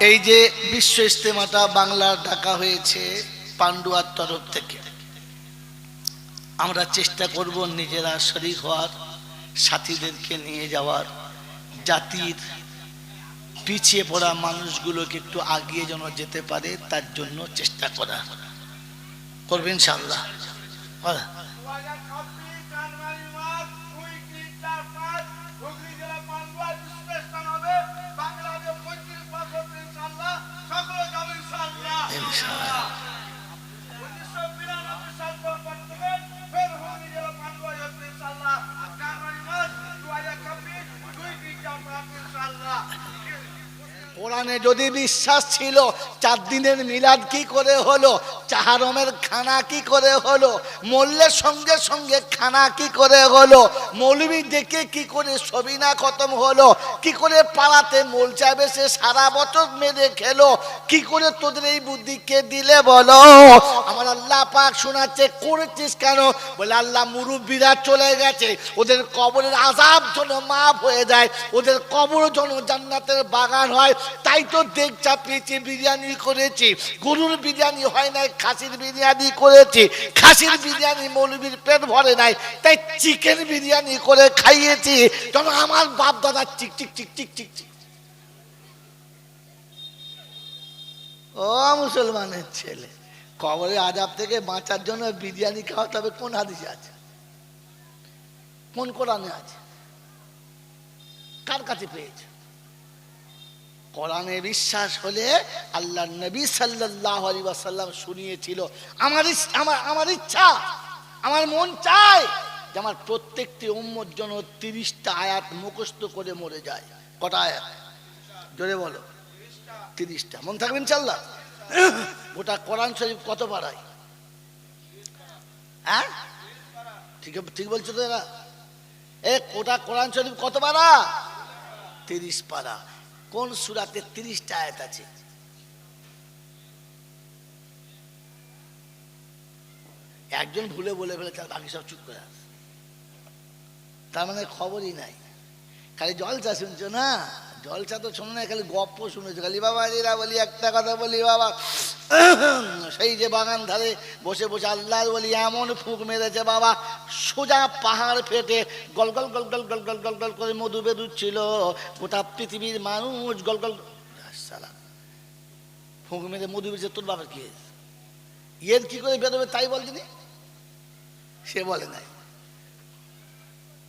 এই যে বিশ্ব ইজতেমাটা বাংলার ডাকা হয়েছে পান্ডুয়ার তরফ থেকে, আমরা চেষ্টা করব নিজেরা শরীক হওয়ার, সাথীদেরকে নিয়ে যাওয়ার, জাতির পিছিয়ে পড়া মানুষগুলোকে একটু আগিয়ে যেন যেতে পারে তার জন্য চেষ্টা করা করবেন ইনশাআল্লাহ। কোরআনে যদি বিশ্বাস ছিল 4 দিনের মিলাদ কি করে হলো, চাহারমের খানা কি করে হলো, মল্লের সঙ্গে সঙ্গে খানা কি করে হলো, মৌলবি ডেকে কি করে সবিনা খতম হলো, কি করে পাড়াতে মোলচা বেসে সারা বছর মেরে খেলো, কি করে তোদের এই বুদ্ধি কে দিলে বলো? আমার আল্লাহ পাক শোনাচ্ছে করেছিস কেন? বলে আল্লাহ মুরব্বীরা চলে গেছে, ওদের কবরের আযাব যেন মাফ হয়ে যায়, ওদের কবর যেন জান্নাতের বাগান হয়, তাই তো দেখ চাপিয়েছি, বিরিয়ানি করেছি, গরুর বিরিয়ানি হয় নাই, খাসির বিরিয়ানি করেছি, খাসির বিরিয়ানি মৌলবীর পেট ভরে নাই, তাই চিকেন বিরিয়ানি করে খাইয়েছি, যেন আমার বাপ দাদা চিক চিক চিক চিক চিক চিক। ও মুসলমানের ছেলে, কবরের আযাব থেকে বাঁচার জন্য বিরিয়ানি খাওয়াতে হবে, কোন হাদিসে আছে, কোন কোরআনে আছে, কার কাছে পেয়েছে? কোরআনে বিশ্বাস হলে আল্লাহ নবী সাল্লাল্লাহু আলাইহি ওয়াসাল্লাম শুনিয়েছিল, আমার ইচ্ছা, আমার মন চায় যে আমার প্রত্যেকটি উম্মত যেন 30টা আয়াত মুখস্থ করে মরে যায়। কটা আয়াত? জোরে বলো। 30টা। মন থাকবে ইনশাআল্লাহ। গোটা কোরআন শরীফ কত পারায়? হ্যাঁ ঠিক বলছো তো এরা? গোটা কোরআন শরীফ কত পারা? 30 পারা। কোন সূরাতে 30টা আয়াত আছে? একজন ভুলে বলে ফেলে, তার বাকি সব চুপ করে আছে, তার মানে খবরই নাই। খালি জলসা শুনছো না, জলসা তো শোনো না, খালি গপ্প শুনেছো, খালি বাবা এরা বলি একটা কথা বলি বাবা, সেই যে বাগান ধারে বসে বসে আল্লাহর বলি এমন ফুঁক মেরেছে বাবা, সোজা পাহাড় ফেটে গল গল গল গল গল গল গল গল করে মধু বেরুচ্ছিল, গোটা পৃথিবীর মানুষ গল গল ফুঁক মেরে মধু বেরোচ্ছে, তোর বাবার কি ইয়ের কি করে বেরোবে তাই বলছিনি? সে বলে নাই।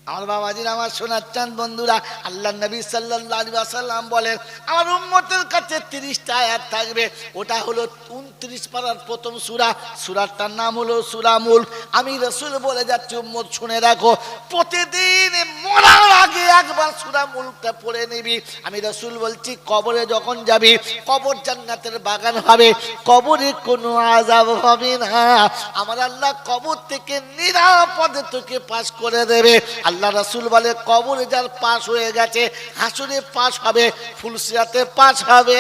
আমার বাবাজির, আমার শোনাচ্ছেন বন্ধুরা, আল্লাহ নবী সাল্লাল্লাহু আলাইহি ওয়াসাল্লাম বলেন আমার উম্মতের কাছে 30টা আয়াত থাকবে, ওটা হলো 29 পারার প্রথম সূরা, সূরাটার নাম হলো সূরা মুলক। আমি রাসূল বলে যাচ্ছি উম্মত শুনে রাখো, প্রতিদিন মরার আগে একবার সূরা মুলকটা পড়ে নিবি। আমি রাসূল বলছি কবরে যখন যাবি, কবর জান্নাতের বাগান হবে, কবরে কোনো আযাব হবে না, আমার আল্লাহ কবর থেকে নিরাপদে তোকে পাস করে দেবে। আল্লাহ রাসূল বলে কবরে যার পাস হয়ে গেছে হাসরে পাস হবে, ফুলসিরাতে পাস হবে,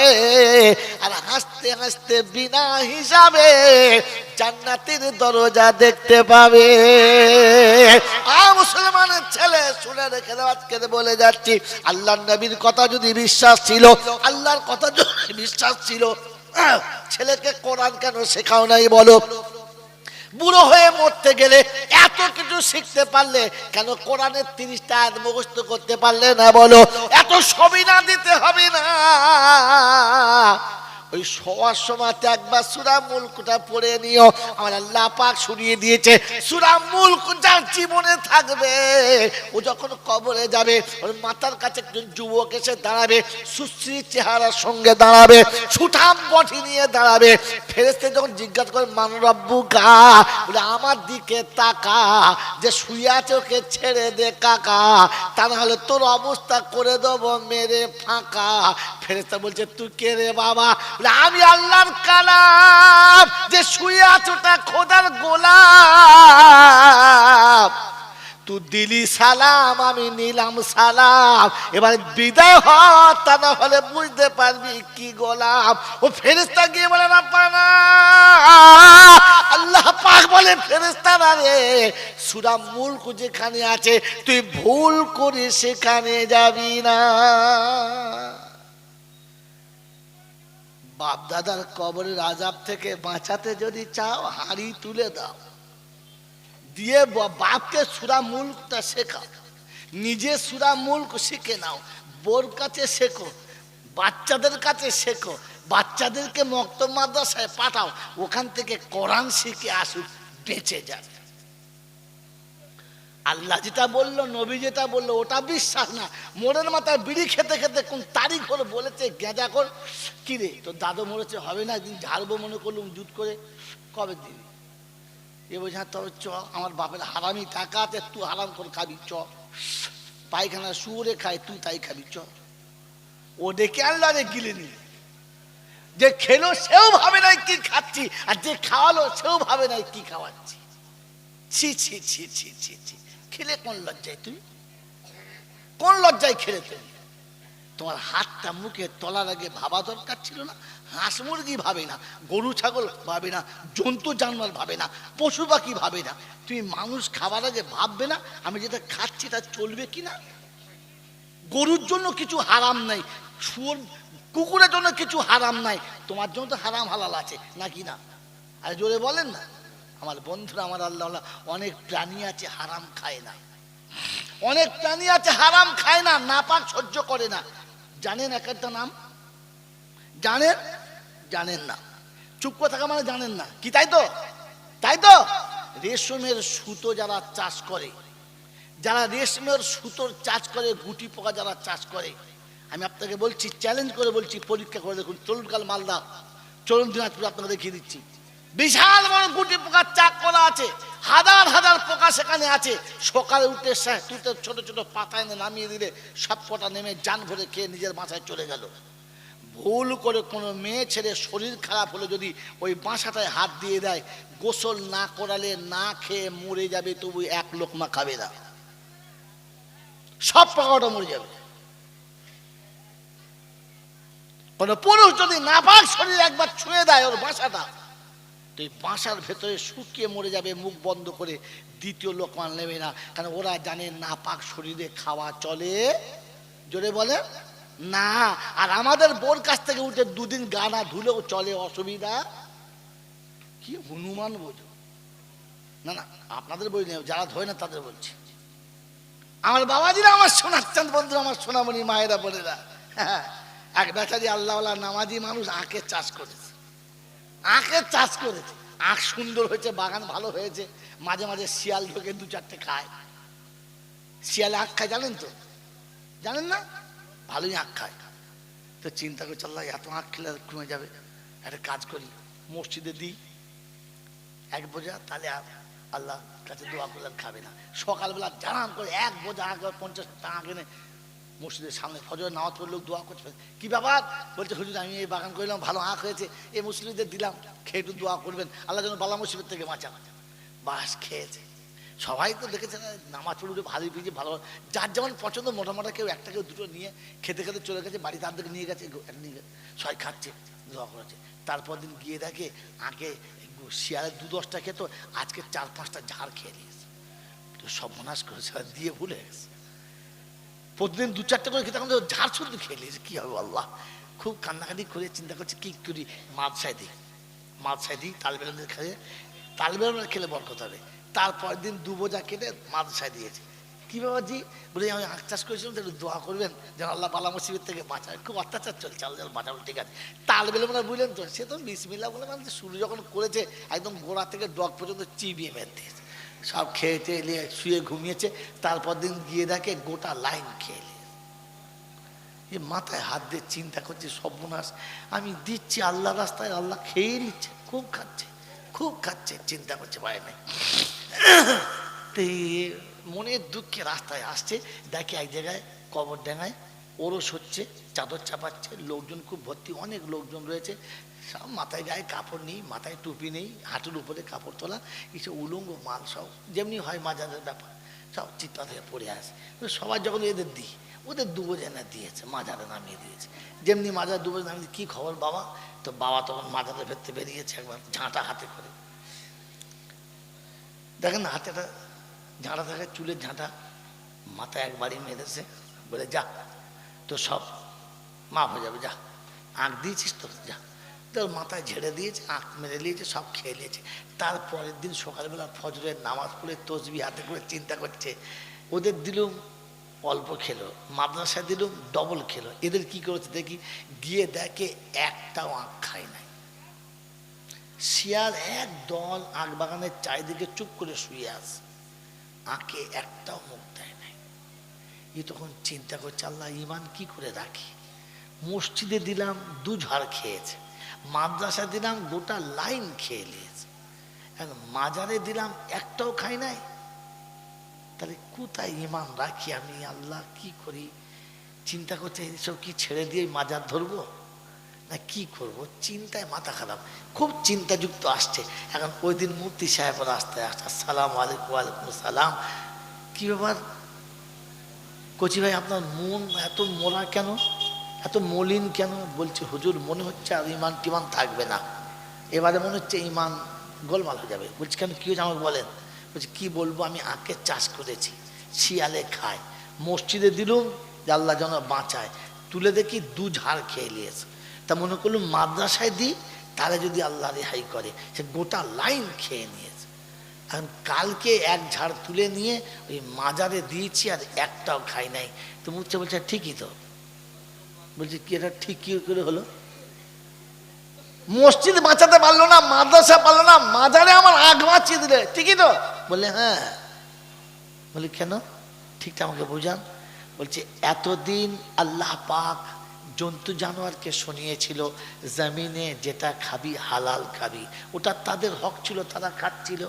আর হাসতে হাসতে বিনা হিসাবে জান্নাতের দরজা দেখতে পাবে। মুসলমানের ছেলে শুনে রেখে দাও, আজকে বলে যাচ্ছি, আল্লাহর নবীর কথা যদি বিশ্বাস ছিল, আল্লাহর কথা যদি বিশ্বাস ছিল, ছেলেকে কোরআন কেন শেখাও নাই বলো? বুড়ো হয়ে মরতে গেলে এত কিছু শিখতে পারলে কেন কোরআনের 30টা আয়াত মুখস্থ করতে পারলে না বলো? এত সবিনা দিতে হবে না, ওই শোয়ার সময়তে একবার সূরা মুলকটা পড়ে নিও। আমার আল্লাহ পাক শুনিয়ে দিয়েছে সূরা মুলক যার জীবনে থাকবে, ও যখন কবরে যাবে ওর মাথার কাছে একজন যুবক এসে দাঁড়াবে, সুশ্রী চেহারার সঙ্গে দাঁড়াবে, সুঠাম বডি নিয়ে দাঁড়াবে। ফেরেশতা যখন জিজ্ঞাসা করে মান রাব্বুকা, বলে আমার দিকে তাকা, যে শুয়ে আছে ওকে ছেড়ে দে কাকা, তা না হলে তোর অবস্থা করে দেবো মেরে ফাঁকা। ফেরেশতা বলছে তুই কে রে বাবা? আমি আল্লাহর কালাম, যে শুয়ে আছোটা খোদার গোলাম, তুই দিলি সালাম আমি নিলাম সালাম, এবার বিদায় হ, তা না হলে বুঝতে পারবি কি গোলাম। ও ফেরেশতা গিয়ে বলে রাব্বানা, আল্লাহ পাক বলে ফেরেশতারা রে, সূরা মুলক যেখানে আছে তুই ভুল করে সেখানে যাবি না। বাপ দাদার কবরের আযাব থেকে বাঁচাতে যদি চাও হাঁড়ি তুলে দাও, দিয়ে বাপকে সূরা মুলকটা শেখাও, নিজে সূরা মুলক শিখে নাও, বোর কাছে শেখো, বাচ্চাদের কাছে শেখো, বাচ্চাদেরকে মক্তব মাদ্রাসায় পাঠাও, ওখান থেকে কোরআন শিখে আসুক, বেঁচে যাবে। আল্লাহ যেটা বললো, নবী যেটা বললো, ওটা বিশ্বাস না। মোড়ের মাথায় বিড়ি খেতে খেতে কোন তারিখ হলো বলেছে গেঁজা কর, কিরে তোর দাদু মরেছে, হবে না একদিন ঝাড়বো, মনে করলুম জুত করে, কবে দিবি? এ বলছে হ্যাঁ তবে চ, আমার বাপের হারামি টাকা আছে, তুই হারাম করে খাবি, চ পায়খানা শুয়ে খায়, তুই তাই খাবি, চ। ও ডেকে আনলো রে গিলে নিয়ে, যে খেলো সেও ভাবে নাই কি খাচ্ছি, আর যে খাওয়ালো সেও ভাবে নাই কি খাওয়াচ্ছি। ছি ছি ছি ছি ছি ছি, খেলে কোন লজ্জায়? তুমি কোন লজ্জায় খেলে? তুমি তোমার হাতটা মুখে তলার আগে ভাবা দরকার ছিল না? হাঁস মুরগি ভাবে না, গরু ছাগল ভাবে না, জন্তু জানোয়ার ভাবে না, পশু পাখি ভাবে না, তুমি মানুষ খাবার আগে ভাববে না আমি যেটা খাচ্ছি তা চলবে কিনা? গরুর জন্য কিছু হারাম নাই, শুয়োর কুকুরের জন্য কিছু হারাম নাই, তোমার জন্য তো হারাম হালাল আছে নাকি না? আর জোরে বলেন না। আমার বন্ধুরা, আমার আল্লাহ, অনেক প্রাণী আছে হারাম খায় না, অনেক প্রাণী আছে হারাম খায় না, নাপাক সহ্য করে না। জানেন এক একটা নাম? জানেন? জানেন না, চুপ করে থাকা মানে জানেন না কি, তাই তো? তাই তো রেশমের সুতো যারা চাষ করে, যারা রেশমের সুতোর চাষ করে, গুটি পোকা যারা চাষ করে, আমি আপনাকে বলছি, চ্যালেঞ্জ করে বলছি, পরীক্ষা করে দেখুন। চলুন কাল মালদা, চলুন দিনাজপুর, আপনাকে দেখিয়ে দিচ্ছি। বিশাল বড় গুটি পোকার চাক করা আছে, হাজার হাজার পোকা সেখানে আছে। সকালে উঠে ছোট ছোট পাতা এনে নামিয়ে দিলে সব কটা নেমে জান ভরে খেয়ে নিজের বাসায় চলে গেল। ভুল করে কোনো মেয়ে ছেলে শরীর খারাপ হলে যদি ওই বাসাটায় হাত দিয়ে দেয়, গোসল না করালে না খেয়ে মরে যাবে, তবু এক লোকমা খাবে না, সব পোকাটা মরে যাবে। কোন পুরুষ যদি নাপাক শরীর একবার ছুঁয়ে দেয় ওর বাসাটা, তো এই বাসার ভেতরে শুকিয়ে মরে যাবে, মুখ বন্ধ করে, দ্বিতীয় লোকমান নেবে না, কারণ ওরা জানে নাপাক শরীরে খাওয়া চলে, জোরে বলে না। আর আমাদের বোর কাছ থেকে উঠে দুদিন গা না ধুলেও চলে, অসুবিধা কি? হনুমান বোঝো না, না আপনাদের বই নেই, যারা ধোয় না তাদের বলছি। আমার বাবাজিরা, আমার শোনাচ্ছেন বন্ধুরা, আমার সোনামণি মায়েরা বোনেরা, হ্যাঁ, এক বেচারি আল্লাহওয়ালা নামাজি মানুষ আখের চাষ করেছে, আখের চাষ করেছে, আখ সুন্দর হয়েছে, বাগান ভালো হয়েছে, মাঝে মাঝে শিয়াল ঢোকে, দু চারটে খায়। শিয়ালে আখ খায়, জানেন তো? জানেন না? ভালোই আখ খায়। তো চিন্তা করে আল্লাহ, এত আখ খেলে কমে যাবে, একটা কাজ করি, মসজিদে দিই এক বোঝা, তাহলে আল্লাহ কাছে দোয়া করলে খাবে না। সকালবেলা জানান করে এক বোঝা আখ, 50 টাকা কিনে মসজিদের সামনে ফজরের নামাজ পড়ে লোক দোয়া করছে। কি ব্যাপার? বলছে হুজুর আমি এই বাগান করলাম, ভালো আখ হয়েছে, এই মুসলিমদের দিলাম, খেয়ে একটু দোয়া করবেন, আল্লাহ যেন বালা মুসিবত থেকে বাঁচান। বাস খেয়েছে। সবাই তো দেখেছে নামাজ পড়ে ভালোই পেয়েছে, ভালো, যার যেমন পছন্দ, মোটামোটা কেউ একটা কেউ দুটো নিয়ে খেতে খেতে চলে গেছে, বাড়িতে আর্ধেক নিয়ে গেছে, নিয়ে গেছে, সবাই খাচ্ছে, দোয়া করেছে। তারপর দিন গিয়ে দেখে আগে শিয়ালের 2-10টা খেত, আজকে 4-5টা ঝাড় খেয়ে নিয়েছে। তো সব মনাশ করেছে, দিয়ে ভুলে গেছে। প্রতিদিন 2-4টা করে খেতে, এখন তো ঝাড় শুধু খেয়ে নিয়েছে, কি হবে আল্লাহ। খুব কান্নাকাটি করে চিন্তা করছে কি করি, মাদ্রাসায় দিই, তালবেলদের খেয়ে, তালবেল খেলে বরকত হবে। তারপর দিন 2 বোঝা কেটে মাদ্রাসায় দিয়েছে। কি বাবাজি? বলে আমি আখ চাষ করেছিলাম, একটু দোয়া করবেন যেন আল্লাহ বালা মুসিবত থেকে বাঁচায়, খুব অত্যাচার চলছে, আল্লাহ বাঁচাবো, ঠিক আছে। তালবেলে মানে বুঝলেন তো, সে তো বিসমিল্লাহ বলে মানে শুরু যখন করেছে, একদম গোড়া থেকে ডগ পর্যন্ত চিবিয়ে মেরে দিয়েছে, সব খেয়েছে, এলিয়ে শুয়ে ঘুমিয়েছে। তারপর দিন গিয়ে দেখে গোটা লাইন খেয়ে এ মাথায় হাত দিয়ে চিন্তা করছে, সর্বনাশ, আমি দিচ্ছি আল্লাহ রাস্তায়, আল্লাহ খেয়ে নিচ্ছে, খুব খাচ্ছে, চিন্তা করছে পায় নাই। তো মনের দুঃখে রাস্তায় আসছে, দেখে এক জায়গায় কবর ডাঙায় ওরস হচ্ছে, চাদর চাপাচ্ছে, লোকজন খুব ভর্তি, অনেক লোকজন রয়েছে, সব মাথায় গায়ে কাপড় নেই, মাথায় টুপি নেই, হাঁটুর উপরে কাপড় তোলা, কিছু উলঙ্গ মাল, সব যেমনি হয় মাজারের ব্যাপার, সব চিত্তা থেকে পড়ে আসে। সবার যখন এদের দিই, ওদের 2 বোঝা না দিয়েছে, মাজারে নামিয়ে দিয়েছে, যেমনি মাজার 2 বোঝা নামিয়ে, কি খবর বাবা? তো বাবা তখন মাজারে ভেতরে বেরিয়েছে, একবার ঝাঁটা হাতে করে, দেখেন না হাতেটা ঝাঁটা থাকে, চুলের ঝাঁটা, মাথায় একবারই মেরেছে, বলে যা তো সব মাফ হয়ে যাবে, যা আঁক দিয়েছিস তো, যা তোর মাথায় ঝেড়ে দিয়েছে, আঁক মেরে নিয়েছে, সব খেয়ে নিয়েছে। তারপরের দিন সকালবেলা ফজরের নামাজ পড়ে তসবি হাতে করে চিন্তা করছে, ওদের দিলুম অল্প খেলো, মাদ্রাসায় দিলুম ডবল খেলো, এদের কি করেছে দেখি। গিয়ে দেখে একটাও আঁক খায় নাই। শিয়াল এক দল আখ বাগানের চারিদিকে চুপ করে শুয়ে আছে, আঁকে একটাও মুখ দেয় নাই। এ তখন চিন্তা করছে, আল্লাহ ইমান কি করে রাখি। মসজিদে দিলাম দু ঝাড় খেয়েছে, মাদ্রাসা দিলাম গোটা লাইন খেয়ে নিয়েছে, এখন মাজারে দিলাম একটাও খাই নাই। তাহলে কোথায় ইমান রাখি আমি, আল্লাহ কি করি। চিন্তা করছে এইসব কি ছেড়ে দিয়ে মাজার ধরবো না কি করব, চিন্তায় মাথা খারাপ, খুব চিন্তাযুক্ত আসছে। এখন ওই দিন মুফতি সাহেবরা আসতে আসতে আসসালামু আলাইকুম। ওয়ালাইকুম সালাম। কি ব্যাপার কচি ভাই, আপনার মন এত মোড়া কেন, এত মলিন কেন? বলছে হুজুর মনে হচ্ছে আর ইমান টিমান থাকবে না, এবারে মনে হচ্ছে ইমান গোলমাল হয়ে যাবে। বলছি কেন, কি হয়েছে আমাকে বলেন। বলছি কি বলবো, আমি আখের চাষ করেছি, শিয়ালে খায়, মসজিদে দিলুম যে আল্লাহ যেন বাঁচায়, তুলে দেখি দু ঝাড় খেয়ে নিয়েছে। তা মনে করলুম মাদ্রাসায় দিই, তাহলে যদি আল্লাহ রেহাই করে, সে গোটা লাইন খেয়ে নিয়েছে। এখন কালকে এক ঝাড় তুলে নিয়ে ওই মাজারে দিয়েছি আর একটাও খাই নাই। তো মুখছে বলছে ঠিকই তো। বলছি কি এটা ঠিক কি করে হলো? মসজিদ বাঁচাতে পারলো না, মাদ্রাসা পারলো না, মাজারে আমার আগ বাঁচিয়ে দিলে, ঠিকই তো? বলে হ্যাঁ। বলি কেন, ঠিকটা আমাকে বোঝান। বলছে এতদিন আল্লাহ পাক জন্তু জানোয়ারকে শুনিয়েছিল জমিনে যেটা খাবি হালাল খাবি, ওটা তাদের হক ছিল, তারা খাচ্ছিল।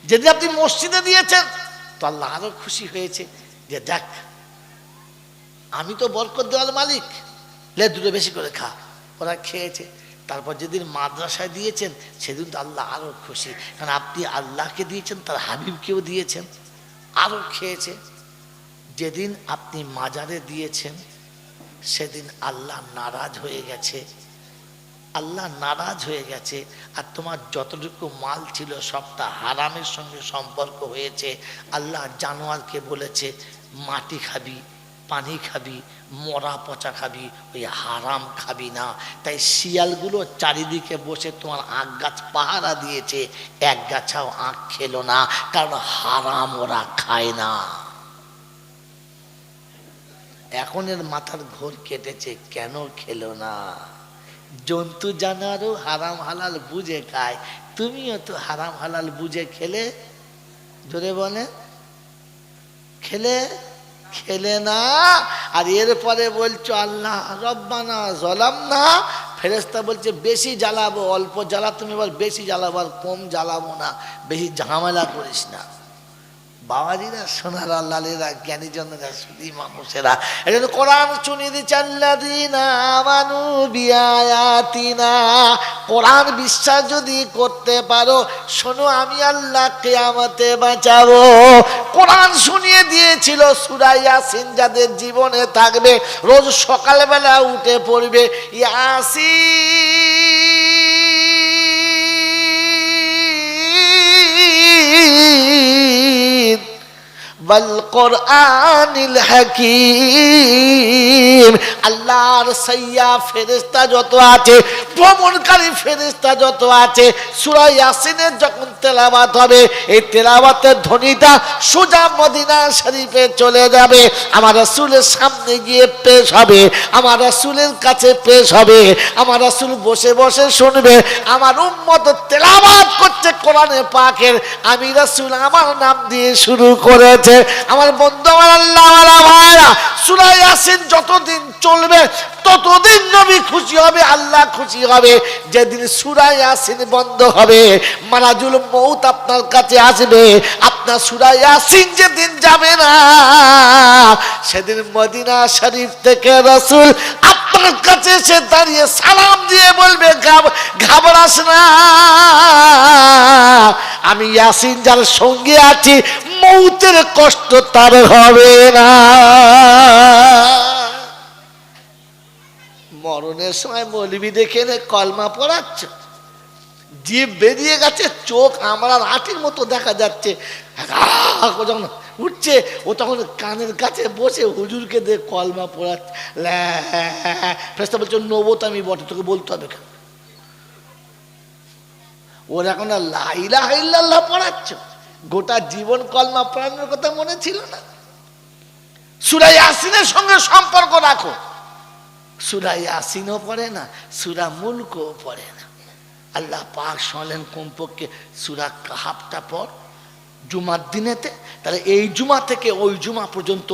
যেদিন আপনি মসজিদে দিয়েছেন তো আল্লাহ আরো খুশি হয়েছে যে দেখ আমি তো বরকত দেওয়ার মালিক, লে দুটো বেশি করে খা। ওরা খেয়েছে। তারপর যেদিন মাদ্রাসায় দিয়েছেন সেদিন তো আল্লাহ আরো খুশি, কারণ আপনি আল্লাহকে দিয়েছেন, তার হাবিবকেও দিয়েছেন, আরো খেয়েছে। যেদিন আপনি মাজারে দিয়েছেন সেদিন আল্লাহ নারাজ হয়ে গেছে, আল্লাহ নারাজ হয়ে গেছে। আর তোমার যতটুকু মাল ছিল সবটা হারামের সঙ্গে সম্পর্ক হয়েছে। আল্লাহ জানোয়ারকে বলেছে মাটি খাবি, পানি খাবি, মরা পচা খাবি, ওই হারাম খাবি না। তাই শিয়ালগুলো চারিদিকে বসে তোমার আখ গাছ পাহারা দিয়েছে, এক গাছাও আখ খেলো না, কারণ হারাম ওরা খায় না। এখন এর মাথার ঘোর কেটেছে, কেন খেলো না? জন্তু জানোয়ারও হারাম হালাল বুঝে খায়, তুমিও তো হারাম হালাল বুঝে খেলে, জোরে বলে খেলে খেলে না। আর এরপরে বলছো আল্লাহ রব্বানা জালামনা, ফেরেশতা বলছে বেশি জ্বালাবো, অল্প জ্বালা তুমি বল বেশি জ্বালাবো, আর কম জ্বালাবো না, বেশি ঝামেলা করিস না। বাবাজিরা, সোনারা, লালেরা, জ্ঞানীজনেরা, শুধু মানুষেরা, এই জন্য কোরআন শুনিয়ে দিচ্ছে আল্লাযীনা আমানু বিআয়াতিনা। কোরআন বিশ্বাস যদি করতে পারো, শোনো আমি আল্লাহ কিয়ামতে বাঁচাবো। কোরআন শুনিয়ে দিয়েছিল সূরা ইয়াসিন, যাদের জীবনে থাকবে রোজ সকালবেলা উঠে পড়বে ইয়াসিন ওয়াল কোরআনিল হাকীম। আল্লাহর সাইয়া ফেরেশতা যত আছে, ভ্রমণকারী ফেরেশতা যত আছে, সূরা ইয়াসিনের যখন তেলাওয়াত হবে, এই তেলাওয়াতের ধ্বনিটা সোজা মদিনা শরীফে চলে যাবে, আমার রাসূলের সামনে গিয়ে পেশ হবে, আমার রাসূলের কাছে পেশ হবে। আমার রাসূল বসে বসে শুনবে, আমার উম্মত তেলাওয়াত করছে কোরআনে পাকের, আমি রাসূল আমার নাম দিয়ে শুরু করেছে। আমার বন্ধু, আমার আল্লাহওয়ালা ভাইরা, সূরা ইয়াসিন যতদিন চলবে ততদিন নবী খুশি হবে, আল্লাহ খুশি হবে। যেদিন সূরা ইয়াসিন বন্ধ হবে, মালাজুল মউত আপনার কাছে আসবে, আপনার সূরা ইয়াসিন যেদিন যাবে না, সেদিন মদিনা শরীফ থেকে রাসূল আপনার কাছে এসে দাঁড়িয়ে সালাম দিয়ে বলবে ঘাবড়াস না, আমি ইয়াসিন যার সঙ্গে আছি, মউতের কষ্ট তার হবে না। মরণের সময় মৌলবি দেখে কলমা পড়াচ্ছে, জিভ বেরিয়ে গেছে, চোখ আমরা আটির মতো দেখা যাচ্ছে, যখন উঠছে ও তখন কানের কাছে বসে হুজুরকে দিয়ে কলমা পড়াচ্ছে। ফেরেশতা বলছে নবত আমি বটে, তোকে বলতে হবে কেন? ওর এখন লা ইলাহা ইল্লাল্লাহ পড়াচ্ছ, গোটা জীবন কলমা পড়ানোর কথা মনে ছিল না? সূরা ইয়াসিনের সঙ্গে সম্পর্ক রাখো। সূরা ইয়াসিনও পড়ে না, সূরা মুলকও পড়ে না। আল্লাহ পাক শুনলেন কমপক্ষে সূরা কাহাফটা পড় জুমার দিনেতে, তাহলে এই জুমা থেকে ওই জুমা পর্যন্ত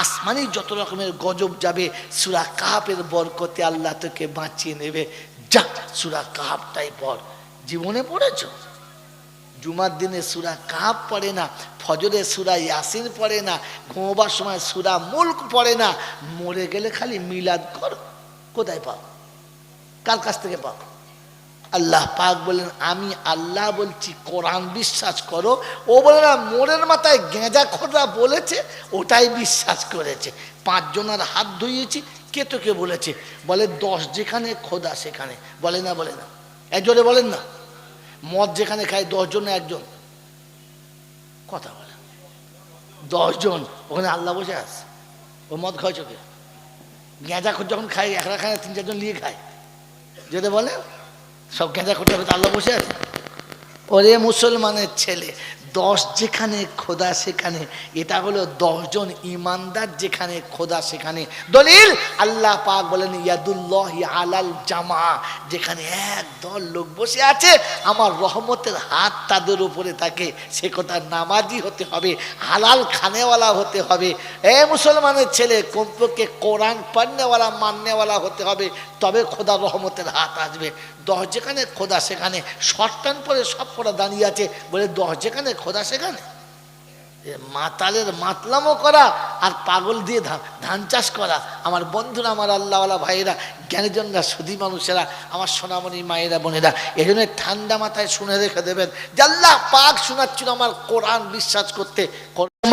আসমানি যত রকমের গজব যাবে সূরা কাহাফের বরকতে আল্লাহ তোকে বাঁচিয়ে নেবে। যা সূরা কাহাফটাই পড়। জীবনে পড়েছ? জুমার দিনে সূরা কাহাফ পড়ে না, ফজরে সূরা ইয়াসিন পড়ে না, ঘুমোবার সময় সূরা মুলক পড়ে না, মরে গেলে খালি মিলাদ কর। কোথায় পাও? কার কাছ থেকে পাও? আল্লাহ পাক বলেন আমি আল্লাহ বলছি কোরআন বিশ্বাস করো। ও বলে না মোড়ের মাথায় গেঁজা খোদা বলেছে ওটাই বিশ্বাস করেছে। 5 জনের হাত ধুইয়েছি, কে তোকে বলেছে? বলে 10 যেখানে খোদা সেখানে। বলে না? বলে না? একজনে বলেন না। মদ যেখানে খায় 10 জন না একজন? কথা বলে 10 জন, ওখানে আল্লাহ বসে আছে। ও মদ খায় চোখে, গেঁজা খোদ যখন খায় একলা খায় 3-4 জন নিয়ে খায়, যদি বলে সব গেঁজা করতে হবে আল্লাহ বসে আছে? ওরে মুসলমানের ছেলে, 10 যেখানে খোদা সেখানে। এটা হলো 10 জন ইমানদার যেখানে খোদা সেখানে। দলিল আল্লাহ পাক বলেন ইয়াদুল্লাহি আলাল জামা, যেখানে একদল লোক বসে আছে আমার রহমতের হাত তাদের উপরে থাকে। সে কথা নামাজি হতে হবে, হালাল খানেওয়ালা হতে হবে। এ মুসলমানের ছেলে কমপক্ষে কোরআন পড়নেওয়ালা মাননেওয়ালা হতে হবে, তবে খোদা রহমতের হাত আসবে। 10 যেখানে খোদা সেখানে। শর্টান পরে সব করা দাঁড়িয়ে আছে বলে 10 যেখানে খোদা সেখানে। মাতালের মাতলামো করা আর পাগল দিয়ে ধান চাষ করা। আমার বন্ধুরা, আমার আল্লাহওয়ালা ভাইয়েরা, জ্ঞানীজনরা, সুধী মানুষেরা, আমার সোনামণি মায়েরা বোনেরা, এই জন্য ঠান্ডা মাথায় শুনে রেখে দেবেন যে আল্লাহ পাক শোনাচ্ছিল আমার কোরআন বিশ্বাস করতে।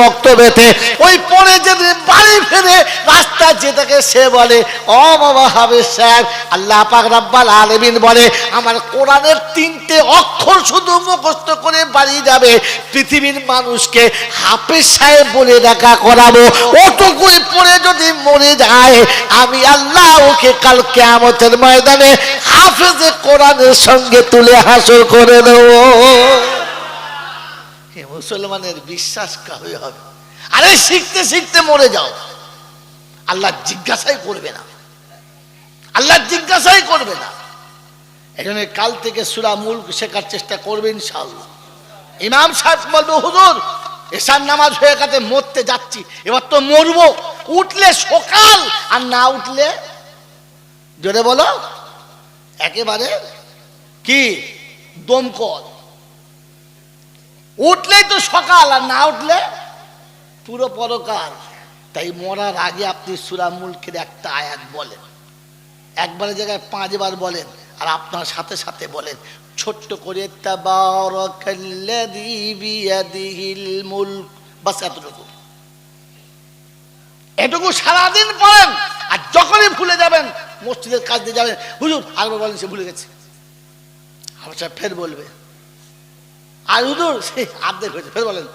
বক্তব্যতে ওই পরে যদি বাড়ি ফিরে রাস্তা যেটাকে সে বলে ও বাবা হাফেজ সাহেব, আল্লাহ পাক রব্বুল আলামিন বলে আমার কোরআনের 3টে অক্ষর শুধু মুখস্থ করে বাড়ি যাবে, পৃথিবীর মানুষকে হাফেজ সাহেব বলে ডাকা করাবো। ওটুকুই পড়ে যদি মরে যায় আমি আল্লাহ ওকে কাল কিয়ামতের ময়দানে হাফেজে কোরআনের সঙ্গে তুলে হাসর করে দেব। মুসলমানের বিশ্বাস কাবে হবে? আরে শিখতে শিখতে মরে যাও, আল্লাহ জিজ্ঞাসাই করবে না, আল্লাহ জিজ্ঞাসাই করবে না। এখানে কাল থেকে সূরা মুলক শেখার চেষ্টা করবে ইনশাআল্লাহ। ইমাম সাহেব বলবে হুজুর এশার নামাজ হয়ে গেছে, মরতে যাচ্ছি, এবার তো মরবো, উঠলে সকাল আর না উঠলে জোরে বলো একেবারে কি দমকল। উঠলেই তো সকাল আর না উঠলে পুরো পরকাল। তাই মরার আগে আপনি সূরা মুলকের একটা আয়াত বলেন, একবারের জায়গায় 5 বার বলেন, আর আপনার সাথে সাথে বলেন ছোট্ট করে তাবারাকাল্লাযী বিয়াদিহিল মুলক। বাস এটুকু সারাদিন পড়েন। আর যখনই ভুলে যাবেন মসজিদের কাজ দিয়ে যাবেন, হুজুর আরেকবার বলেন সে ভুলে গেছে, আচ্ছা ফের বলবে, আর হুজুর সে আর্ধেক হয়েছে ফের বলেন।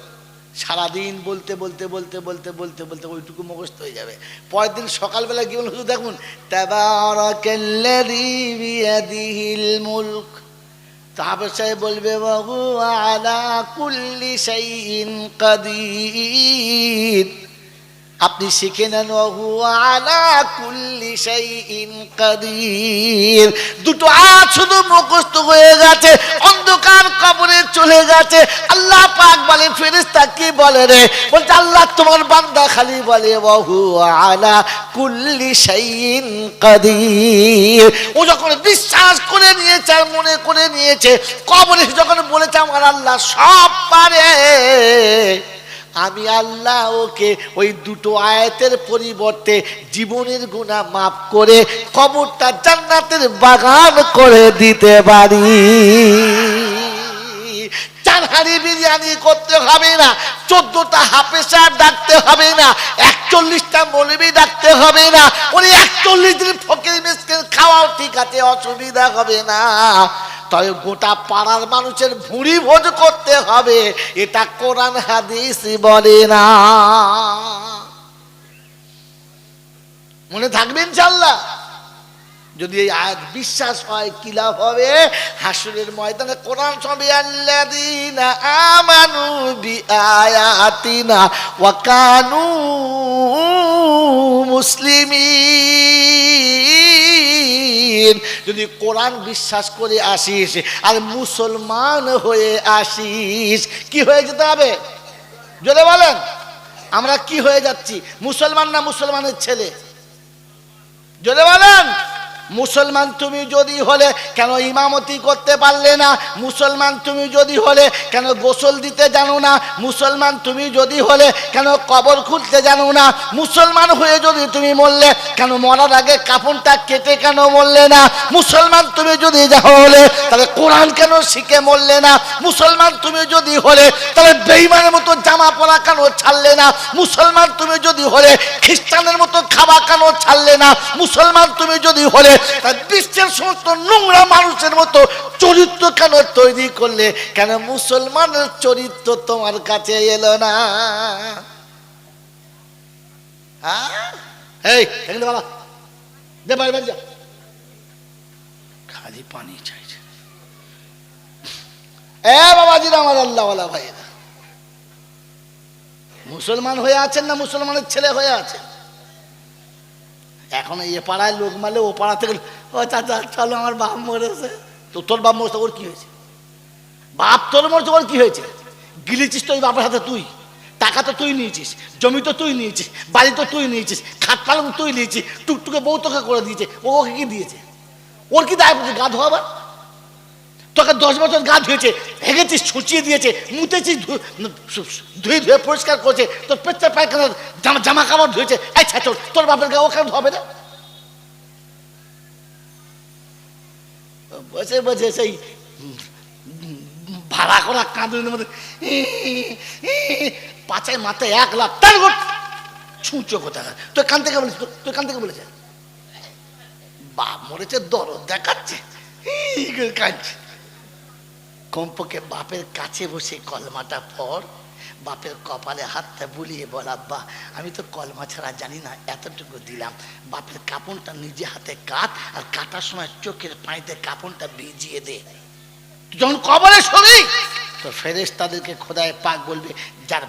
সারাদিন বলতে বলতে বলতে বলতে বলতে বলতে ওইটুকু মুখস্থ হয়ে যাবে। পরের দিন সকালবেলা গিয়ে হুজুর দেখুন তাবারাকাল্লাযী বিয়াদিহিল মুলক, তারপর সে বলবে ওয়া হুয়া আলা কুল্লি শাইইন কাদির। আপনি শিখে নেন ওয়া হুয়া আলা কুল্লি শাইইন কাদির। দুটো আয়াত শুধু মুখস্থ হয়ে গেছে, অন্ধকার কবরে চলে গেছে। আল্লাহ পাক বলে ফেরেশতা কি বলে রে? বলতে আল্লাহ তোমার বান্দা খালি বলে ওয়া হুয়া আলা কুল্লি শাইইন কাদির। ও যখন বিশ্বাস করে নিয়েছে আর মনে করে নিয়েছে, কবরে যখন বলেছে আমার আল্লাহ সব পারে, আমি আল্লাহ ওকে ওই দুটো আয়াতের পরিবর্তে জীবনের গুনাহ মাফ করে কবরটা জান্নাতের বাগান করে দিতে পারি। 4 হাঁড়ি বিরিয়ানি করতে হবে না, 14টা হাফেজ সাহেব ডাকতে হবে না, 41টা মৌলবি ডাকতে হবে না। ওই 41 দিন ফকির মিসকিন খাওয়াও ঠিক আছে, অসুবিধা হবে না। তবে গোটা পাড়ার মানুষের ভুঁড়ি ভোজ করতে হবে, এটা কোরআন হাদিস বলে না। মনে থাকবে ইনশাআল্লাহ। যদি এই আয়াত বিশ্বাস হয় কি লাভ হবে? হাসরের ময়দানে কোরআন সবে আল্লাযীনা আমানু বিআয়াতিনা ওয়া কানু মুসলিমিন। যদি কোরআন বিশ্বাস করে আসিস আর মুসলমান হয়ে আসিস, কি হয়ে যেতে হবে? জোরে বলেন। আমরা কি হয়ে যাচ্ছি? মুসলমান না মুসলমানের ছেলে? জোরে বলেন। মুসলমান তুমি যদি হলে কেন ইমামতি করতে পারলে না? মুসলমান তুমি যদি হলে কেন গোসল দিতে জানো না? মুসলমান তুমি যদি হলে কেন কবর খুলতে জানো না? মুসলমান হয়ে যদি তুমি মরলে কেন মরার আগে কাফনটা কেটে কেন মরলে না? মুসলমান তুমি যদি হলে তাহলে কোরআন কেন শিখে মরলে না? মুসলমান তুমি যদি হলে তাহলে বেঈমানের মতো জামা পরা কেন ছাড়লে না? মুসলমান তুমি যদি হলে খ্রিস্টানের মতো খাওয়া কেন ছাড়লে না? মুসলমান তুমি যদি হলে বিশ্বের সমস্ত নোংরা মানুষের মতো চরিত্র কেন তৈরি করলে? কেন মুসলমানের চরিত্র তোমার কাছে এলো না? খালি পানি চাইছে। বাবাজিরা আমার আল্লাহওয়ালা ভাইরা, মুসলমান হয়ে আছেন না মুসলমানের ছেলে হয়ে আছেন? এখন এ পাড়ায় লোক মারলে ও পাড়া থেকে, ও চাচা চলো আমার বাপ মরেছে। তো তোর বাপ মরেছে, ওর কি হয়েছে? বাপ তোর মরেছে, ওর কি হয়েছে? গিলেছিস তো ওই বাপের হাতে তুই, টাকা তো তুই নিয়েছিস, জমি তো তুই নিয়েছিস, বাড়ি তো তুই নিয়েছিস, খাট পালন তুই নিয়েছিস, টুকটুকে বউ তোকে করে দিয়েছে, ও ওকে কি দিয়েছে? ওর কি দায় পড়ছে গা ধোয়াবার? তোকে 10 বছর গা ধুয়েছে, হেগেছিস, ছুচিয়ে দিয়েছে, মুতেছিস, ধুয়ে ধুয়ে পরিষ্কার করেছে, তোর পেচ্চা পায়খানা জামা কাপড় ধুয়েছে। আচ্ছা তোর বাপের গা ওখানে ধোবে না? বসে বসে সেই ভাড়া করা কাঁদুনের মধ্যে পাচায় মাথায় 1 লাখ তার ছুঁচো কোথা। তুই কান থেকে বলেছিস, তুই কান থেকে বলেছে বাপ মরেছে, দরদ দেখাচ্ছে, কাঁদছে। কমপক্ষে বাপের কাছে বসে কলমাটা পড়, বাপের কপালে হাতটা বুলিয়ে বল, আব্বা আমি তো কলমা ছাড়া জানি না, এতটুকু দিলাম। বাপের কাপড়টা নিজে হাতে কাট, আর কাটার সময় চোখের পানিতে কাপড়টা ভিজিয়ে দে। যখন কবরে শুবি তো ফেরেশতাদেরকে খোদায় পাক বলবে, যার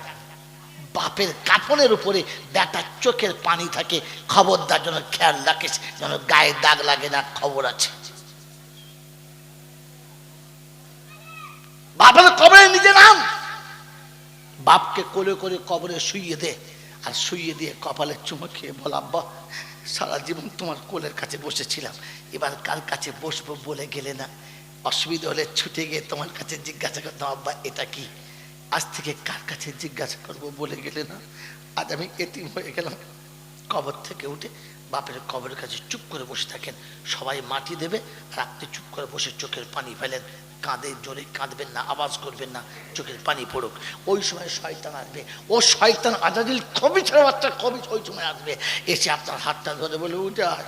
বাপের কাপড়ের উপরে বেটার চোখের পানি থাকে, খবরদার যেন খেয়াল রাখিস যেন গায়ে দাগ লাগে না, খবর আছে। বাপের কবরে নিজে নাম, বাপকে কোলে করে কবরে শুইয়ে দে, আর শুইয়ে দিয়ে কপালে চুমো খেয়ে বল, আব্বা সারা জীবন তোমার কোলের কাছে বসেছিলাম, এবার কার কাছে বসবো বলে গেলে না? অসুবিধা হলে ছুটে গিয়ে তোমার কাছে জিজ্ঞাসা করতাম, আব্বা এটা কি? আজ থেকে কার কাছে জিজ্ঞাসা করবো বলে গেলে না? আজ আমি এতিম হয়ে গেলাম। কবর থেকে উঠে বাপের কবরের কাছে চুপ করে বসে থাকেন, সবাই মাটি দেবে, আর আপনি চুপ করে বসে চোখের পানি ফেলেন, কাঁদে, জোরে কাঁদবেন না, আওয়াজ করবেন না, চোখের পানি পড়ুক। ওই সময় শয়তান আসবে, ও শয়তান আজাদিল খবিস বাচ্চা খবিস, ওই সময় আসবে, এসে আপনার হাতটা ধরে বলে, উঠে আয়,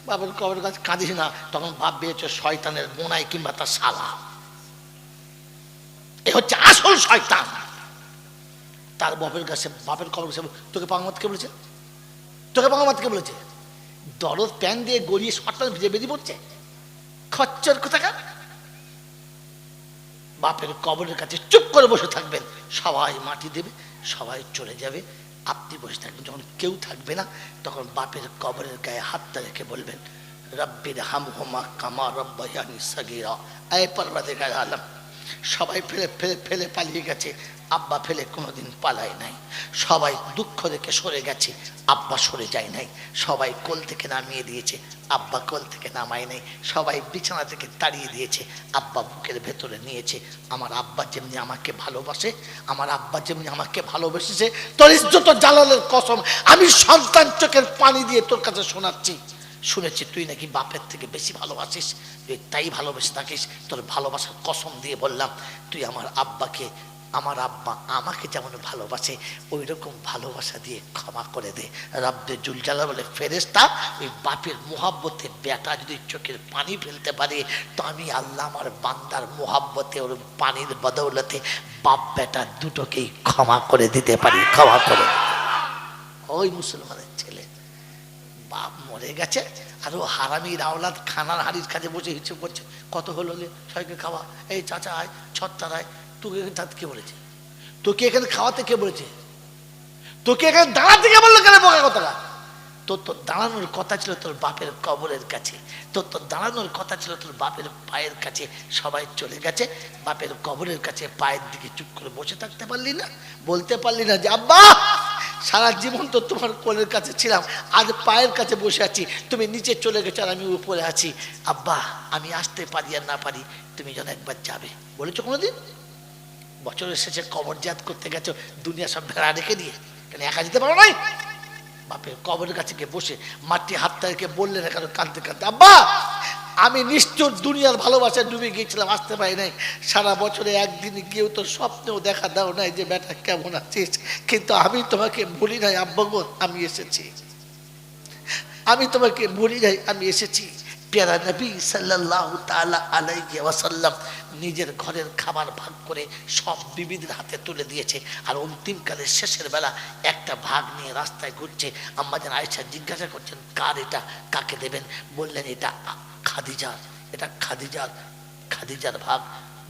বাপের কবরের কাছে কাঁদিস না। তখন ভাববে হচ্ছে শয়তানের বোনাই কিংবা তার শালা, এ হচ্ছে আসল শয়তান। তার বাপের কাছে, বাপের কবরের কাছে, তোকে পাঙ্গমাত কে বলেছে? তোকে পাঙ্গমাত কে বলেছে? দরদ প্যান দিয়ে গড়িয়ে শয়তান ভিজে বেরিয়ে পড়ছে, খচ্চর কোথাকার। বাপের কবরের কাছে চুপ করে বসে থাকবেন, সবাই মাটি দেবে, সবাই চলে যাবে, আপনি বসে থাকবেন। যখন কেউ থাকবে না তখন বাপের কবরের গায়ে হাতটা রেখে বলবেন, রব্বির হামহুমা কামা রব্বায়ানি সাগীরা। এই পরওয়ারদিগার আলম, সবাই ফেলে ফেলে ফেলে পালিয়ে গেছে, আব্বা ফেলে কোনোদিন পালায় নাই। সবাই দুঃখ দেখে সরে গেছে, আব্বা সরে যায় নাই। সবাই কোল থেকে নামিয়ে দিয়েছে, আব্বা কোল থেকে নামায় নাই। সবাই বিছানা থেকে তাড়িয়ে দিয়েছে, আব্বা বুকের ভেতরে নিয়েছে। আমার আব্বা যেমনি আমাকে ভালোবাসে, আমার আব্বা যেমনি আমাকে ভালোবেসেছে, তোর ইজ্জত জালালের কসম আমি সন্তান চোখের পানি দিয়ে তোর কাছে শোনাচ্ছি। শুনেছি তুই নাকি বাপের থেকে বেশি ভালোবাসিস, তুই তাই ভালোবেসে থাকিস। তোর ভালোবাসার কসম দিয়ে বললাম, তুই আমার আব্বাকে, আমার আব্বা আমাকে যেমন ভালোবাসে ওই রকম ভালোবাসা দিয়ে ক্ষমা করে দে। রব্বে জুল জালাল বলে, ফেরেশতা ওই বাপের মোহাব্বতে বেটা যদি চোখের পানি ফেলতে পারে, তো আমি আল্লাহ আমার বান্দার মোহাব্বতে ওর পানির বদৌলতে বাপ বেটা দুটোকেই ক্ষমা করে দিতে পারি, ক্ষমা করে। ওই মুসলমানের ছেলে বাপ মরে গেছে, আর ও হারামির আওলাদ খানার হাড়ির কাছে বসে হিসেব করছে, কত হলো লে সবাইকে খাওয়া, এই চাচা আয়, ছত্তার আয়। তোকে এখানে কে বলেছে? তোকে এখানে খাওয়াতে কে বলেছে? তোকে এখানে দাঁড়াতে কে বললো? কেন বোকা কথাটা? তোর তো দাঁড়ানোর কথা ছিল তোর বাপের কবরের কাছে, তোর তো দাঁড়ানোর কথা ছিল তোর বাপের পায়ের কাছে। সবাই চলে গেছে বাপের কবরের কাছে, পায়ের দিকে চুপ করে বসে থাকতে পারলি না? বলতে পারলি না যে আব্বা সারা জীবন তো তোমার কোলের কাছে ছিলাম, আজ পায়ের কাছে বসে আছি, তুমি নিচে চলে গেছো আর আমি উপরে আছি। আব্বা আমি আসতে পারি আর না পারি, তুমি যেন একবার যাবে। বলেছো কোনোদিন? বছরের শেষে কবর জিয়ারত করতে গেছো, দুনিয়া সব ভেড়া রেখে দিয়ে, কেন একা যেতে পারো নাই? বাপের কবরের কাছে গিয়ে বসে মাটি হাতটা রেখে বললেন কেন কাঁদতে কাঁদতে, আব্বা আমি নিশ্চয় দুনিয়ার ভালোবাসায় ডুবে গিয়েছিলাম, আসতে পারি নাই। সারা বছরে একদিন গিয়েও তো স্বপ্নেও দেখা দাও নাই যে বেটা কেমন আছিস, কিন্তু আমি তোমাকে বলি নাই আব্বা গো আমি এসেছি, আমি তোমাকে বলি নাই আমি এসেছি। প্যারা নবী সাল্লাল্লাহু তাআলা আলাইহি ওয়াসাল্লাম নিজের ঘরের খাবার ভাগ করে সব বিবিদের হাতে তুলে দিয়েছে, আর অন্তিমকালের শেষের বেলা একটা ভাগ নিয়ে রাস্তায় ঘুরছে। আম্মাজান আয়েশা জিজ্ঞাসা করছেন কার এটা, কাকে দেবেন? বললেন এটা খাদিজার, এটা খাদিজার ভাগ।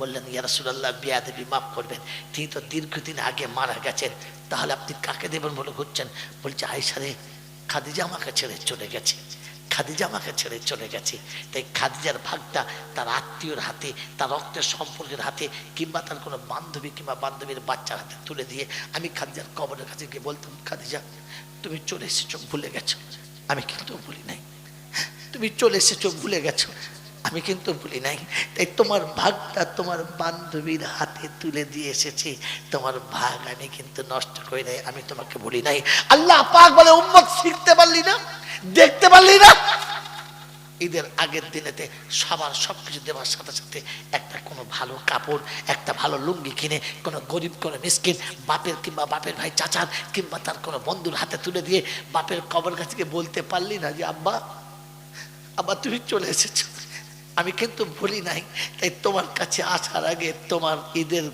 বললেন ইয়া রাসূলুল্লাহ বিয়াদবি মাফ করবেন, তিনি তো দীর্ঘদিন আগে মারা গেছেন, তাহলে আপনি কাকে দেবেন বলে ঘুরছেন? বলছে আয়েশা রে, খাদিজা আমাকে ছেড়ে চলে গেছে, খাদিজা আমাকে ছেড়ে চলে গেছে। তাই খাদিজার ভাগটা তার আত্মীয়র হাতে, তার রক্তের সম্পর্কের হাতে, কিংবা তার কোনো বান্ধবী কিংবা বান্ধবীর বাচ্চার হাতে তুলে দিয়ে আমি খাদিজার কবরের কাছে গিয়ে বলতাম, খাদিজা তুমি চলে এসেছো, ভুলে গেছো, আমি কিন্তু ভুলি নাই। তুমি চলে এসেছো, ভুলে গেছো, আমি কিন্তু ভুলি নাই। তাই তোমার ভাগটা তোমার বান্ধবীর হাতে তুলে দিয়ে এসেছি, তোমার ভাগ আমি কিন্তু নষ্ট করি নাই, আমি তোমাকে ভুলি নাই। আল্লাহ পাক বলে উম্মত শিখতে পারলি না, দেখতে পারলি না? ঈদের আগের দিনেতে সবার সবকিছু দেওয়ার সাথে সাথে একটা কোনো ভালো কাপড়, একটা ভালো লুঙ্গি কিনে কোনো গরিব কোনো মিসকিন বাপের কিংবা বাপের ভাই চাচার কিংবা তার কোনো বন্ধুর হাতে তুলে দিয়ে বাপের কবর কাছে বলতে পারলি না যে আব্বা আব্বা তুমি চলে এসেছো, আমি কিন্তু ভুলি নাই। তাই তোমার কাছে আসার আগে তোমার ঈদের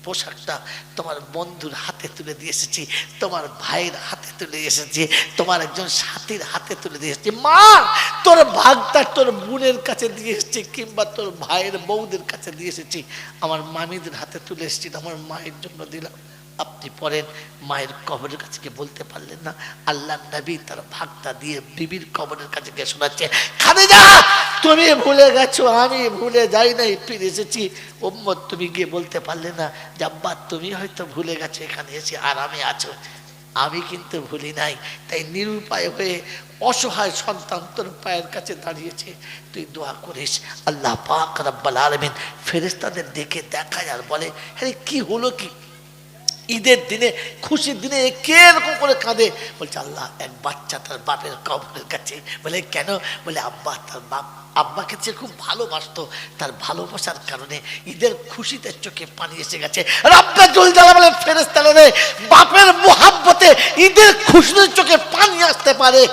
পোশাকটা তোমার বন্ধুর হাতে তুলে দিয়ে এসেছি, তোমার ভাইয়ের হাতে তুলে এসেছি, তোমার একজন সাথীর হাতে তুলে দিয়ে এসেছি। মা তোর ভাগটা তোর বোনের কাছে দিয়ে এসেছি কিংবা তোর ভাইয়ের বউদের কাছে দিয়ে এসেছি, আমার মামিদের হাতে তুলে এসেছি, আমার মায়ের জন্য দিলাম। আপনি পড়েন মায়ের কবরের কাছে গিয়ে বলতে পারলেন না? আল্লাহ নবী তার ভাগটা দিয়ে বিবির কবরের কাছে গিয়ে শোনাচ্ছে, খাদিজা তুমি ভুলে গেছো, আমি ভুলে যাই নাই, ফিরে এসেছি। উম্মত তুমি গিয়ে বলতে পারলে না যে আব্বা তুমি হয়তো ভুলে গেছো, এখানে এসে আরামে আছো, আমি কিন্তু ভুলি নাই। তাই নিরুপায় হয়ে অসহায় সন্তান তোর পায়ের কাছে দাঁড়িয়েছে, তুই দোয়া করিস আল্লাহ পাক রব্বুল আলামিন ফেরেশতাদের ডেকে দেখায় আর বলে আরে কি হলো কি? ঈদের দিনে খুশির দিনে কে এরকম করে কাঁদে? বলছে আল্লাহ এক বাচ্চা তার বাপের কবরের কাছে। বলে কেন? বলে আব্বা তার আব্বাকে সে খুব ভালোবাসতো, তার ভালোবাসার কারণে ঈদের খুশিতে চোখে পানি এসে গেছে। রব্বে জুল জালাল বলে ফেরেশতারা রে, বাপের মুহাব্বতে ঈদের খুশিতে চোখে পানি আসতে পারে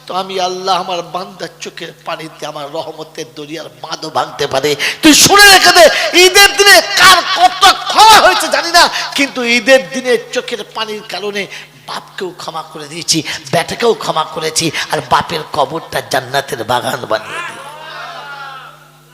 তো আমি আল্লাহ আমার বান্দার চোখের পানিতে আমার রহমতের দরিয়ার বাঁধও ভাঙতে পারে। তুই শুনে রেখে দে, ঈদের দিনে কার কত ক্ষমা হয়েছে জানি না, কিন্তু ঈদের দিনে চোখের পানির কারণে বাপকেও ক্ষমা করে দিয়েছি, বেটাকেও ক্ষমা করেছি, আর বাপের কবরটা জান্নাতের বাগান বানিয়ে দিই।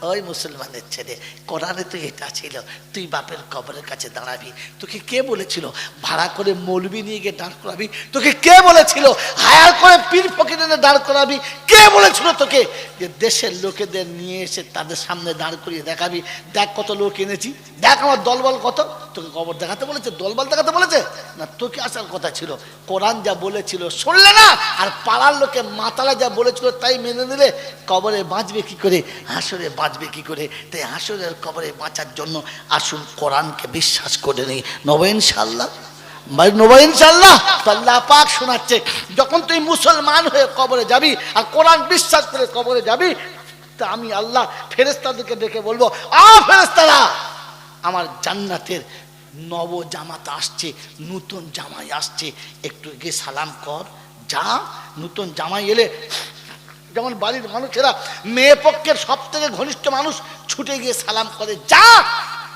ওই মুসলমানের ছেলে, কোরআনে তো এটা ছিল তুই বাপের কবরের কাছে দাঁড়াবি। তোকে কে বলেছিল ভাড়া করে মৌলবি নিয়ে গিয়ে দাঁড় করাবি? তোকে কে বলেছিল হায়ার করে পীর ফকির এনে দাঁড় করাবি? কে বলেছিল তোকে যে দেশের লোকেদের নিয়ে এসে তাদের সামনে দাঁড় করিয়ে দেখাবি, দেখ কত লোক এনেছি, দেখ আমার দলবল কত? তোকে কবর দেখাতে বলেছে? দলবল দেখাতে বলেছে? না, তোকে আসার কথা ছিল। কোরআন যা বলেছিল শুনলে না, আর পাড়ার লোকে মাতালা যা বলেছিল তাই মেনে নিলে। কবরে বাঁচবে কি করে, হাসরে বাঁচবে কি করে? তাই হাসরের কবরে বাঁচার জন্য আসুন কোরআনকে বিশ্বাস করে নেই। নব ইনশাআল্লাহ, নব ইনশাআল্লাহ। আল্লাহ পাক শোনাচ্ছে, যখন তুই মুসলমান হয়ে কবরে যাবি আর কোরআন বিশ্বাস করে কবরে যাবি, তা আমি আল্লাহ ফেরেশতাদেরকে ডেকে বলবো, ফেরেশতারা আমার জান্নাতের নব জামাত আসছে, নতুন জামাই আসছে, একটু গিয়ে সালাম কর যা। নতুন জামাই এলে যেমন বাড়ির মানুষেরা মেয়ে পক্ষের সব থেকে ঘনিষ্ঠ মানুষ ছুটে গিয়ে সালাম করে যা,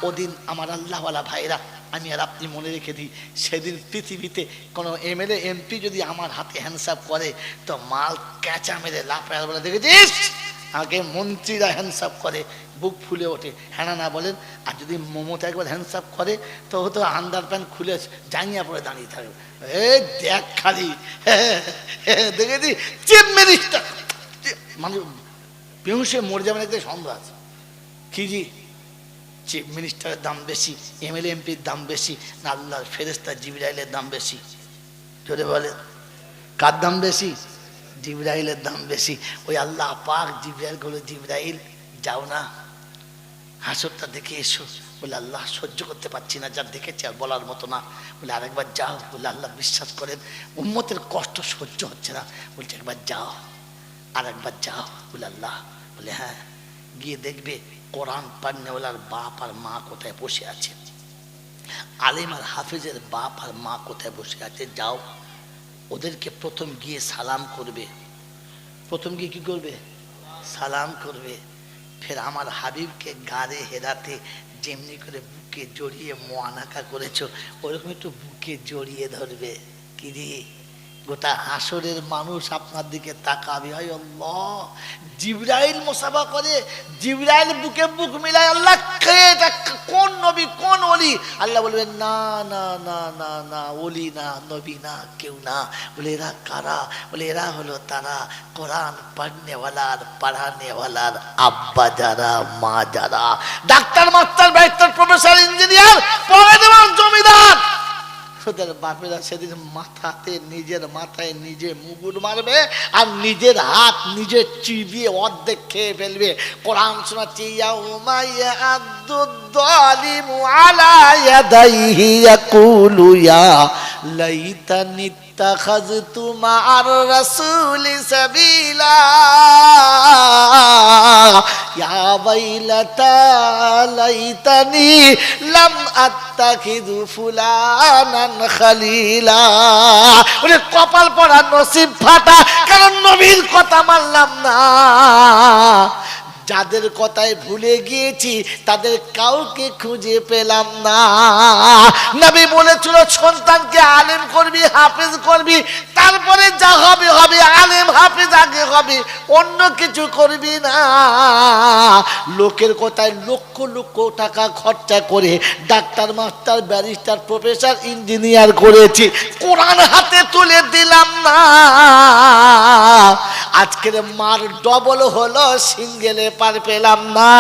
ওদিন আমার আল্লাহওয়ালা ভাইরা আমি আর আপনি মনে রেখে দিই, সেদিন পৃথিবীতে কোনো এমএলএ এমপি যদি আমার হাতে হ্যান্ডসাপ করে তো মাল ক্যাঁচা মেরে লাফায় বলে, দেখেছিস আগে মন্ত্রীরা হ্যান্ডসাপ করে, বুক ফুলে ওঠে, হ্যাঁ না বলেন। আর যদি মমতা একবার হ্যান্ডসাপ করে তো হয়তো আন্ডার প্যান্ট খুলে জাঙ্গিয়া পরে দাঁড়িয়ে থাকবে। এই দেখ খালি দেখেছি চিফ মিনিস্টার মানে বেহুশে মরে যাবেন, একটা সন্দেহ আছে কি জি? চিফ মিনিস্টারের দাম বেশি, এমএলএ এমপির দাম বেশি না আল্লাহর ফেরেশতা জিবরাইলের দাম বেশি? জোরে বলে কার দাম বেশি? জিবরাইলের দাম বেশি। ওই আল্লাহ পাক জিবরাইল বলে, জিবরাইল যাও না হাসরটা দেখে এসো। বলে আল্লাহ সহ্য করতে পারছি না, যা দেখেছি আর বলার মতো না। বলে আরেকবার যাও। বলে আল্লাহ বিশ্বাস করেন উম্মতের কষ্ট সহ্য হচ্ছে না। বলছে একবার যাও, আর একবার যাও। বলে আল্লাহ। বলে হ্যাঁ, গিয়ে দেখবে কোরআন পান্নেওয়ালার বাপ আর মা কোথায় বসে আছে, আলিম আর হাফিজের বাপ আর মা কোথায় বসে আছে, যাও ওদেরকে প্রথম গিয়ে সালাম করবে। প্রথম গিয়ে কি করবে? সালাম করবে। ফের আমার হাবিবকে গাড়ে হেরাতে যেমনি করে বুকে জড়িয়ে মোয়ানাকা করেছো ওরকম একটু বুকে জড়িয়ে ধরবে। কি রে, গোটা হাসরের মানুষ আপনার দিকে তাকাবে। হয় আল্লাহ, জিবরাইল মুসাফা করে, জিবরাইল বুকে বুক মিলায়, আল্লাহ কে এটা, কোন নবী কোন ওলি? আল্লাহ বলবেন না না না না না, ওলি না, নবী না, কেউ না। বলে এরা কারা? বলে এরা হলো তারা কোরআন পড়নেওয়ালার পড়ানেওয়ালার আব্বা যারা, মা যারা, doctor master barrister professor engineer পড়ে দেওয়ার জমিদার, ওদের বাপেরা সেদিন মাথাতে নিজের মাথায় নিজে মুগুর মারবে আর নিজের হাত নিজে চিবিয়ে অর্ধেক খেয়ে ফেলবে। কোরআন শোনাচ্ছি, ইয়াউমা ইয়াদুদ যালিমু আলা ইয়াদাইহি ইয়াকুলু ইয়া লাইতানি ইত্তাখাযতু মা'আর রাসূলি সাবিলা ইয়া ওয়াইলাতা লাইতানি লাম আত্তাখিযু ফুলানান খালিলা। ওরে কপাল পড়া, নসিব ফাটা, কারণ নবীর কথা মানলাম না। যাদের কথায় ভুলে গিয়েছি তাদের কাউকে খুঁজে পেলাম না। নবী বলেছিল সন্তানকে আলেম করবি, হাফেজ করবি, তারপরে যা হবে হবে, আলেম হাফেজ আগে হবে, অন্য কিছু করবি না। লোকের কথায় লক্ষ লক্ষ টাকা খরচা করে doctor master barrister professor engineer করেছি, কোরআন হাতে তুলে দিলাম না। আজকের মার ডবল হলো, সিঙ্গেলে পার পেলাম না।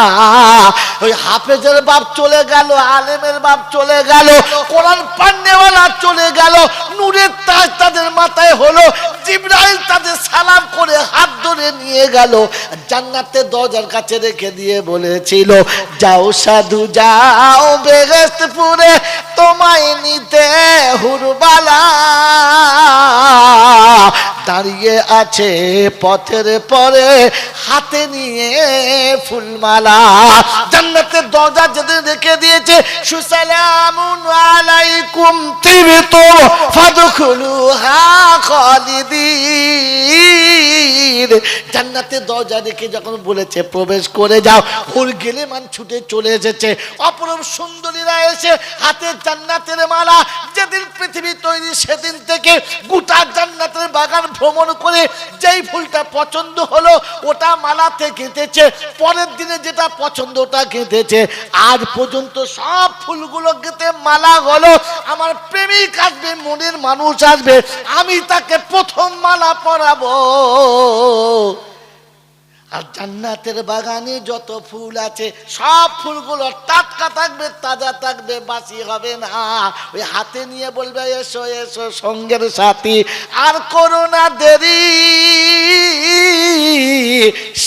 ওই হাফেজের বাপ চলে গেল, আলেমের বাপ চলে গেল, কোরআন পড়নেওয়ালা চলে গেল, নূরের তাজ তাদের মাথায় হলো, জিবরাইল তাদের সালাম করে হাত ধরে নিয়ে গেল, জান্নাতের দরজার কাছে রেখে দিয়ে বলেছিল, যাও সাধু যাও বেহেশতপুরে তোমায় নিতে হুরবালা দাঁড়িয়ে আছে পথের পরে হাতে নিয়ে ফুলমালা। জান্নাতের দরজা যেদিন রেখে দিয়েছে, সুসালামুন আলাইকুম তিবতুম ফাদখুলুহা খালিদিন। জান্নাতের দরজা রেখে যখন বলেছে প্রবেশ করে যাও, ওর গেলে মান ছুটে চলে এসেছে। অপরূপ সুন্দরীরা এসে হাতে জান্নাতের মালা, যেদিন পৃথিবী তৈরি সেদিন থেকে গোটা জান্নাতের বাগান ভ্রমণ করে যেই ফুলটা পছন্দ হলো ওটা মালাতে গেঁথেছে, পরের দিনে যেটা পছন্দ ওটা গেঁথেছে, আজ পর্যন্ত সব ফুলগুলো গেঁথে মালা হলো। আমার প্রেমিক আসবে, মনের মানুষ আসবে, আমি তাকে প্রথম মালা পরাবো। আর জান্নাতের বাগানে যত ফুল আছে সব ফুলগুলো টাটকা থাকবে, তাজা থাকবে, বাসি হবে না। ওই হাতে নিয়ে বলবে, এসো এসো সঙ্গের সাথী, আর করো না দেরি,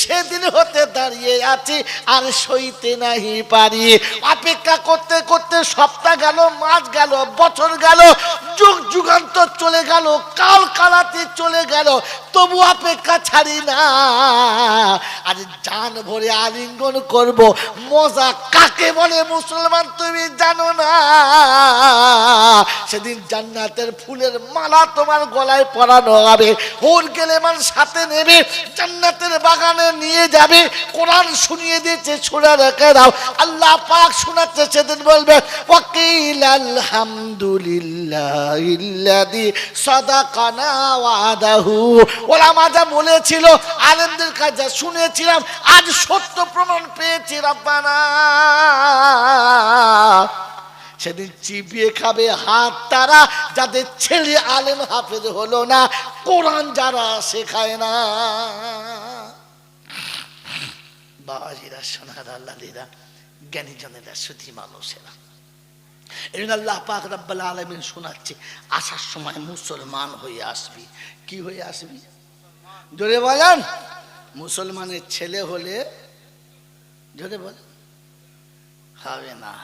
সেদিন হতে দাঁড়িয়ে আছি আর সইতে নাহি পারি। অপেক্ষা করতে করতে সপ্তাহ গেল, মাস গেল, বছর গেল, যুগ যুগান্তর চলে গেল, কাল কালাতে চলে গেল, তবু অপেক্ষা ছাড়ি না। আজ জান ভরে আলিঙ্গন করব, মজা কাকে বলে মুসলমান তুমি জানো না। সেদিন জান্নাতের ফুলের মালা তোমার গলায় পরানো হবে, হুর গেলে মান সাথে নেবে, জান্নাতের বাগানে নিয়ে যাবে, কোরআন শুনিয়ে দিয়েছে, শুনে রেখে দাও। আল্লাহ পাক শোনাচ্ছে, সেদিন বলবে ওয়াকিল আলহামদুলিল্লাহিল্লাযী সাদাকানা ওয়াদাহু। ওলামা যা বলেছিল, আলেমদের কাছে শুনেছিলাম, আজ সত্য প্রমাণ পেয়েছি রব্বানা। সেদিন চিবিয়ে খাবে হাত তারা যাদের ছেলে আলেম হাফেজ হলো না, কোরআন যারা শেখায় না। বাবাজিরা, সোনার আল্লাহরা, জ্ঞানীজনেরা, সুধী মানুষেরা, এই আল্লাহ পাক রব্বুল আলামিন শোনাচ্ছে, আসার সময় মুসলমান হয়ে আসবি। কি হয়ে আসবি? জোরে বলেন। মুসলমানের ছেলে হলে, জোরে বলেন, হবে না।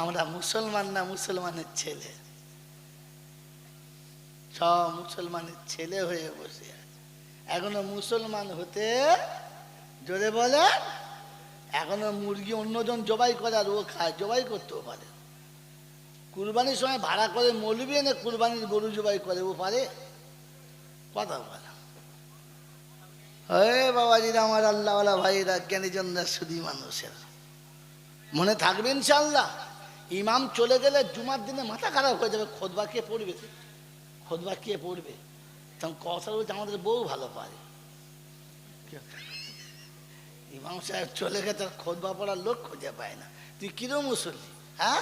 আমরা মুসলমান না, মুসলমানের ছেলে। সব মুসলমানের ছেলে হয়ে বসে আছে, এখনো মুসলমান হতে, জোরে বলেন, এখনো মুরগি অন্যজন জবাই করে আর ও খায়, জবাই করতেও পারে। কুরবানির সময় ভাড়া করে মৌলবি এনে কুরবানির গরু জবাই করে, ও পারে? কথা বলে। হে বাবাজিরা, আমার আল্লাহওয়ালা ভাইরা, জ্ঞানীজনরা, সুধী মানুষেরা, মনে থাকবে ইনশাআল্লাহ। ইমাম চলে গেলে জুমার দিনে মাথা খারাপ হয়ে যাবে, খোদবা কে পড়বে? খোদবা কে পড়বে? তখন কথা বলছে আমাদের বউ ভালো পারে। ইমাম সাহেব চলে গেছে, তার খোদবা পড়ার লোক খুঁজে পায় না। তুই কিরম মুসল্লি? হ্যাঁ,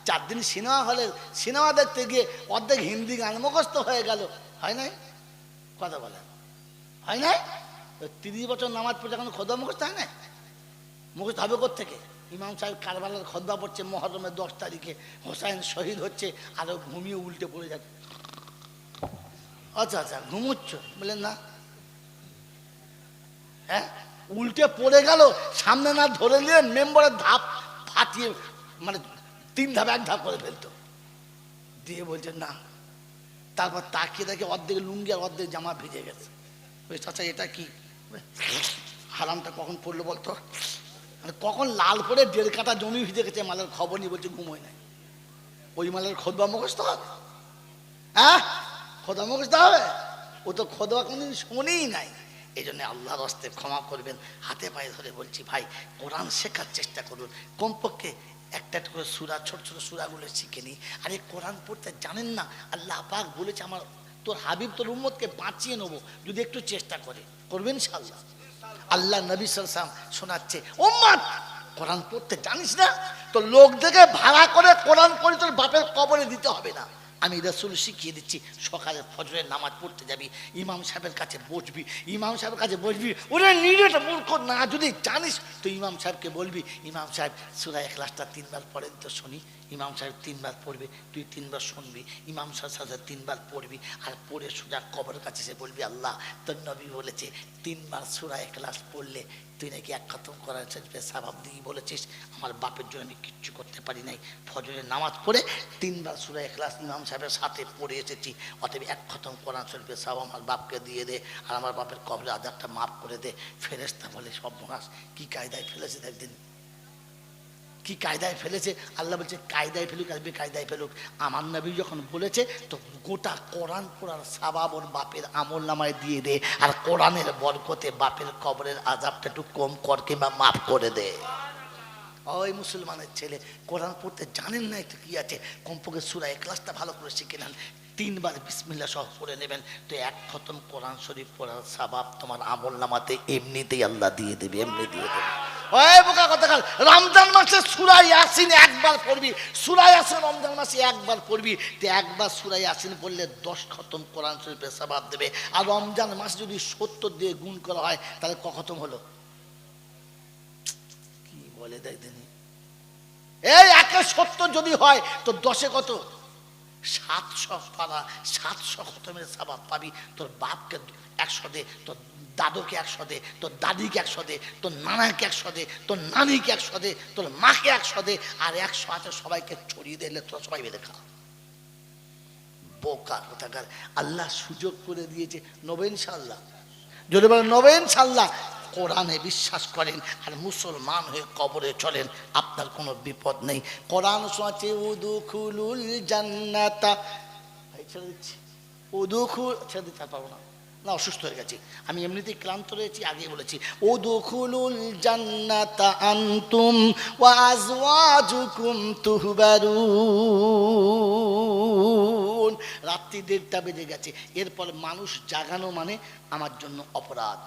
4 দিন সিনেমা হলে সিনেমা দেখতে গিয়ে অর্ধেক হিন্দি গান মুখস্থ হয়ে গেল, হয় নাই? কথা বলেন, হয় নাই? 30 বছর নামাজ পড়ছে, এখন খোদবা মুখস্থ হয় না? মুখস্থ হবে কোত্থেকে? ইমাম সাহেব কারবালার খোদবা পড়ছে, মুহররমের 10 তারিখে হোসাইন শহীদ হচ্ছে, আরো ঘুমিয়ে উল্টে পড়ে যাচ্ছে। আচ্ছা আচ্ছা, ঘুমুচ্ছ? বললেন না। হ্যাঁ, উল্টে পড়ে গেল, সামনে না ধরে নিয়ে মেম্বারের ধাপ ফাটিয়ে, মানে 3 ধাপ 1 ধাপ করে ফেলতো, দিয়ে বলছে না। তারপর তাকিয়ে দেখে অর্ধেক লুঙ্গি আর অর্ধেক জামা ভিজে গেছে। আচ্ছা, এটা কি হারামটা কখন পড়লো বলতো? মানে কখন লাল করে 1.5 কাঠা জমি ভিজে গেছে, মালের খবর নিয়ে বলছে ঘুমোয় নাই। ওই মালের খোদবা মুখস্থ হবে? হ্যাঁ, খোদবা মুখস্থ হবে? ও তো খোদবা কোনদিন শুনেই নাই। এই জন্য আল্লাহর হস্তে ক্ষমা করবেন, হাতে পায়ে ধরে বলছি, ভাই কোরআন শেখার চেষ্টা করুন। কমপক্ষে একটা করে সূরা, ছোট ছোট সূরাগুলো শিখে নিই। আরে কোরআন পড়তে জানেন না? আল্লাহ পাক বলেছে, আমার তোর হাবিব তোর উম্মতকে বাঁচিয়ে নেবো যদি একটু চেষ্টা করে। করবেন ইনশাআল্লাহ। আল্লাহ নবী সাল্লাল্লাহু আলাইহি ওয়াসাল্লাম শোনাচ্ছে, উম্মত কোরআন পড়তে জানিস না? তো লোক দেখে ভাড়া করে কোরআন পড়ে তোর বাপের কবরে দিতে হবে না। আমি রাসূল শিখিয়ে দিচ্ছি, সকালে ফজরের নামাজ পড়তে যাবি, ইমাম সাহেবের কাছে বসবি, ইমাম সাহেবের কাছে বসবি। ওরে নিজেটা মূর্খ না, যদি জানিস তো ইমাম সাহেবকে বলবি, ইমাম সাহেব সূরা ইখলাসটা 3 বার পড়েন তো শুনি। ইমাম সাহেব 3 বার পড়বে, তুই 3 বার শুনবি। ইমাম সাহেব 3 বার পড়বি, আর পড়ে সোজা কবরের কাছে সে বলবি, আল্লাহ তোর নবী বলেছে 3 বার সূরা ইখলাস পড়লে তুই নাকি 1 খতম করার সওয়াব দিয়ে বলেছিস। আমার বাপের জন্য আমি কিচ্ছু করতে পারি নাই, ফজরের নামাজ পড়ে 3 বার সূরা ইখলাস ইমাম সাহেবের সাথে পড়ে এসেছি, অতএব 1 খতম কোরআন শরীফের সওয়াব আমার বাপকে দিয়ে দে, আর আমার বাপের কবরের আযাবটা মাফ করে দে। ফেরেশতা বলে, সর্বনাশ, কি কায়দায় ফেলেছে একদিন, কি কায়দায় ফেলেছে। আল্লাহ বলছে, কায়দায় ফেলুক আর বেকায়দায় ফেলুক, আমার নবী যখন বলেছে তো গোটা কোরআন পড়ার সওয়াব ওর বাপের আমল নামায় দিয়ে দে, আর কোরআনের বরকতে বাপের কবরের আযাবটা একটু কম কর কিংবা মাফ করে দে। ওই মুসলমানের ছেলে, কোরআন পড়তে জানেন না তো কি আছে, কমপক্ষে সূরা ইখলাসটা ভালো করে শিখে নেন, 3 বার বিসমিল্লাহ সহ পড়ে নেবেন, তো 1 খতম কোরআন শরীফ পড়ার সওয়াব তোমার আমল নামাতে এমনিতেই আল্লাহ দিয়ে দেবে, এমনি দিয়ে দেবে। ওই বোকা কথাকার, রমজান মাসে সূরা ইয়াসিন 1 বার পড়বি, সূরা ইয়াসিন রমজান মাসে 1 বার পড়বি, তো 1 বার সূরা ইয়াসিন পড়লে 10 খতম কোরআন শরীফের সওয়াব দেবে। আর রমজান মাসে যদি 70 দিয়ে গুণ করা হয় তাহলে ক খতম হলো? কি বলে দেখেন, এই 1/70 যদি হয় তো 10-এ কত? 700 পারা, 700 খতমের সওয়াব পাবি। তোর বাপকে 100 দে, তোর দাদুকে 100 দে, তোর দাদিকে 100 দে, তোর নানাকে 100 দে, তোর নানিকে 100 দে, তোর মাকে 100 দে, আর 100 আছে সবাইকে ছড়িয়ে দিলে তোরা সবাই মিলে খা। বোকা কোথাকার, আল্লাহ সুযোগ করে দিয়েছে, নবে ইনশাআল্লাহ। যদি বলেন নবে ইনশাআল্লাহ, কোরআনে বিশ্বাস করেন আর মুসলমান হয়ে কবরে চলেন, আপনার কোনো বিপদ নেই। কোরআন শোনাচ্ছে, উদুখুলুল জান্নাতা, ভাই ছেড়ে দিচ্ছি, উদুখুল ছেড়ে দিতে পারবো না, না অসুস্থ হয়ে গেছি, আমি এমনিতেই ক্লান্ত রয়েছি, আগে বলেছি উদখুলুল জান্নাতা আনতুম ওয়া আজওয়াজুকুম তুহবারুন। রাত্রি 1:30 বেজে গেছে, এরপর মানুষ জাগানো মানে আমার জন্য অপরাধ।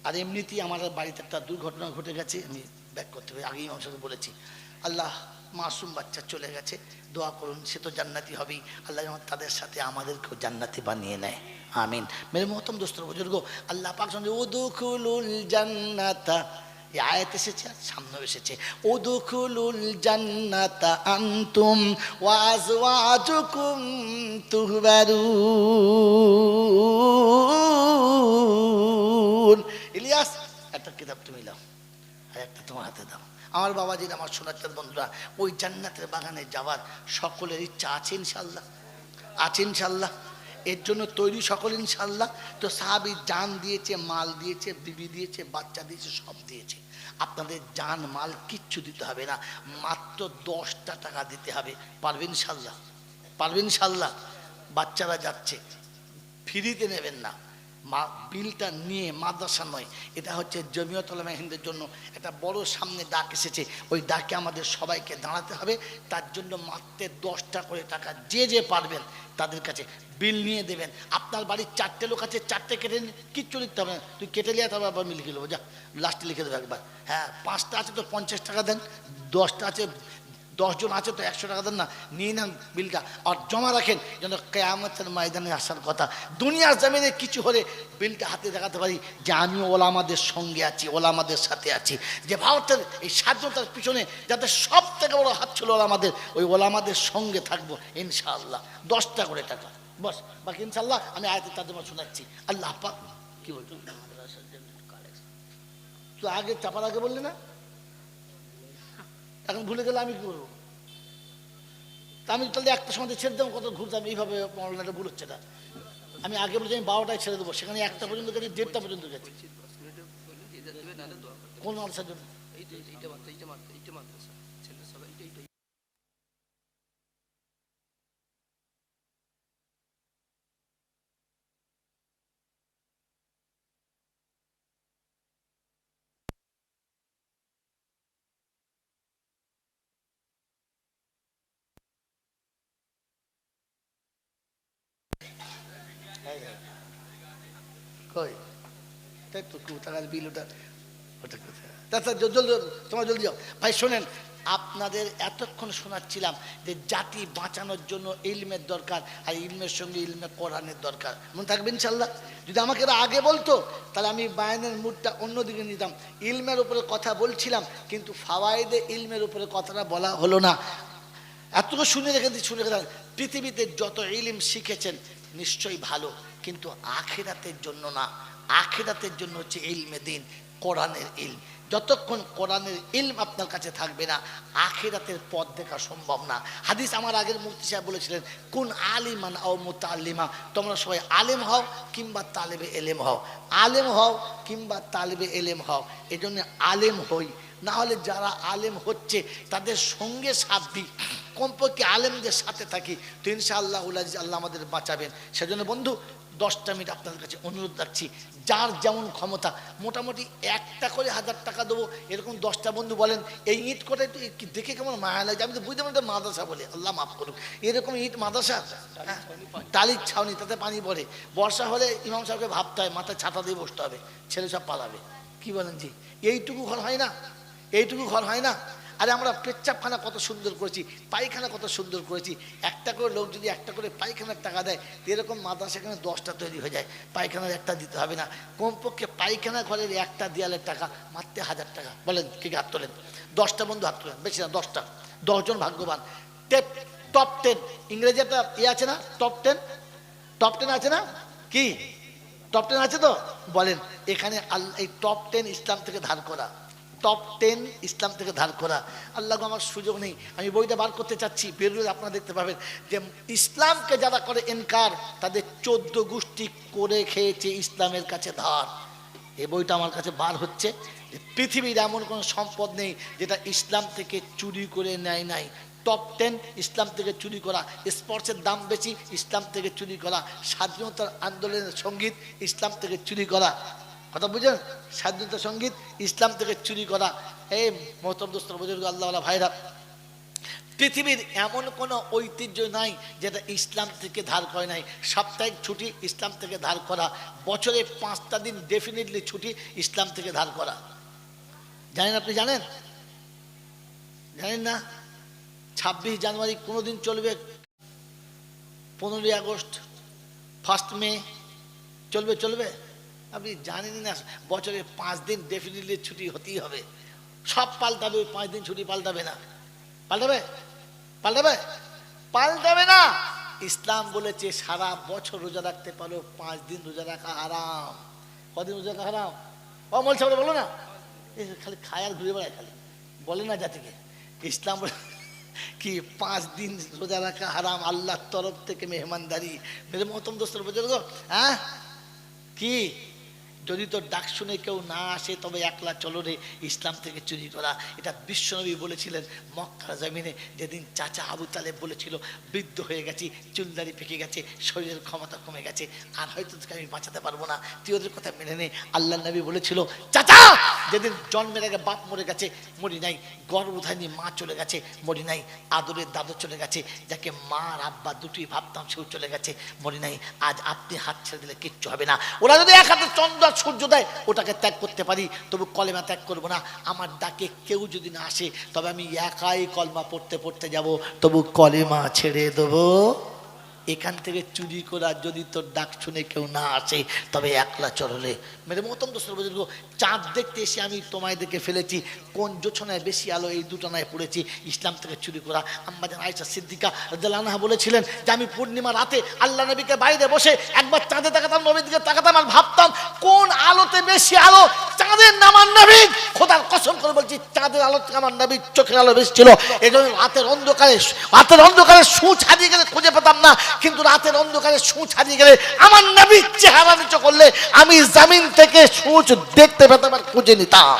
আর এমনিতেই আমার বাড়িতে একটা দুর্ঘটনা ঘটে গেছে, আমি ব্যাক করতে হবে, আগেই আমার সাথে বলেছি। আল্লাহ মাসুম বাচ্চা চলে গেছে, দোয়া করুন, সে তো জান্নাতি হবেই, আল্লাহ যেন তাদের সাথে আমাদেরকেও জান্নাতি বানিয়ে নেয়, আমিন। মেরে মহতম দোস্তর বুজুর্গ, আল্লাহ পাক সঙ্গে উদখুলুল জান্নাতা, এই আয়াত এসেছে আর সামনেও এসেছে, উদখুলুল জান্নাতা আনতুম ওয়া আজওয়াজুকুম তুহবারুন। ইলিয়াস একটা কিতাব তুমি দাও আর একটা তোমার হাতে দাও। আমার বাবাজির, আমার সোনার বন্ধুরা, ওই জান্নাতের বাগানে যাওয়ার সকলের ইচ্ছা আছে ইনশাল্লাহ, আছে ইনশাল্লাহ, এর জন্য তৈরি সকল ইনশাল্লাহ। তো সাহাবী জান দিয়েছে, মাল দিয়েছে, বিবি দিয়েছে, বাচ্চা দিয়েছে, সব দিয়েছে। আপনাদের জান মাল কিচ্ছু দিতে হবে না, মাত্র 10টা টাকা দিতে হবে। পারবেন ইনশাল্লাহ? পারবেন ইনশাল্লাহ? বাচ্চারা যাচ্ছে, ফ্রিতে নেবেন না, বিলটা নিয়ে, মাদ্রাসা নয়, এটা হচ্ছে জমিয়ত উলামা হিন্দের জন্য একটা বড় সামনে ডাক এসেছে, ওই ডাকে আমাদের সবাইকে দাঁড়াতে হবে। তার জন্য মাত্র 10টা করে টাকা যে যে পারবেন তাদের কাছে বিল নিয়ে দেবেন। আপনার বাড়ির 4টে লোক আছে, 4টে কেটে কিচ্ছু লিখতে হবে না, তুই কেটে নিয়ে তবে আবার আমি লিখে দেবো, যা লাস্টে লিখে দেবো একবার। হ্যাঁ, 5টা আছে তো 50 টাকা দেন, 10টা আছে, 10 জন আছে তো 100 টাকা দেন না, নিয়ে নেন বিলটা আর জমা রাখেন, যেন কিয়ামতের ময়দানে আসার কথা দুনিয়ার জমিনে কিছু হলে বিলটা হাতে দেখাতে পারি যে আমি ওলামাদের সঙ্গে আছি, ওলামাদের সাথে আছি। যে ভারতের এই স্বাধীনতার পিছনে যাদের সব থেকে বড় হাত ছিল ওলামাদের, ওই ওলামাদের সঙ্গে থাকবো ইনশাআল্লাহ। 10টা করে টাকা বস, বাকি ইনশাআল্লাহ আমি আয়াতের তর্জমা শোনাচ্ছি। আল্লাহ পাক কি বলতো, তো আগে চাপার আগে বললি না, এখন ভুলে গেলে আমি কি করবো? আমি তাহলে একটা সময় ছেড়ে দেবো, কত ঘুরতাম এইভাবে, অনলাইনে ভুল হচ্ছে না। আমি আগে বলছি আমি 12টায় ছেড়ে দেবো, সেখানে 1টা পর্যন্ত গেছি, 1:30টা পর্যন্ত গেছি। কোন মাদ্রাসার জন্য? কই তাই তো টাকার বিল, ওটা ওটা কোথায়? তাছাড়া জলদি, তোমার জলদি যাও ভাই। শোনেন, আপনাদের এতক্ষণ শোনাচ্ছিলাম যে জাতি বাঁচানোর জন্য ইলমের দরকার, আর ইলমের সঙ্গে ইলমে কোরআনের দরকার, মনে থাকবে ইনশাল্লাহ। যদি আমাকে এরা আগে বলতো তাহলে আমি বায়ানের মুডটা অন্যদিকে নিতাম। ইলমের উপরে কথা বলছিলাম, কিন্তু ফাওয়ায়েদে ইলমের উপরে কথাটা বলা হলো না। এতটুকু শুনে রেখে দিই, শুনে রেখে, পৃথিবীতে যত ইলম শিখেছেন নিশ্চয়ই ভালো, কিন্তু আখিরাতের জন্য না। আখিরাতের জন্য হচ্ছে ইলমে দিন, কোরআনের ইলম। যতক্ষণ কোরআনের ইলম আপনার কাছে থাকবে না, আখিরাতের পথ দেখা সম্ভব না। হাদিস আমার আগের মুফতি সাহেব বলেছিলেন, কুন আলিমান আও মুতাআল্লিমা, তোমরা সবাই আলেম হও কিংবা তালেবে এলেম হও, আলেম হও কিংবা তালেবে এলেম হও। এই জন্য আলেম হই, না হলে যারা আলেম হচ্ছে তাদের সঙ্গে সাথ দিই, কমপক্ষে আলেমদের সাথে থাকি, তো ইনশাআল্লাহ আল্লাহ আমাদের বাঁচাবেন। সেজন্য বন্ধু 10টা মিনিট আপনাদের কাছে অনুরোধ রাখছি, যার যেমন ক্ষমতা, মোটামুটি 1টা করে 1000 টাকা দেবো, এরকম 10টা বন্ধু বলেন। এই ইট করে দেখে কেমন মায়া লাগে, আমি তো বুঝতে পারি মাদ্রাসা বলে, আল্লাহ মাফ করুক, এরকম ইট মাদ্রাসা, টালির ছাউনি, তাতে পানি পড়ে, বর্ষা হলে ইমাম সাহেবকে ভাবতে হয় মাথায় ছাতা দিয়ে বসতে হবে, ছেলে সব পালাবে। কি বলেন জি? এইটুকু ঘর হয় না, এইটুকু ঘর হয় না। আরে আমরা পেচ্ছাপখানা কত সুন্দর করেছি, পায়খানা কত সুন্দর করেছি, একটা করে লোক যদি একটা করে পায়খানার টাকা দেয়, এরকম মাদ্রাসা এখানে 10টা তৈরি হয়ে যায়। পায়খানার একটা দিতে হবে না, কমপক্ষে পায়খানা ঘরের একটা দেয়ালের টাকা মাত্র 1000 টাকা। বলেন কি? হাত তোলেন, 10টা বন্ধু হাত তোলেন, বেশি না 10টা, 10 জন ভাগ্যবান। টপ 10 ইংরেজি একটা আছে না, টপ 10 আছে না? কি টপ 10 আছে তো? বলেন এখানে এই টপ 10 ইসলাম থেকে ধার করা, টপ 10 ইসলাম থেকে ধার করা। আল্লাহ আমার সুযোগ নেই, আমি বইটা বার করতে চাচ্ছি, বেরোলে আপনারা দেখতে পাবেন যে ইসলামকে যারা করে এনকার, তাদের 14 গোষ্ঠী করে খেয়েছে ইসলামের কাছে ধার। এই বইটা আমার কাছে বার হচ্ছে। পৃথিবীর এমন কোনো সম্পদ নেই যেটা ইসলাম থেকে চুরি করে নেয় নাই, টপ 10 ইসলাম থেকে চুরি করা, স্পোর্টসের দাম বেশি ইসলাম থেকে চুরি করা, স্বাধীনতার আন্দোলনের সঙ্গীত ইসলাম থেকে চুরি করা। কথা বুঝেন? স্বাধীনতা সঙ্গীত ইসলাম থেকে চুরি করা। এই মোহতরম দোস্ত বুজুর্গ আল্লাহওয়ালা ভাইরা, পৃথিবীর এমন কোনো ঐতিহ্য নাই যেটা ইসলাম থেকে ধার করে নাই। সাপ্তাহিক ছুটি ইসলাম থেকে ধার করা, বছরে 5টা দিন ডেফিনেটলি ছুটি ইসলাম থেকে ধার করা। জানেন? আপনি জানেন? জানেন না? 26 জানুয়ারি কোনোদিন চলবে, 15 আগস্ট, 1 মে চলবে? চলবে? আপনি জানেনই না। বছরে 5 দিন ডেফিনেটলি ছুটি হতেই হবে। সব পাল্টাবে, 5 দিন ছুটি পাল্টাবে না। পাল্টাবে? পাল্টাবে? পাল্টাবে না। ইসলাম বলেছে সারা বছর রোজা রাখতে পারো, 5 দিন রোজা রাখা হারাম। কদিন রোজা রাখা হারাম? ও মোল সাহেব বলো না, খালি খায় আর ঘুরে বেড়ায়, খালি বলে না জাতিকে। ইসলাম কি 5 দিন রোজা রাখা হারাম, আল্লাহর তরফ থেকে মেহমানদারি। মেরে মহতরম দোস্তর বুজুর্গ, হ্যাঁ কি যদি তোর ডাক শুনে কেউ না আসে তবে একলা চলো রে ইসলাম থেকে চুরি করা। এটা বিশ্বনবী বলেছিলেন মক্কার জমিনে, যেদিন চাচা আবু তালেব বলেছিল বৃদ্ধ হয়ে গেছি, চুলদারি পেকে গেছে, শরীরের ক্ষমতা কমে গেছে, আর হয়তো তোকে আমি বাঁচাতে পারবো না, তুই ওদের কথা মেনে নে। আল্লাহ নবী বলেছিল চাচা যেদিন জন্মের আগে বাপ মরে গেছে মরি নাই, গর্ভধারিণী মা চলে গেছে মরি নাই, আদরের দাদু চলে গেছে, যাকে মা আর আব্বা দুটোই ভাবতাম সেও চলে গেছে মরি নাই। আজ আপনি হাত ছেড়ে দিলে কিচ্ছু হবে না। ওরা যদি এক হাতে চন্দ্র সূর্য দেয় ওটাকে ত্যাগ করতে পারি, তবু কলেমা ত্যাগ করবো না। আমার ডাকে কেউ যদি না আসে তবে আমি একাই কলমা পড়তে পড়তে যাব, তবু কলেমা ছেড়ে দেবো। এখান থেকে চুরি করা যদি তোর ডাক শুনে কেউ না আসে তবে একলা চললে। মেরে মতম দোস্তর বুজুর্গ, চাঁদ দেখতে এসে আমি তোমায় দেখে ফেলেছি, কোন জোছনায় বেশি আলো এই দুটানায় পড়েছি, ইসলাম থেকে চুরি করা। আম্মাজান আয়েশা সিদ্দিকা রাদিয়াল্লাহু আনহা বলেছিলেন যে আমি পূর্ণিমা রাতে আল্লাহ নবীকে বাইরে বসে একবার চাঁদে তাকাতাম, নবীর দিকে তাকাতাম আর ভাবতাম কোন আলোতে বেশি আলো, চাঁদের না আমার নবীর। খোদার কসম করে বলছি চাঁদের আলো থেকে আমার নবীর চোখের আলো বেশি ছিল। এই জন্য রাতের অন্ধকারে সূচ হারিয়ে গেলে খুঁজে পেতাম না, কিন্তু রাতের অন্ধকারে সূচ হারিয়ে গেলে আমার নবীর চেহারা নিচে করলে আমি জমিন থেকে সূচ দেখতে পেতাম আর খুঁজে নিতাম।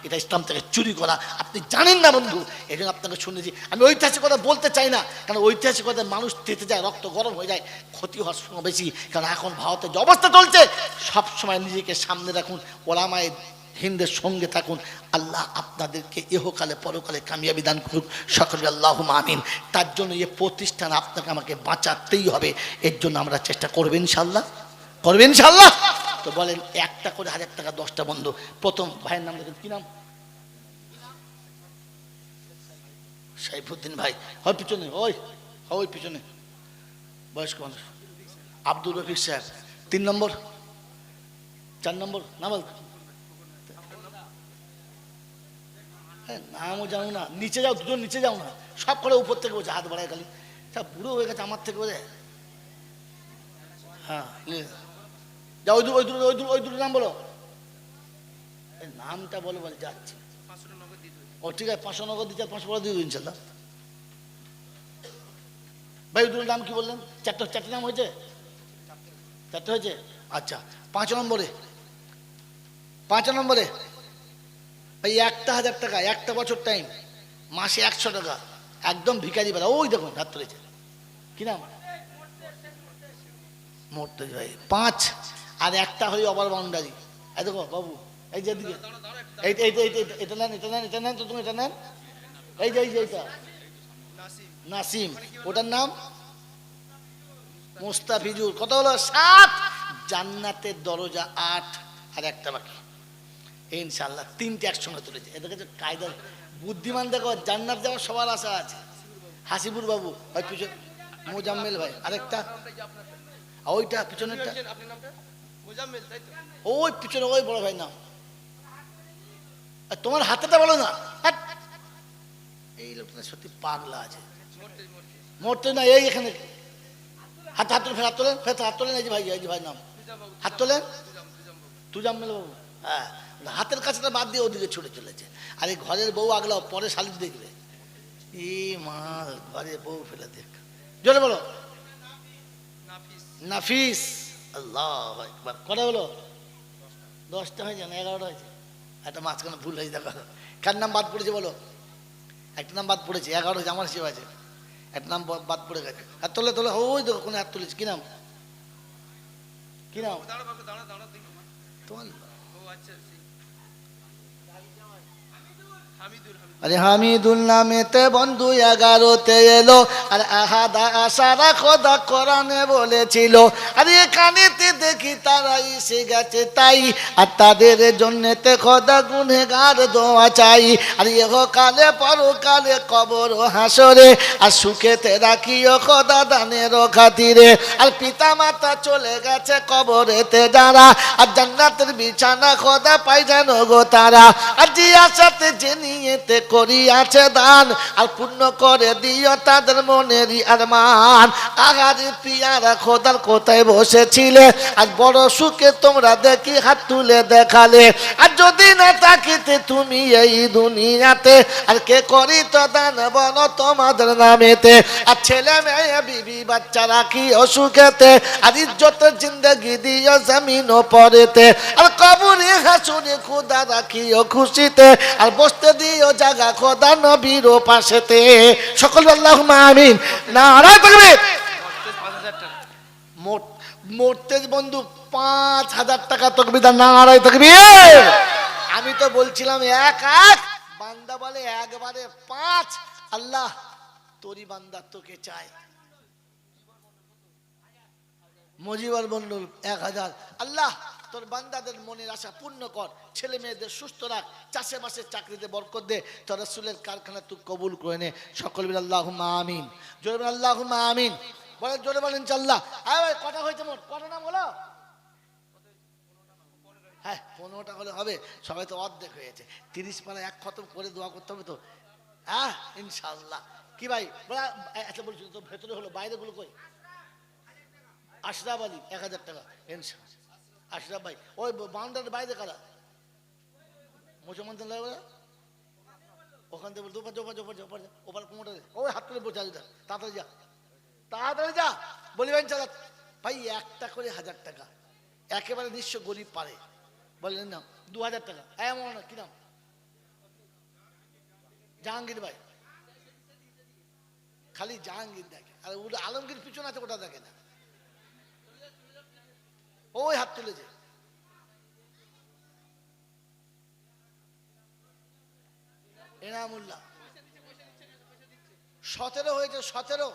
এটা ইসলাম থেকে চুরি করা। আপনি জানেন না বন্ধু, এই জন্য আপনাকে শুনেছি। আমি ঐতিহাসিকতা বলতে চাই না, কারণ ঐতিহাসিকতা মানুষ তেতে যায়, রক্ত গরম হয়ে যায়, ক্ষতি হওয়ার সময় বেশি। কারণ এখন ভারতে যে অবস্থা চলছে, সবসময় নিজেকে সামনে রাখুন, ওলামায়ে হিন্দের সঙ্গে থাকুন। আল্লাহ আপনাদেরকে ইহকালে পরকালে কামিয়াবি দান করুক, সকলে আল্লাহুম্মা আমিন। তার জন্য এই প্রতিষ্ঠান আপনাকে আমাকে বাঁচাতেই হবে, এর জন্য আমরা চেষ্টা করবেন ইনশাআল্লাহ, করবেন ইনশাআল্লাহ। তো বলেন 1টা করে 1000 টাকা 10টা বন্ধু। প্রথম ভাইয়ের নাম দেখেন, কি নাম? সাইফুদ্দিন ভাই, হয় পিছনে, ওই পিছনে বয়স্ক মানুষ। আব্দুল রফিক সাহেব 3 নম্বর, 4 নম্বর নাম নামও জানো না, নিচে যাও, দুজন নিচে যাও না, সব করে উপর থেকে বলছে, হাত বাড়ায় খালি। বুড়ো হয়ে গেছে আমার থেকে বোঝে। হ্যাঁ যাও, ওই দুটো নাম বলো, নামটা বলো, বলে যাচ্ছি। ও ঠিক আছে, 500 নগদ দিচ্ছে, 500 বড় দিয়ে ইনশাল্লাহ। ভাই ওই দুটোর নাম কি বললেন? 4টে নাম হয়েছে? 4টে হয়েছে? আচ্ছা, 5 নম্বরে ভাই 1000 টাকা, 1টা বছর টাইম, মাসে 100 টাকা, একদম ভিখারি বেলা। ওই দেখুন হাত তুলেছে, কি নাম? মোর্তজ ভাই 5। আর একটা হই ওভার বাউন্ডারি। এই দেখো বাবু, এই যে দিকে, এটা নেন তো, তুমি এটা নেন। এই যে এটা নাসিম, ওটার নাম মুস্তাফিজুর। কত হলো? 7। জান্নাতের দরজা 8, আর একটা বাকি ইনশাআল্লাহ। 3টে একসঙ্গে তুলেছে। এদেরকে যে কায়দা, বুদ্ধিমান দেখো, জান্নাত যাওয়ার সবার আশা আছে। হাসিবুর বাবু, ওই পিছনে মোজাম্মেল ভাই, আরেকটা ওইটা পিছনেরটা, ওই পিছনে ওই বড় ভাই নাম। তোমার হাতেটা বলো না, এই লোকটা সত্যি পাগলা আছে। মরতে না, এই এখানে হাত তোলেন, হাত তোলেন। এই যে ভাই নাম, হাত তোলেন। তুজাম্মেল বাবু, হ্যাঁ, হাতের কাছেটা বাদ দিয়ে ওদিকে ছুটে চলেছে। আর এই ঘরের বউ আগলাও, পরে শালিক দেখবে। এই মা, ঘরে বউ ফেলে দেখ, জোরে বলো। নাফিস, আল্লাহু আকবার। কটা হলো? 10টা হয়েছে না 11টা হয়েছে? একটা মাঝখানে ভুল হয়েছে, দেখো কার নাম বাদ পড়েছে বলো। একটা নাম বাদ পড়েছে, 11 হয়েছে, আমার হিসেবে আছে, একটা নাম বাদ পড়ে গেছে। আর তোলে তোলে ওই দেখো কোন হাত তুলেছে, কি নাম, কি নাম তোমার? আরে হামিদুল নামেতে বন্ধু 11তে এলো, আর আহাদা আশারা খোদা কোরআনে বলেছিল। আর এখানেতে দেখি তারা এসে গেছে তাই, আর তাদের জন্যতে খোদা গুনহগার দোয়া চাই। আর ইহকালে পরকালে কবর ও হাসরে, আর সুখেতে রাখিও খোদা দানের খাতিরে। আর পিতা মাতা চলে গেছে কবরেতে যারা, আর জান্নাতের বিছানা খোদা পাই যেন গো তারা। আর যে আশাতে যে নিয়েতে করি আছে দান, আর পূর্ণ করে দিও তাদের মনেরই আরমান। আগারে পিয়ারা খোদার কোথায় বসেছিলে, আজ বড় সুখে তোমরা দেখি হাত তুলে দেখালে। আর যদি না থাকিতে তুমি এই দুনিয়াতে, আর কে করি তো দান বলো তোমাদের নামেতে। আর ছেলে মেয়ে বিবি বাচ্চা রাখিও সুখেতে, আর ইজ্জতের জিন্দগি দিও জমিন ও পরেতে। আর কবরে হাসুরে খোদা রাখিও খুশিতে, আর বসতে দিও জায়গা খোদা নবীর পাশেতে। সকল আল্লাহুম্মা আমিন। নারায়ে তাকবীর। মোট বন্ধু 5000 টাকা তাকবীর, নারায়ে তাকবীর। আমি তো বলছিলাম এক এক, বান্দা বলে একবারে 5। আল্লাহ তোরই বান্দা তোকে চায়। মজিবর মন্ডল 1000। আল্লাহ তোর বান্দাদের মনের আশা পূর্ণ কর, ছেলে মেয়েদের সুস্থ রাখ, চাষে বাসে চাকরিতে বরকত দে, তোর রাসূলের কারখানা তুই কবুল করে নে। সকল বলে আল্লাহুম্মা আমিন। জোরে বলে আল্লাহুম্মা আমিন। বলে জোরে বলেন ইনশাআল্লাহ। ভাই কটা হয়েছে মোট, কটা নাম হলো? হ্যাঁ 15টা হলে হবে, সবাই তো অর্ধেক হয়েছে। 30 পারা এক খতম করে দোয়া করতে হবে তো, হ্যাঁ ইনশাআল্লাহ। কি ভাই বলা আচ্ছা বলছিল তো, ভেতরে হলো, বাইরে গুলো কই? আশরাফ আলী 1000 টাকা ইনশাআল্লাহ। আশরাফ ভাই ওই বাউন্ডারির বাইরে কারা? মুসলমান ওখান থেকে ওপার কোমরটা ওই হাত তুলে বসে আছে, তাড়াতাড়ি যা, তাড়াতাড়ি যা। বলিবেন চালা ভাই, একটা করে 1000 টাকা, একেবারে নিঃস্ব গরিব পারে। বললেন না 2000 টাকা। এমন কি নাম? জাহাঙ্গীর ভাই, খালি জাহাঙ্গীর দেখে, আর ওটা আলমগীর পিছনে আছে, ওটা দেখে না। ওই হাত তুলেছে। এনামুল্লাহ 17 হয়েছে, 17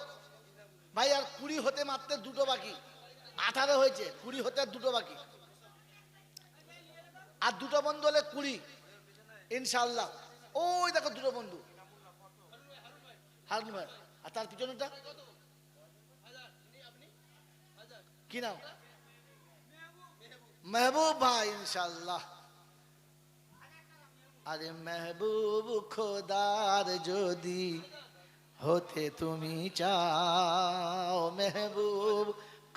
ভাই। আর 20 হতে মাত্র দুটো বাকি, 18 হয়েছে, 20 হতে আর দুটো বাকি, আর দুটো বন্ধু হলে 20 ইনশাআল্লাহ। ওই দেখো দুটো বন্ধু, হারুন ভাই, আর তার পিছনেটা কি নাম? মেহবুব ভাই ইনশাআল্লাহ। আরে মেহবুব খোদার যদি হতে তুমি চাও, মেহবুব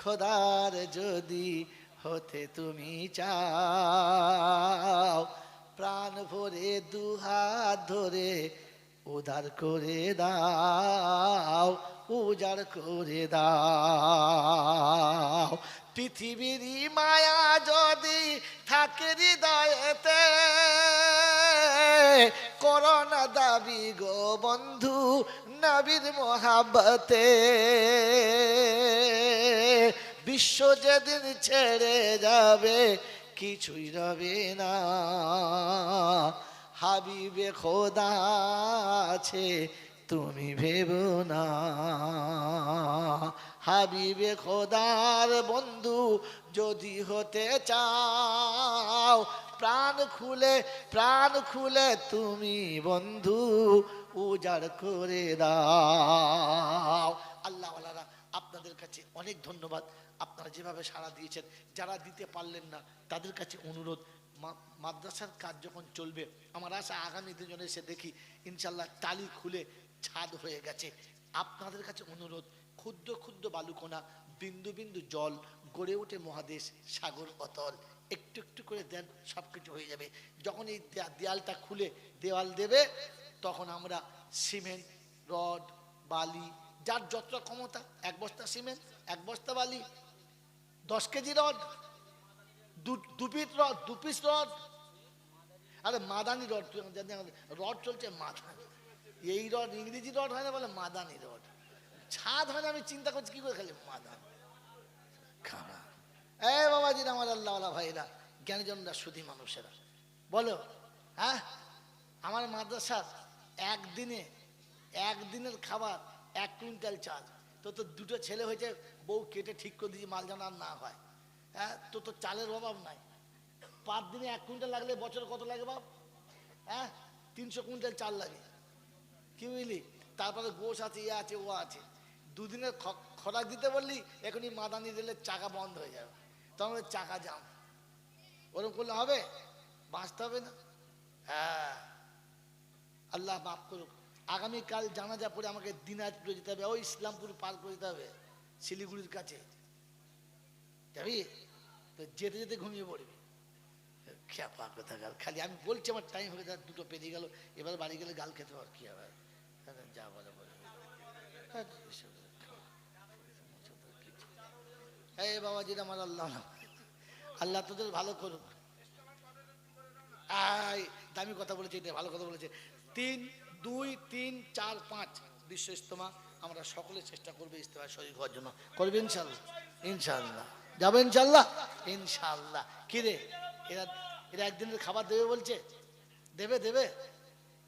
খোদার যদি হতে তুমি চাও, প্রাণ ভরে দুহাত ধরে উদার করে দাও, উজাড় করে দাও। পৃথিবীর মায়া যদি থাকে হৃদয়েতে, করোনা দাবি গো বন্ধু নবীর মোহাব্বতে। বিশ্ব যেদিন ছেড়ে যাবে কিছুই রবে না, হাবিবে খোদা আছে তুমি ভেবো না। হাবিবে খোদার বন্ধু যদি হতে চাও, প্রাণ খুলে তুমি বন্ধু উজাড় করে দাও। আল্লাহ ওয়ালারা আপনাদের কাছে অনেক ধন্যবাদ, আপনারা যেভাবে সাড়া দিয়েছেন। যারা দিতে পারলেন না তাদের কাছে অনুরোধ, মাদ্রাসার কাজ যখন চলবে, আমার আশা আগামী দিনে এসে দেখি ইনশাল্লাহ টালি খুলে ছাদ হয়ে গেছে। আপনাদের কাছে অনুরোধ, ক্ষুদ্র ক্ষুদ্র বালুকণা, বিন্দু বিন্দু জল গড়ে ওঠে মহাদেশ সাগর অতল। একটু একটু করে দেন, সব কিছু হয়ে যাবে। যখন এই দেয়ালটা খুলে দেওয়াল দেবে, তখন আমরা সিমেন্ট, রড, বালি, যার যতটা ক্ষমতা, 1 বস্তা সিমেন্ট, 1 বস্তা বালি, 10 কেজি রড, 2 পিস রড। আরে মাদানি রড, রড চলছে মাদানি, এই রড ইংরেজি রড হয় না, বলে মাদানি রড। ছাদ হয় না, আমি চিন্তা করছি কি করে খালি মাদান খানা। এ বাবাজি আমার আল্লাহওয়ালা ভাইরা, জ্ঞানীজনরা, সুধী মানুষেরা, বলো হ্যাঁ, আমার মাদ্রাসার একদিনের খাবার 1 কুইন্টাল চাল। তো দুটো ছেলে হয়েছে, বউ কেটে ঠিক করে দিয়েছি মাল যেন আর না হয়। হ্যাঁ, তো চালের অভাব নাই। 5 দিনে 1 কুইন্টাল লাগলে বছরে কত লাগে বাপ? হ্যাঁ, 300 কুইন্টাল চাল লাগে, কি বুঝলি? তারপরে গোশ আছে, ইয়ে আছে, ও আছে। 2 দিনের খোরাক দিতে বললি, এখনই মাদানি রেলের চাকা বন্ধ হয়ে যাবে, তখন চাকা জাম। ওরকম করলে হবে? বাঁচতে হবে না? হ্যাঁ, আল্লাহ মাফ করুক। আগামীকাল জানাজা পড়ে আমাকে দিনাজপুরে যেতে হবে, ওই ইসলামপুর পার করে যেতে হবে, শিলিগুড়ির কাছে যাবি? তো যেতে যেতে ঘুমিয়ে পড়বি। খেপা কোথাকার, খালি আমি বলছি আমার টাইম হয়ে যায়, 2টো পেরিয়ে গেল, এবার বাড়ি গেলে গাল খেতে পার, কি হবে? যা বলে বলে। এই বাবাজি আমার আল্লাহ, আল্লাহ তোদের ভালো করুক। দামি কথা বলেছে, এটা ভালো কথা বলেছে। 3, 2, 3, 4, 5 বিশ্ব ইজতেমা, আমরা সকলে চেষ্টা করবো ইজতেমায় শরীক হওয়ার জন্য। করবে ইনশাল্লাহ? ইনশাল্লাহ যাবে ইনশাল্লাহ, ইনশাল্লাহ। কি রে, এরা একদিনের খাবার দেবে বলছে, দেবে দেবে।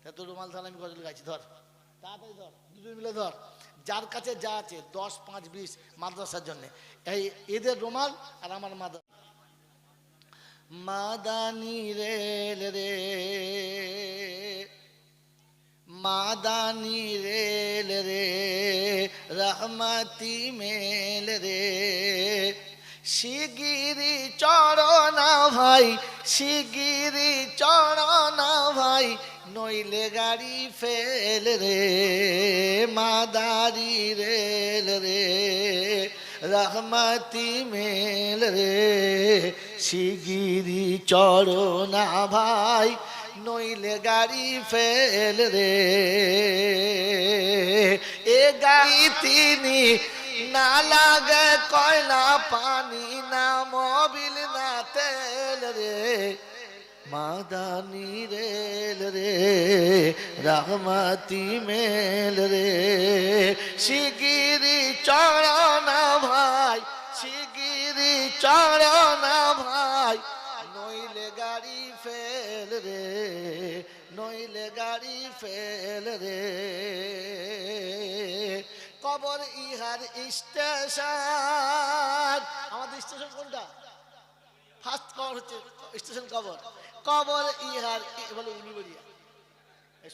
তা তোর রুমাল তাহলে আমি গজল গাইছি, ধর তাড়াতাড়ি ধর, দুজন মিলে ধর। যার কাছে যা আছে 10, 5, 20 মাদ্রাসার জন্য, এই এদের রুমাল আর আমার মাদানি রেল রে, মাদানি রেল রে, রহমতি মেল রে, শিগিরি চড়না ভাই, শিগিরি চড়না ভাই, নইলে গাড়ি ফেল রে, মাদারি রেল রে, রহমতি মেল রে, শিগিরি চড়না ভাই, নইলে গাড়ি ফেল রে, এ গাড়ি তিনি না লাগে কয়লা পানি, না মোবিল না তেল রে, মাদানি রেল রে, রহমতি মেল রে, শিগিরি চড়না ভাই, শিগিরি চড়না ভাই, নইলে গাড়ি ফেল রে, নইলে গাড়ি ফেল রে, কবর ইহার স্টেশন। আমাদের স্টেশন কোনটা? ফার্স্ট কবর হচ্ছে স্টেশন কবর, কবর ইহার বলে উনিবরিয়া।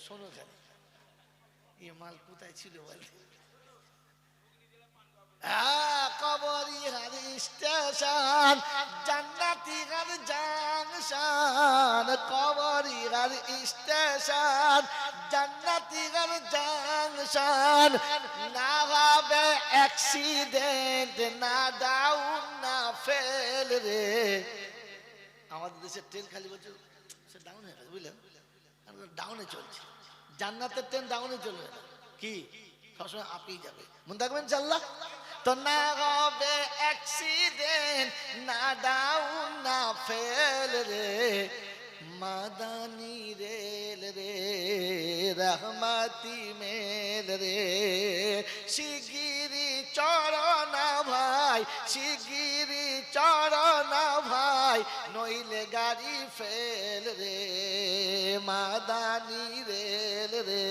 শোনো খালি, এ মাল কোথায় ছিল বলে? কবর ইহার স্টেশন, জান্নাতি গার জাংশন, কবর ইহার স্টেশন, জান্নাতি গার জাংশন, না হবে অ্যাক্সিডেন্ট, না ডাউন না ফেল রে। আমাদের দেশের ট্রেন খালি বলছে সে ডাউন হয়ে গেছে, বুঝলেন? ডাউনে চলছে, জান্নাতের ট্রেন ডাউনে চলবে না, কি সবসময় আপেই যাবে, মনে থাকবেন ইনশাআল্লাহ। তো না হবে অ্যাক্সিডেন্ট, না ডাউন না ফেল রে, মাদানি রেল রে, রহমতি মেল রে, শিগিরি চড়না ভাই, শিগিরি চড়না ভাই, নইলে গাড়ি ফেল রে, মাদানি রেল রে,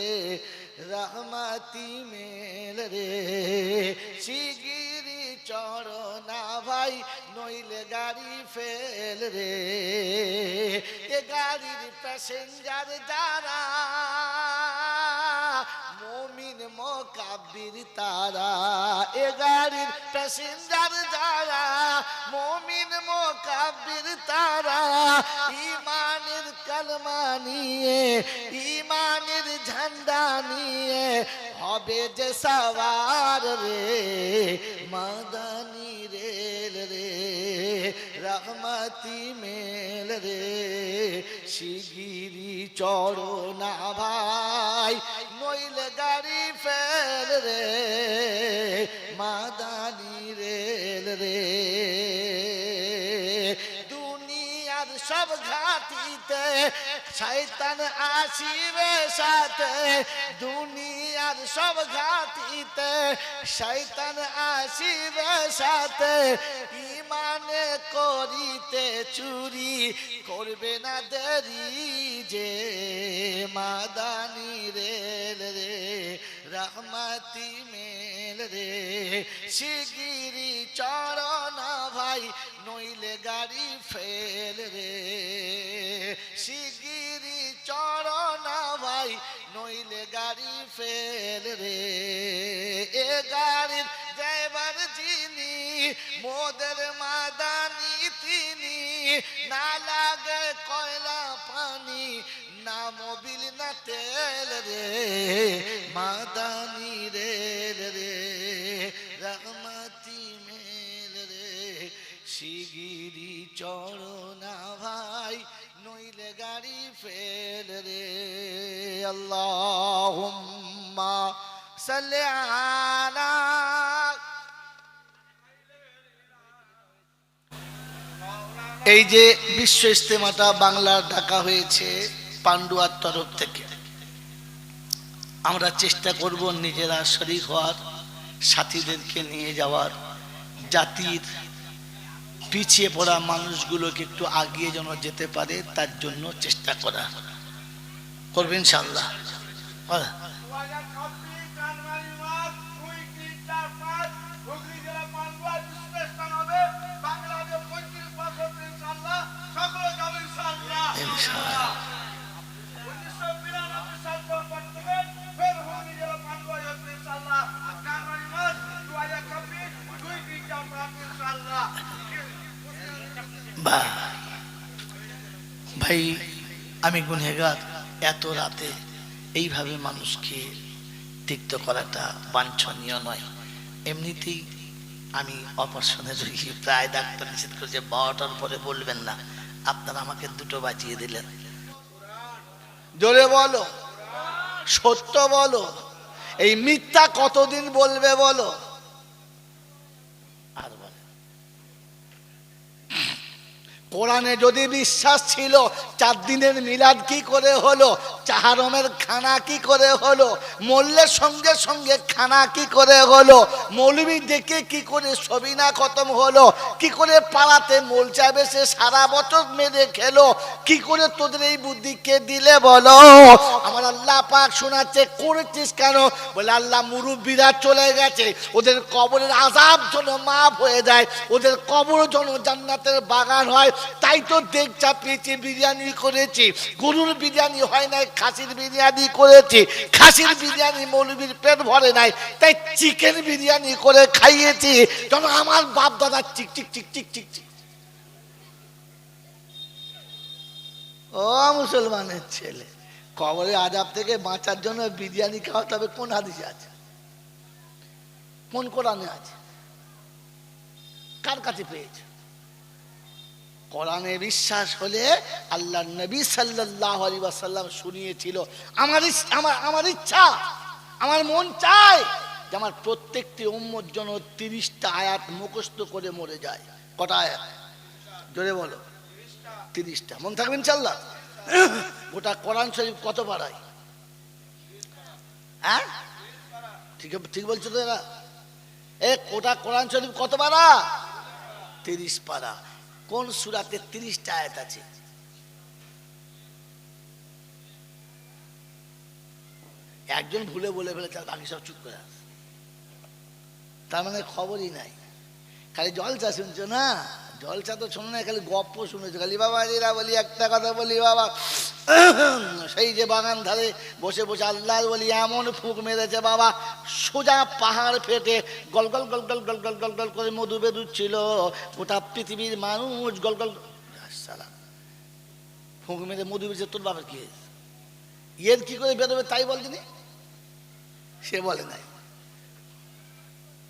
রহমতি মেল রে, শিগিরি চড়না ভাই, নইলে গাড়ি ফেল রে, এ গাড়ির প্যাসেঞ্জার যারা, মুমিন মুকাব্বির তারা, এ গাড়ির প্যাসেঞ্জার যারা, মুমিন মুকাব্বির তারা, ঈমানের কালমা নিয়ে, ঈমানের ঝান্ডা নিয়ে, হবে যে সওয়ার রে, মাদানি রেল রে, রহমতি মেল রে, শিগিরি চড়না ভাই, নইলে গাড়ি ফেল রে, মাদানি রেল রে, দুনিয়ার সব ঘাটিতে শয়তান আসিবে সাথে দুনিয়ার সব ঘাটিতে শয়তান আসিবে সাথে ইমানে করিতে চুরি করবে না দেরি যে মাদানি রেল রে রহমতি মেল রে শিগগিরি চরণ ভাই নইলে গাড়ি ফেল রে শিগগিরি চরণ ভাই নইলে গাড়ি ফেল রে এ গাড়ির ড্রাইভার যিনি মোদের মাদানি তিনি না লাগে কয়লা পানি না মোবিল না তেল রে মাদানি রেল রে রহমতি মেল রে শিগগিরি চরণা ভাই নইলে গাড়ি ফেল রে আল্লাহুম্মা সাল্লি আলা। এই যে বিশ্ব ইজতেমাটা বাংলার ডাকা হয়েছে পান্ডুয়ার তরফ থেকে, আমরা চেষ্টা করব নিজেরা শরীক হওয়ার, সাথীদেরকে নিয়ে যাওয়ার, জাতির পিছিয়ে পড়া মানুষগুলোকে একটু আগিয়ে যেন যেতে পারে তার জন্য চেষ্টা করা করবেন ইনশাআল্লাহ। ভাই আমি গুনহেগার, এত রাতে এইভাবে মানুষকে তিক্ত করাটা বাঞ্ছনীয় নয়। এমনিতেই আমি অপারেশনের রোগী, প্রায় ডাক্তার নিষেধ করেছে 12টার পরে বলবেন না, আপনারা আমাকে দুটো বাঁচিয়ে দিলেন। জোরে বলো, সত্য বলো, এই মিথ্যা কতদিন বলবে বলো? আর বলে কোরআনে যদি বিশ্বাস ছিল 4 দিনের মিলাদ কি করে হলো, চাহারমের খানা কি করে হলো, মোল্লের সঙ্গে সঙ্গে খানা কি করে হলো, মৌলবি ডেকে কি করে সবিনা খতম হলো, কি করে পাড়াতে মোলচা বেসে সারা বছর মেরে খেলো, কি করে তোদের এই বুদ্ধি কে দিলে বলো? আমার আল্লাহ পাক শোনাচ্ছে, করেছিস কেন? বলে আল্লাহ মুরব্বীরা চলে গেছে, ওদের কবরের আযাব যেন মাফ হয়ে যায়, ওদের কবর যেন জান্নাতের বাগান হয়, তাই তো দেখ চাপিয়েছি, বিরিয়ানি করেছি, গরুর বিরিয়ানি হয় নাই, খাসির বিরিয়ানি করেছি, খাসির বিরিয়ানি মৌলবীর পেট ভরে নাই, তাই চিকেন বিরিয়ানি করে খাইয়েছি, যেন আমার বাপ দাদা চিক চিক চিক চিক চিক চিক। ও মুসলমানের ছেলে, কবরের আযাব থেকে বাঁচার জন্য বিরিয়ানি খাওয়াতে হবে, কোন হাদিসে আছে? কোন কোরআনে আছে? কার কাছে পেয়েছে? কোরআনে বিশ্বাস হলে আল্লাহ নবী সাল্লাল্লাহু আলাইহি ওয়াসাল্লাম শুনিয়েছিল, আমার ইচ্ছা, আমার মন চায় যে আমার প্রত্যেকটি উম্মত যেন 30টা আয়াত মুখস্থ করে মরে যায়। কটা আয়াত? জোরে বলো। 30টা। মন থাকবে ইনশাআল্লাহ। গোটা কোরআন শরীফ কত পারায়? হ্যাঁ ঠিক বলছো তো এরা? গোটা কোরআন শরীফ কত পারা? 30 পারা। কোন সূরাতে 30টা আয়াত আছে? একজন ভুলে বলে ফেলে, তার বাকি সব চুপ করে আছে, তার মানে খবরই নাই। খালি জলসা শুনছো না? জলসা তো শোনো না, খালি গপ্প শুনেছো খালি। বাবা এরা বলি একটা কথা বলি বাবা, সেই যে বাগান ধারে বসে বসে আল্লাহ বলি এমন ফুঁক মেরেছে বাবা, সোজা পাহাড় ফেটে গল গল গল গল গল গল গল গল করে মধু বেরুচ্ছিল, গোটা পৃথিবীর মানুষ গল গল ফুঁক মেরে মধু বেরোচ্ছে। তোর বাবার কি হয়েছে? এর কি করে বেরোবে তাই বলছিনি? সে বলে নাই।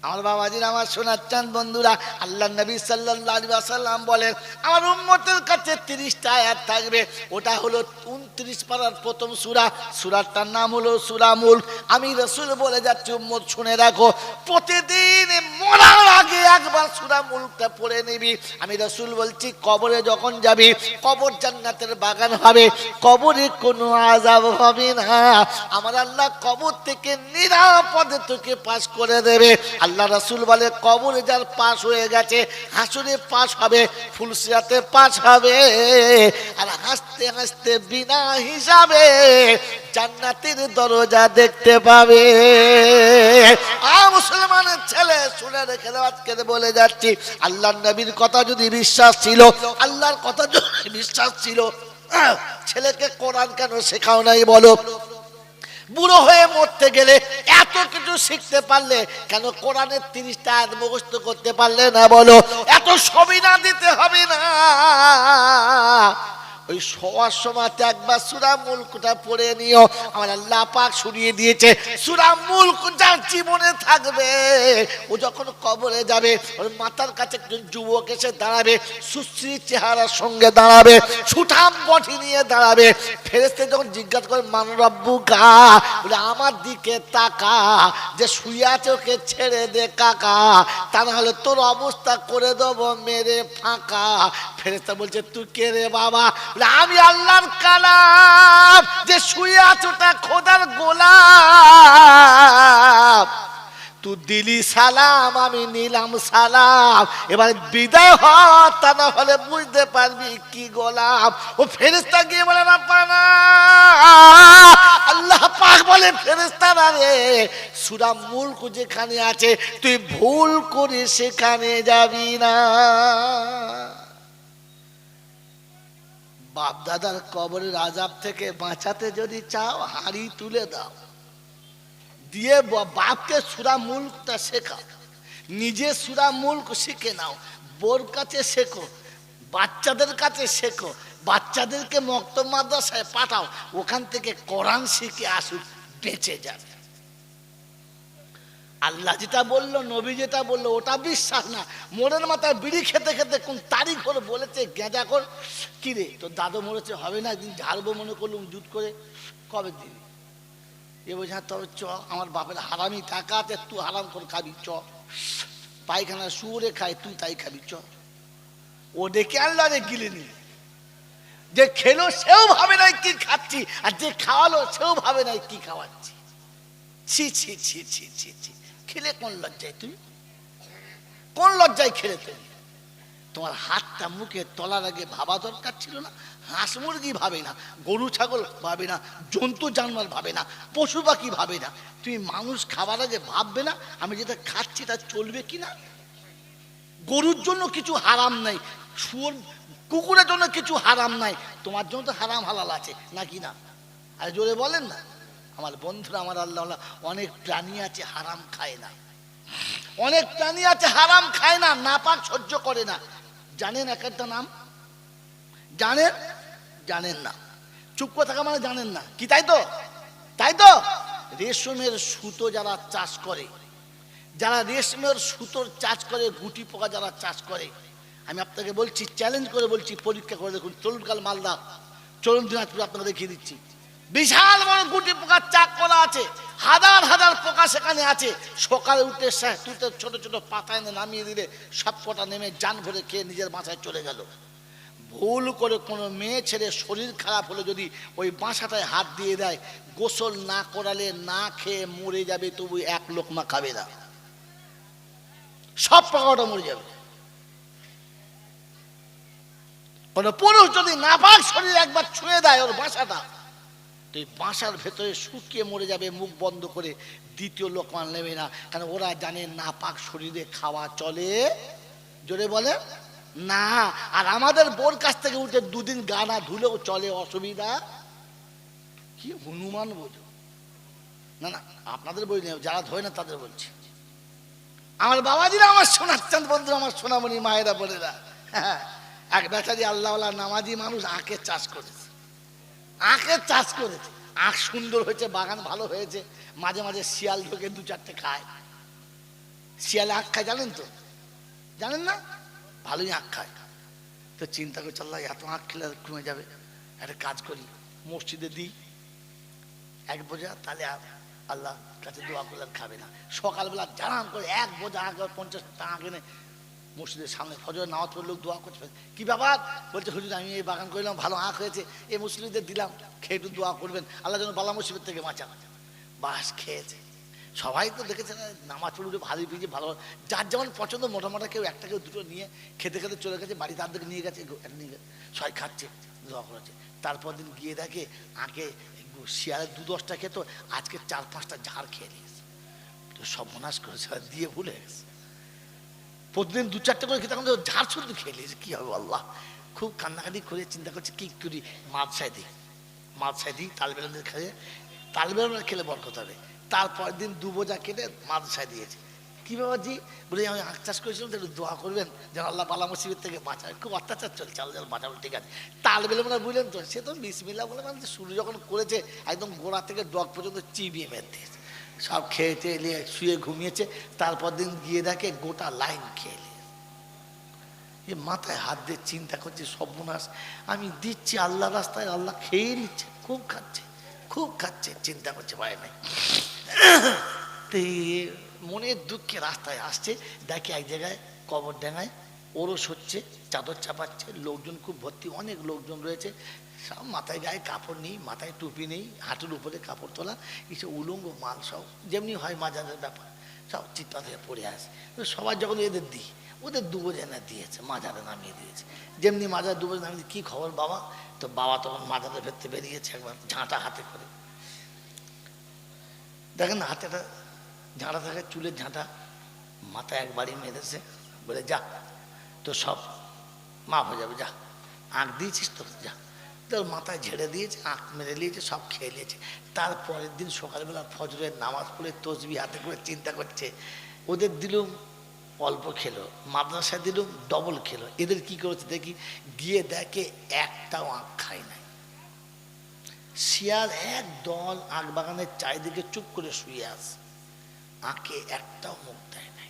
আমার বাবাজির, আমার শোনাচ্ছেন বন্ধুরা, আল্লাহ নবী সাল্লাল্লাহু আলাইহি ওয়াসাল্লাম বলেন আমার উম্মতের কাছে 30টা আয়াত থাকবে। ওটা হলো 29 পারার প্রথম সূরা, সূরাটার নাম হলো সূরা মুলক। আমি রাসূল বলে যাচ্ছি উম্মত শুনে রাখো, প্রতিদিন মরার আগে একবার সূরা মুলকটা পড়ে নিবি। আমি রাসূল বলছি কবরে যখন যাবি, কবর জান্নাতের বাগান হবে, কবরে কোনো আযাব হবে না। আমার আল্লাহ কবর থেকে নিরাপদে তোকে পাস করে দেবে। আল্লাহ রাসূল বলে কবরে যার পাস হয়ে গেছে হাসরে পাস হবে, ফুলসিরাতে পাস হবে, আর হাসতে হাসতে বিনা হিসাবে জান্নাতের দরজা দেখতে পাবে। মুসলমানের ছেলে শুনে রেখে দাও, আজকে বলে যাচ্ছি, আল্লাহর নবীর কথা যদি বিশ্বাস ছিল, আল্লাহর কথা যদি বিশ্বাস ছিল, ছেলেকে কোরআন কেন শেখাও নাই বলো? বুড়ো হয়ে মরতে গেলে এত কিছু শিখতে পারলে কেন কোরআনের 30টা আয়াত মুখস্থ করতে পারলে না বলো? এত সবিনা দিতে হবে না। ওই শোয়ার সময় একবার সূরা মুলকটা পড়ে নিও। আমার আল্লাহ পাক শুনিয়ে দিয়েছে সূরা মুলক যার জীবনে থাকবে, ও যখন কবরে যাবে ওর মাথার কাছে একজন যুবক এসে দাঁড়াবে, সুশ্রী চেহারার সঙ্গে দাঁড়াবে, সুঠাম বডি নিয়ে দাঁড়াবে। ফেরেশতা যখন জিজ্ঞাসা করে মান রাব্বুকা, বলে আমার দিকে তাকা, যে শুয়ে আছে ওকে ছেড়ে দে কাকা, তা না হলে তোর অবস্থা করে দেবো মেরে ফাঁকা। ফেরেশতা বলছে তুই কে রে বাবা? আমি আল্লাহর কালাম, যে শুয়ে আছোটা খোদার গোলাম। তুই দিলি সালাম, আমি নিলাম সালাম, এবার বিদায় হ, তা না হলে বুঝতে পারবি কি গোলাম। ও ফেরেশতা গিয়ে বলে না পানা, আল্লাহ পাক বলে ফেরেশতারা রে, সূরা মুলক যেখানে আছে তুই ভুল করে সেখানে যাবি না। বাপ দাদার কবরের আযাব থেকে বাঁচাতে যদি চাও হাড়ি তুলে দাও, দিয়ে বাপকে সূরা মুলকটা শেখাও, নিজে সূরা মুলক শিখে নাও, বোর কাছে শেখো, বাচ্চাদের কাছে শেখো, বাচ্চাদেরকে মক্তব মাদ্রাসায় পাঠাও, ওখান থেকে কোরআন শিখে আসুক, বেঁচে যাবে। আল্লাহ যেটা বললো, নবী যেটা বললো ওটা বিশ্বাস না। মোড়ের মাথায় বিড়ি খেতে খেতে কোন তারিখ হলো বলেছে গেঁজা কর, কিরে তোর দাদু মরেছে হবে না, একদিন ঝাড়বো মনে করলুম জুত করে, কবে দিবি? এ বলছে হ্যাঁ তবে চ, আমার বাপের হারামি টাকা আছে, তুই হারাম করে খাবি চ, পায়খানা শুয়ে খাই তুই তাই খাবি চ। ও ডেকে আনলো রে গিলে নি, যে খেলো সেও ভাবে নাই কি খাচ্ছি, আর যে খাওয়ালো সেও ভাবে নাই কি খাওয়াচ্ছি। ছি ছি ছি ছি ছি ছি, খেলে কোন লজ্জায়? তুমি কোন লজ্জায় খেলে? তুমি তোমার হাতটা মুখে তলার আগে ভাবা দরকার ছিল না? হাঁস মুরগি ভাবে না, গরু ছাগল ভাবে না, জন্তু জানোয়ার ভাবে না, পশু পাখি ভাবে না, তুমি মানুষ খাবার আগে ভাববে না আমি যেটা খাচ্ছি তা চলবে কিনা? গরুর জন্য কিছু হারাম নাই, শুয়োর কুকুরের জন্য কিছু হারাম নাই, তোমার জন্য তো হারাম হালাল আছে নাকি না? আর জোরে বলেন না। আমার বন্ধুরা, আমার আল্লাহ, অনেক প্রাণী আছে হারাম খায় না, অনেক প্রাণী আছে হারাম খায় না, নাপাক সহ্য করে না। জানেন এক একটা নাম? জানেন? জানেন না, চুপ করে থাকা মানে জানেন না কি? তাই তো, তাই তো। রেশমের সুতো যারা চাষ করে, যারা রেশমের সুতোর চাষ করে, গুটি পোকা যারা চাষ করে, আমি আপনাকে বলছি, চ্যালেঞ্জ করে বলছি, পরীক্ষা করে দেখুন। চলুন কাল মালদা, চলুন দিনাজপুর, আপনাকে দেখিয়ে দিচ্ছি। বিশাল বড় গুটি পোকার চাক করা আছে, হাজার হাজার পোকা সেখানে আছে। সকালে উঠে ছোট ছোট পাতায় নামিয়ে দিলে সব কটা নেমে জান ভরে খেয়ে নিজের বাসায় চলে গেল। ভুল করে কোনো মেয়ে ছেলে শরীর খারাপ হলে যদি ওই বাসাটায় হাত দিয়ে দেয়, গোসল না করালে না খেয়ে মরে যাবে, তবু এক লোকমা খাবে না, সব পোকাটা মরে যাবে। কোন পুরুষ যদি নাপাক শরীর একবার ছুঁয়ে দেয় ওর বাসাটা, তো এই বাসার ভেতরে শুকিয়ে মরে যাবে মুখ বন্ধ করে, দ্বিতীয় লোকমান নেবে না, কারণ ওরা জানে নাপাক শরীরে খাওয়া চলে। জোরে বলে না। আর আমাদের বোর কাছ থেকে উঠে দুদিন গা না ধুলেও চলে, অসুবিধা কি? হনুমান বোঝো না, না আপনাদের বই নেই, যারা ধরে না তাদের বলছি। আমার বাবাজিরা, আমার শোনাচ্ছেন বন্ধু, আমার সোনামণি মায়েরা বোনেরা, এক বেচারি আল্লাহওয়ালা নামাজি মানুষ আখের চাষ করেছে, আখের চাষ করেছে, আখ সুন্দর হয়েছে, বাগান ভালো হয়েছে, মাঝে মাঝে শিয়াল ঢোকে দু চারটে খায়। শিয়ালে আখ খায় জানেন তো? জানেন না? ভালোই আখ খায়। তো চিন্তা করে আল্লাহ এত আখ খেলে কমে যাবে, একটা কাজ করি, মসজিদে দিই এক বোঝা, তাহলে আল্লাহ কাছে দোয়া করলেন, খাবে না। সকালবেলা জানান করে এক বোঝা আখ 50 টাকা কিনে মসজিদের সামনে ফজরের নামাজ পড়ে লোক দোয়া করছে। কি ব্যাপার? বলছে হুজুর আমি এই বাগান করলাম, ভালো আখ হয়েছে, এই মুসলিমদের দিলাম, খেয়ে একটু দোয়া করবেন আল্লাহ যেন বালা মুসিবত থেকে বাঁচান। বাস খেয়েছে। সবাই তো দেখেছে না নামাজ পড়ে ভালোই পেয়েছে, ভালো যার যেমন পছন্দ, মোটা মোটা কেউ একটা কেউ দুটো নিয়ে খেতে খেতে চলে গেছে, বাড়িতে আর্ধেক নিয়ে গেছে, নিয়ে গেছে, সবাই খাচ্ছে, দোয়া করেছে। তারপর দিন গিয়ে দেখে আগে শিয়ালে 2-10টা খেত, আজকে 4-5টা ঝাড় খেয়ে নিয়েছে। তো সব মনাশ করেছে, দিয়ে ভুলে গেছে। প্রতিদিন 2-4টে করে খেতে, এখন তো ঝাড় শুধু খেয়ে নিয়েছে, কি হবে আল্লাহ। খুব কান্নাকাটি করে চিন্তা করছে কি করি, মাদ্রাসায় দিই তালবেলদের খেয়ে, তালবেলরা খেলে বরকত হবে। তারপর দিন 2 বোঝা কেটে মাদ্রাসায় দিয়েছে। কি বাবাজি? বলে আমি আখ চাষ করেছিলাম, একটু দোয়া করবেন যেন আল্লাহ বালা মুসিবত থেকে বাঁচায়, খুব অত্যাচার চলছে, আল্লাহ বাঁচাবো। ঠিক আছে, তালবেলে মানে বুঝলেন তো, সে তো বিসমিল্লাহ বলে মানে শুরু যখন করেছে একদম গোড়া থেকে ডগ পর্যন্ত চিবিয়ে মেরে দিয়েছে, সব খেয়েছে, এলিয়ে শুয়ে ঘুমিয়েছে। তারপর দিন গিয়ে দেখে গোটা লাইন খেয়ে এ মাথায় হাত দিয়ে চিন্তা করছে সর্বনাশ, আমি দিচ্ছি আল্লাহ রাস্তায়, আল্লাহ খেয়ে নিচ্ছে, খুব খাচ্ছে, চিন্তা করছে পায় নাই। তো মনের দুঃখে রাস্তায় আসছে, দেখে এক জায়গায় কবর ডাঙায় ওরস হচ্ছে, চাদর চাপাচ্ছে, লোকজন খুব ভর্তি, অনেক লোকজন রয়েছে, সব মাথায় গায়ে কাপড় নেই, মাথায় টুপি নেই, হাঁটুর উপরে কাপড় তোলা, কিছু উলঙ্গ মাল, সব যেমনি হয় মাজারের ব্যাপার, সব চিৎপাত হয়ে পড়ে আসে। সবার যখন এদের দিই, ওদের 2 বোঝা না দিয়েছে, মাজারে নামিয়ে দিয়েছে। যেমনি মাজার 2 বোঝা নামিয়ে, কি খবর বাবা? তো বাবা তখন মাজারে ভেতরে বেরিয়েছে, একবার ঝাঁটা হাতে করে, দেখেন না হাতে একটা ঝাঁটা থাকে, চুলের ঝাঁটা, মাথায় একবারই মেরেছে, বলে যা তো সব মাফ হয়ে যাবে, যা আঁক দিয়েছিস তো, যা। তোর মাথায় ঝেড়ে দিয়েছে, আঁক মেরে নিয়েছে, সব খেয়ে নিয়েছে। তারপরের দিন সকালবেলা ফজরের নামাজ পড়ে তসবি হাতে করে চিন্তা করছে, ওদের দিলুম অল্প খেলো, মাদ্রাসায় দিলুম ডবল খেলো, এদের কি করেছে দেখি। গিয়ে দেখে একটাও আঁক খায় নাই। শিয়াল এক দল আখ বাগানের চারিদিকে চুপ করে শুয়ে আছে, আঁকে একটাও মুখ দেয় নাই।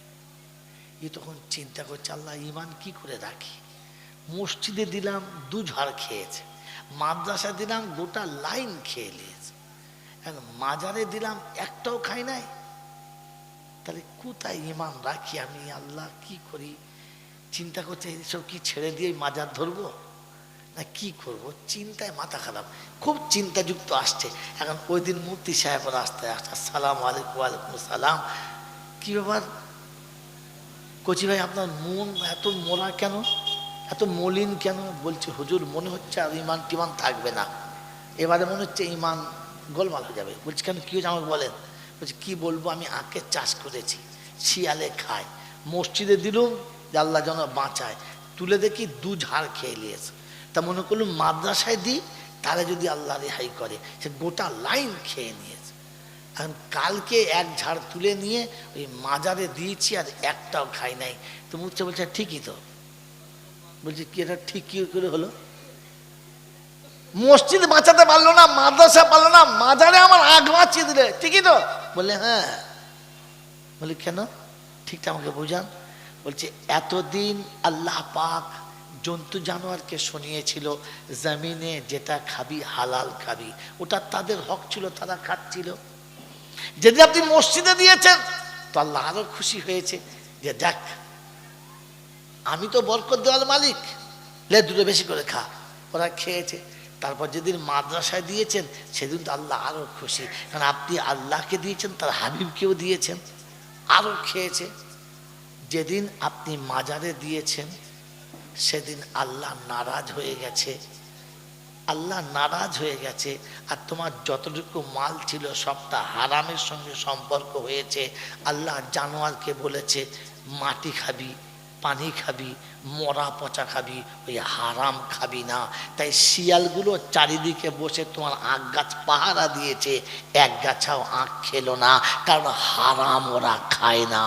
এ তখন চিন্তা করছে, আল্লাহ ইমান কি করে রাখি। মসজিদে দিলাম 2 ঝাড় খেয়েছে, মাদ্রাসা দিলাম গোটা লাইন খেয়ে নিয়েছে, এখন মাজারে দিলাম একটাও খাই নাই, তাহলে কোথায় ইমান রাখি আমি, আল্লাহ কি করি। চিন্তা করছে এইসব কি ছেড়ে দিয়ে মাজার ধরবো না কি করব, চিন্তায় মাথা খারাপ, খুব চিন্তাযুক্ত আসছে। এখন ওই দিন মুফতি সাহেব রাস্তায় আসছে, আসসালামু আলাইকুম। ওয়ালাইকুম সালাম। কি ব্যাপার কচি ভাই, আপনার মন এত মোলা কেন, এত মলিন কেন? বলছে হুজুর মনে হচ্ছে আর ইমান টিমান থাকবে না, এবারে মনে হচ্ছে ইমান গোলমাল হয়ে যাবে। বলছি কেন, কি হয়েছে আমাকে বলেন? বলছি কি বলবো, আমি আখের চাষ করেছি, শিয়ালে খায়, মসজিদে দিলুম যে আল্লাহ যেন বাঁচায়, তুলে দেখি 2 ঝাড় খেয়ে নিয়েছে। তা মনে করলুম মাদ্রাসায় দিই, তাহলে যদি আল্লাহ রেহাই করে, সে গোটা লাইন খেয়ে নিয়েছে। এখন কালকে 1 ঝাড় তুলে নিয়ে ওই মাজারে দিয়েছি, আর একটাও খাই নাই। তো মুখছে বলছে ঠিকই তো। বলছি কি এটা ঠিক কি করে হলো? মসজিদ বাঁচাতে পারলো না, মাদ্রাসা পারলো না, মাজারে আমার আগ বাঁচিয়ে দিলে, ঠিকই তো? বলে হ্যাঁ। বলি কেন, ঠিকটা আমাকে বোঝান। বলছে এতদিন আল্লাহ পাক জন্তু জানোয়ারকে শুনিয়েছিল জমিনে যেটা খাবি হালাল খাবি, ওটা তাদের হক ছিল, তারা খাচ্ছিল। যেদিন আপনি মসজিদে দিয়েছেন তো আল্লাহ আরো খুশি হয়েছে যে দেখ আমি তো বরকত দেওয়ার মালিক, লে 2টো বেশি করে খা। ওরা খেয়েছে। তারপর যেদিন মাদ্রাসায় দিয়েছেন সেদিন তো আল্লাহ আরো খুশি, কারণ আপনি আল্লাহকে দিয়েছেন, তার হাবিবকেও দিয়েছেন, আরো খেয়েছে। যেদিন আপনি মাজারে দিয়েছেন সেদিন আল্লাহ নারাজ হয়ে গেছে, আল্লাহ নারাজ হয়ে গেছে। আর তোমার যতটুকু মাল ছিল সবটা হারামের সঙ্গে সম্পর্ক হয়েছে। আল্লাহ জানোয়ারকে বলেছে মাটি খাবি, পানি খাবি, মরা পচা খাবি, ওই হারাম খাবি না। তাই শিয়ালগুলো চারিদিকে বসে তোমার আখ গাছ পাহারা দিয়েছে, এক গাছাও আখ খেলো না, কারণ হারাম ওরা খায় না।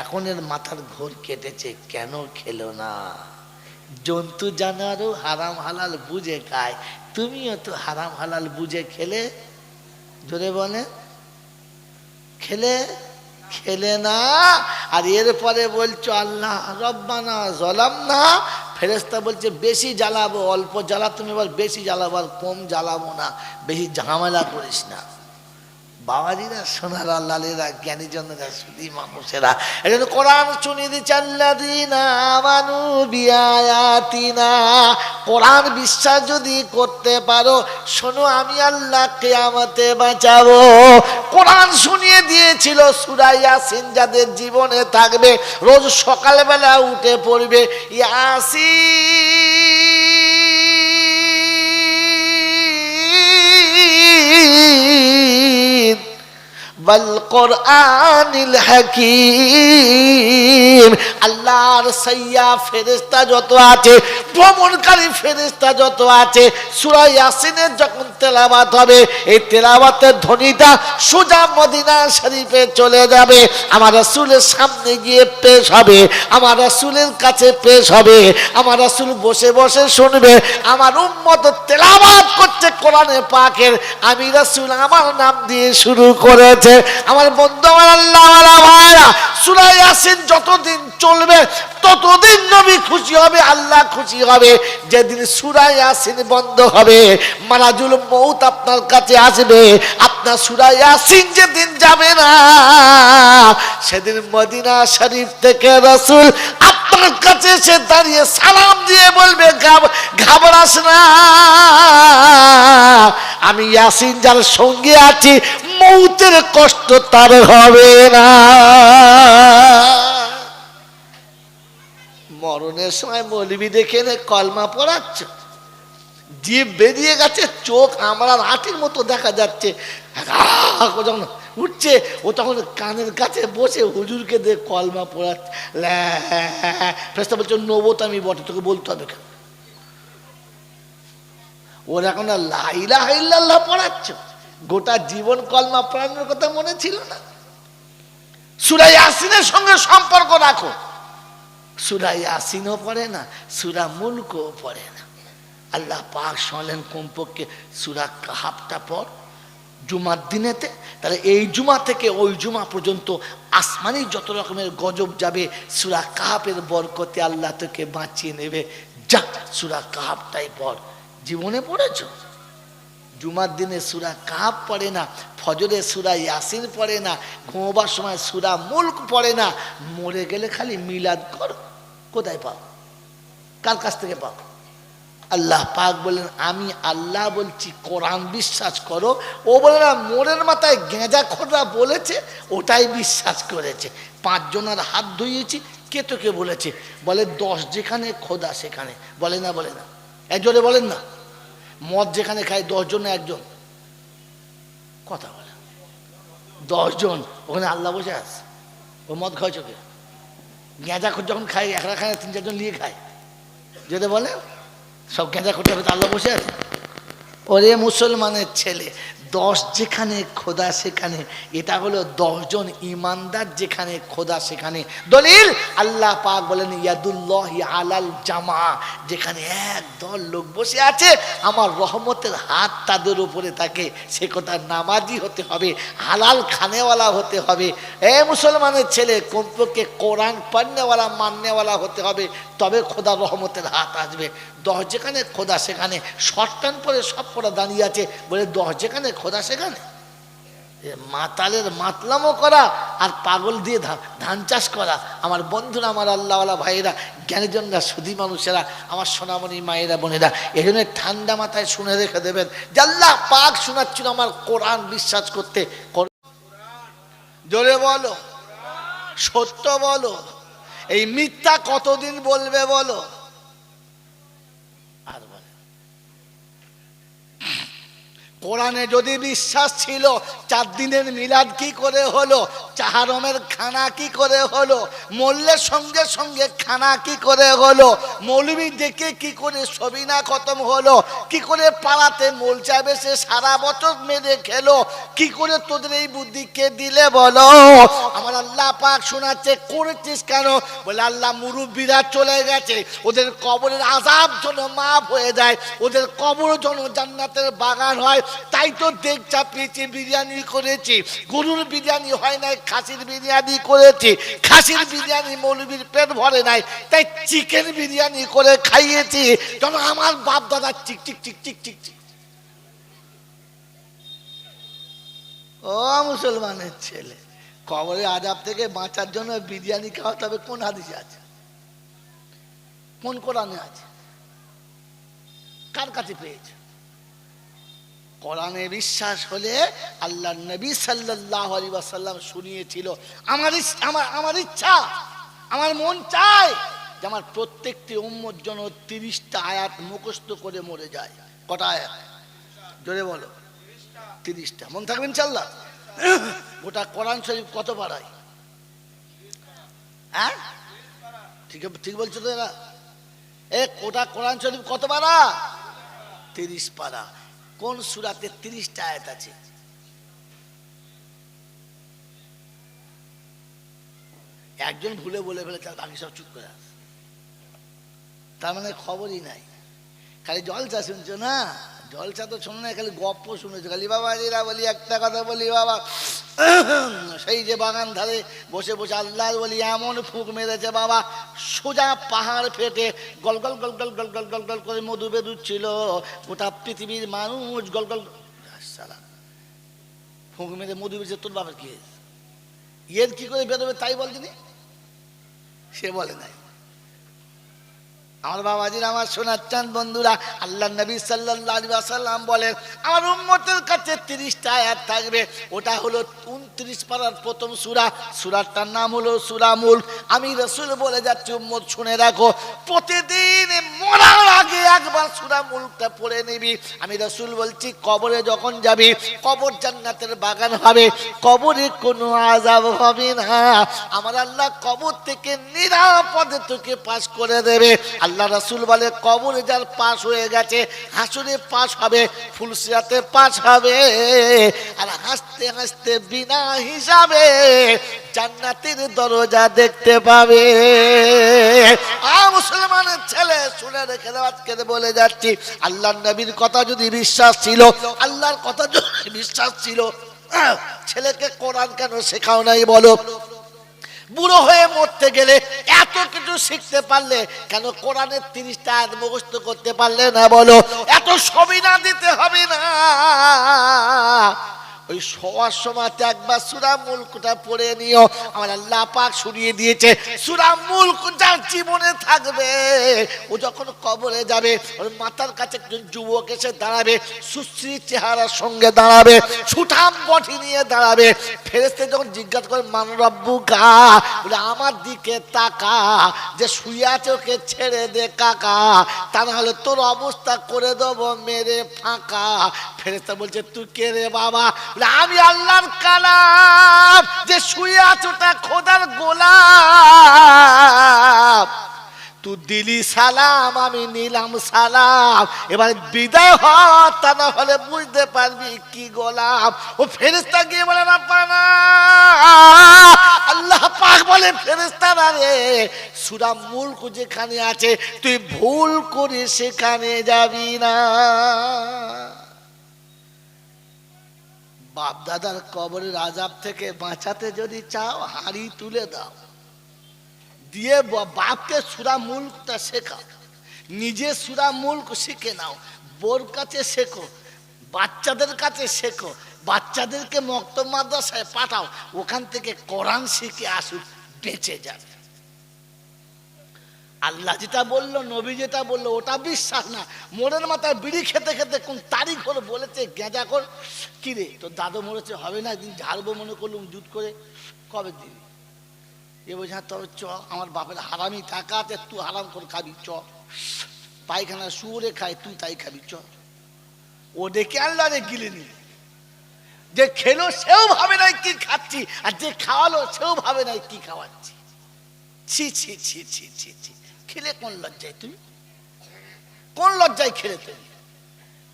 এখন এর মাথার ঘোর কেটেছে, কেন খেলো না? জন্তু জানোয়ারও হারাম হালাল বুঝে খায়, তুমিও তো হারাম হালাল বুঝে খেলে, জোরে বলে খেলে না। আর এরপরে বলছো আল্লাহ রব্বানা যালামনা ফেরেশতা বলছে বেশি জ্বালাবো, অল্প জ্বালা তুমি বল, বেশি জ্বালাবো আর কম জ্বালাবো না, বেশি ঝামেলা করিস না। বাবাজিরা, সোনার আল্লাহরা, জ্ঞানী জনেরা, শুধু মানুষেরা, এই জন্য কোরআন শুনিয়ে দিচ্ছে আল্লাযীনা আমানু বিআয়াতিনা। কোরআন বিশ্বাস যদি করতে পারো, শোনো আমি আল্লাহ কিয়ামতে বাঁচাবো। কোরআন শুনিয়ে দিয়েছিল সূরা ইয়াসিন, যাদের জীবনে থাকবে রোজ সকালবেলা উঠে পড়বে ইয়াসিন ওয়াল কোরআনিল হাকীম। আল্লাহর সাইয়া ফেরেশতা যত আছে, ভ্রমণকারী ফেরেশতা যত আছে, সূরা ইয়াসিনের যখন তেলাওয়াত হবে, এই তেলাওয়াতের ধ্বনিটা সোজা মদিনা শরীফে চলে যাবে, আমার রাসূলের সামনে গিয়ে পেশ হবে, আমার রাসূলের কাছে পেশ হবে। আমার রাসূল বসে বসে শুনবে, আমার উম্মত তেলাওয়াত করছে কোরআনে পাকের, আমি রাসূল আমার নাম দিয়ে শুরু করেছে। আমার বন্ধু, আমার আল্লাহওয়ালা ভাইরা, সূরা ইয়াসিন যতদিন চলবে ততদিন নবী খুশি হবে, আল্লাহ খুশি হবে। যেদিন সূরা ইয়াসিন বন্ধ হবে, মালাজুল মউত আপনার কাছে আসবে, আপনার সূরা ইয়াসিন যেদিন যাবে না, সেদিন মদিনা শরীফ থেকে রাসূল আপনার কাছে এসে দাঁড়িয়ে সালাম দিয়ে বলবে, ঘাবড়াস না, আমি ইয়াসিন যার সঙ্গে আছি, মউতের কষ্ট তার হবে না। মরণের সময় মৌলবি দেখে কলমা পড়াচ্ছ, জিভ বেরিয়ে গেছে, চোখ আমরা আটির মতো দেখা যাচ্ছে, যখন উঠছে ও তখন কানের কাছে বসে হুজুরকে দিয়ে কলমা পড়াচ্ছে। ফেরেশতা বলছে নবত আমি বটে, তোকে বলতে হবে কেন? ওর এখন লা ইলাহা ইল্লাল্লাহ পড়াচ্ছ, গোটা জীবন কলমা পড়ানোর কথা মনে ছিল না? সূরা ইয়াসিনের সঙ্গে সম্পর্ক রাখো। সূরা ইয়াসিনও পড়ে না, সূরা মুলকও পড়ে না। আল্লাহ পাক শুনলেন কমপক্ষে সূরা কাহাফটা পড় জুমার দিনেতে, তাহলে এই জুমা থেকে ওই জুমা পর্যন্ত আসমানি যত রকমের গজব যাবে, সূরা কাহাফের বরকতে আল্লাহ তোকে বাঁচিয়ে নেবে। যা সূরা কাহাফটাই পড়। জীবনে পড়েছ? জুমার দিনে সূরা কাহাফ পড়ে না, ফজরে সূরা ইয়াসিন পড়ে না, ঘুমোবার সময় সূরা মুলক পড়ে না, মরে গেলে খালি মিলাদ কর। কোথায় পাও? কার কাছ থেকে পাও? আল্লাহ পাক বলেন আমি আল্লাহ বলছি কোরআন বিশ্বাস করো। ও বলে না মোড়ের মাথায় গেঁজা খোদা বলেছে, ওটাই বিশ্বাস করেছে। 5 জনের হাত ধুইয়েছি, কে তোকে বলেছে? বলে 10 যেখানে খোদা সেখানে। বলে না? বলে না? একজনে বলেন না। মদ যেখানে খায় 10 জন না একজন? কথা বলে 10 জন, ওখানে আল্লাহ বসে আছে। ও মদ খায় চোখে, গেঁজা খোদ যখন খায় একরা খায় 3-4 জন নিয়ে খায়, যেটা বলে সব গেঁজা করতে হবে, আল্লাহ বসে আছে। ওরে মুসলমানের ছেলে, 10 যেখানে খোদা সেখানে, এটা হলো 10 জন ইমানদার যেখানে খোদা সেখানে। দলিল আল্লাহ পাক বলেন ইয়াদুল্লাহি আলাল জামা, যেখানে একদল লোক বসে আছে আমার রহমতের হাত তাদের উপরে থাকে। সে কথা নামাজি হতে হবে, হালাল খানেওয়ালা হতে হবে। এ মুসলমানের ছেলে, কমপক্ষে কোরআন পড়নেওয়ালা মাননেওয়ালা হতে হবে, তবে খোদা রহমতের হাত আসবে। 10 যেখানে খোদা সেখানে, শর্টকান পরে সব পড়া দাঁড়িয়ে আছে, বলে 10 যেখানে খোদা সেখানে। মাতালের মাতলামো করা আর পাগল দিয়ে ধান চাষ করা। আমার বন্ধুরা, আমার আল্লাহওয়ালা ভাইয়েরা, জ্ঞানীজনরা, সুধী মানুষেরা, আমার সোনামণি মায়েরা বোনেরা, এই জন্য ঠান্ডা মাথায় শুনে রেখে দেবেন যে আল্লাহ পাক শোনাচ্ছিল আমার কোরআন বিশ্বাস করতে। জোরে বলো, সত্য বলো। এই মিথ্যা কতদিন বলবে বলো? আর বলে কোরআনে যদি বিশ্বাস ছিল, 4 দিনের মিলাদ কি করে হলো, চাহারমের খানা কি করে হলো, মল্লের সঙ্গে সঙ্গে খানা কি করে হলো, মৌলবি ডেকে কি করে সবিনা খতম হলো, কি করে পাড়াতে মোলচা বেসে সারা বছর মেরে খেলো, কি করে তোদের এই বুদ্ধি কে দিলে বলো? আমার আল্লাহ পাক শোনাচ্ছে করেছিস কেন? বলে আল্লাহ মুরব্বীরা চলে গেছে, ওদের কবরের আযাব যেন মাফ হয়ে যায়, ওদের কবর যেন জান্নাতের বাগান হয়, তাই তো দেখ চাপিয়েছি, বিরিয়ানি করেছি। গরুর বিরিয়ানি হয় নাই, খাসির বিরিয়ানি করেছি। খাসির বিরিয়ানি মৌলবীর পেট ভরে নাই, তাই চিকেন বিরিয়ানি করে খাইয়েছি, যেন আমার বাপ দাদা চিক চিক চিক চিক চিক চিক। ও মুসলমানের ছেলে, কবরে আযাব থেকে বাঁচার জন্য বিরিয়ানি খাওয়াতে হবে কোন হাদিসে আছে? কোন কোরআনে আছে? কার কাছে পেয়েছে? কোরআনে বিশ্বাস হলে আল্লাহর নবী সাল্লাল্লাহু আলাইহি ওয়াসাল্লাম শুনিয়েছিল। আমার ইচ্ছা, আমার মন চায় যে আমার প্রত্যেকটি উম্মত যেন 30টা আয়াত মুখস্থ করে মরে যায়। কটা আয়াত? জোরে বলো। 30টা। মন থাকবে ইনশাআল্লাহ? গোটা কোরআন শরীফ কত পারায়? হ্যাঁ, ঠিক বলছো তো এরা? গোটা কোরআন শরীফ কত পারা? 30 পারা। কোন সূরাতে 30টা আয়াত আছে? একজন ভুলে বলে ফেলেছে, বাকি সব চুপ করে আছে। তার মানে খবরই নাই, খালি জলসা শুনছো না। জলসা তো শোনো না, খালি গপ্প শুনেছো খালি। বাবা এরা বলি একটা কথা বলি বাবা, সেই যে বাগান ধারে বসে বসে আল্লাহ বলি এমন ফুঁক মেরেছে বাবা, সোজা পাহাড় ফেটে গল গল গল গল গল গল গল গল করে মধু বেরুচ্ছিল। গোটা পৃথিবীর মানুষ গল গল সালা ফুঁক মেরে মধু বেরোচ্ছে। তোর বাবার কি এর কি করে বেরোবে তাই বলছিনি? সে বলে নাই। আমার বাবাজির, আমার সোনার চাঁদ বন্ধুরা, আল্লাহ নবী সাল্লাল্লাহু আলাইহি ওয়াসাল্লাম বলেন আমার উম্মতের কাছে 30টা আয়াত থাকবে। ওটা হলো 29 পারার প্রথম সূরা। সূরাটার নাম হলো সূরা মুলক। আমি রাসূল বলে যাচ্ছি উম্মত শুনে রাখো, প্রতিদিন মরার আগে একবার সূরা মুলকটা পড়ে নিবি। আমি রাসূল বলছি কবরে যখন যাবি, কবর জান্নাতের বাগান হবে, কবরে কোনো আযাব হবে না। আমার আল্লাহ কবর থেকে নিরাপদে তোকে পাস করে দেবে। আল্লাহ রাসূল বলে কবরে যার পাস হয়ে গেছে, হাসরে পাস হবে, ফুলসিরাতে পাস হবে, আর হাসতে হাসতে বিনা হিসাবে জান্নাতের দরজা দেখতে পাবে। মুসলমানের ছেলে শুনে রেখে দাও, আজকে বলে যাচ্ছি, আল্লাহর নবীর কথা যদি বিশ্বাস ছিল, আল্লাহর কথা যদি বিশ্বাস ছিল, ছেলেকে কোরআন কেন শেখাও নাই বলো? বুড়ো হয়ে মরতে গেলে এত কিছু শিখতে পারলে কেন কোরআনের 30টা আয়াত মুখস্থ করতে পারলে না বলো? এত সবিনা দিতে হবে না। ওই শোয়ার সময় একবার সূরা মুলকটা পড়ে নিও। আমার আল্লাহ পাক শুনিয়ে দিয়েছে সূরা মুলক যার জীবনে থাকবে, ও যখন কবরে যাবে ওর মাথার কাছে একজন যুবক এসে দাঁড়াবে, সুশ্রী চেহারার সঙ্গে দাঁড়াবে, সুঠাম বডি নিয়ে দাঁড়াবে। ফেরেশতা যখন জিজ্ঞাসা করে মান রব্বুকা, বলে আমার দিকে তাকা, যে শুয়ে আছে ওকে ছেড়ে দে কাকা, তা না হলে তোর অবস্থা করে দেবো মেরে ফাঁকা। ফেরেশতা বলছে তুই কে রে বাবা? আমি আল্লাহর কালাম, যে শুয়ে আছো তা খোদার গোলাম। তুই দিলি সালাম, আমি নিলাম সালাম, এবার বিদায় হ, তা না হলে বুঝতে পারবি কি গোলাম। ও ফেরেশতা গিয়ে বলে রাব্বানা, আল্লাহ পাক বলে ফেরেশতারা রে, সূরা মুলক যেখানে আছে তুই ভুল করে সেখানে যাবি না। বাপ দাদার কবরের আযাব থেকে বাঁচাতে যদি চাও, হাঁড়ি তুলে দাও, দিয়ে বাপকে সূরা মুলকটা শেখাও, নিজে সূরা মুলক শিখে নাও, বোর কাছে শেখো, বাচ্চাদের কাছে শেখো, বাচ্চাদেরকে মক্তব মাদ্রাসায় পাঠাও, ওখান থেকে কোরআন শিখে আসুক, বেঁচে যাবে। আল্লাহ যেটা বললো, নবী যেটা বললো, ওটা বিশ্বাস না। মোড়ের মাথায় বিড়ি খেতে খেতে কোন তারিখ হলো বলেছে গেঁজা কর, কিরে তোর দাদু মরেছে, হবে না একদিন ঝাড়বো মনে করলুম জুট করে, কবে দিবি? এ বলছে হ্যাঁ তবে চ, আমার বাপের হারামি টাকা আছে, তুই হারাম করে খাবি, চ। পায়খানা শুয়োরে খায়, তুই তাই খাবি, চ। ও ডেকে আনলো, রে গিলে নিল। যে খেলো সেও ভাবে নাই কি খাচ্ছি, আর যে খাওয়ালো সেও ভাবে নাই কি খাওয়াচ্ছি। ছি ছি ছি ছি ছি ছি, খেলে কোন লজ্জায় তুমি? কোন লজ্জায় খেলে তুমি?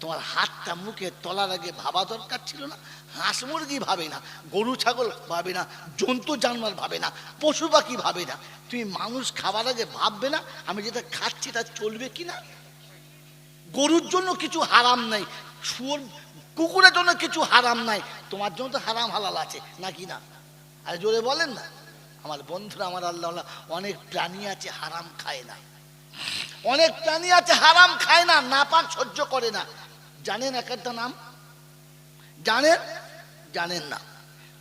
তোমার হাতটা মুখে তলার আগে ভাবা দরকার ছিল না? হাঁস মুরগি ভাবে না, গরু ছাগল ভাবে না, জন্তু জানোয়ার ভাবে না, পশু পাখি ভাবে না, তুমি মানুষ খাবার আগে ভাববে না আমি যেটা খাচ্ছি তা চলবে কিনা? গরুর জন্য কিছু হারাম নাই, শুয়োর কুকুরের জন্য কিছু হারাম নাই, তোমার জন্য তো হারাম হালাল আছে নাকি না? আর জোরে বলেন না। আমার বন্ধুরা, আমার আল্লাহ, অনেক প্রাণী আছে হারাম খায় না, অনেক প্রাণী আছে হারাম খায় না, নাপাক সহ্য করে না। জানেন এক একটা নাম? জানেন? জানেন না।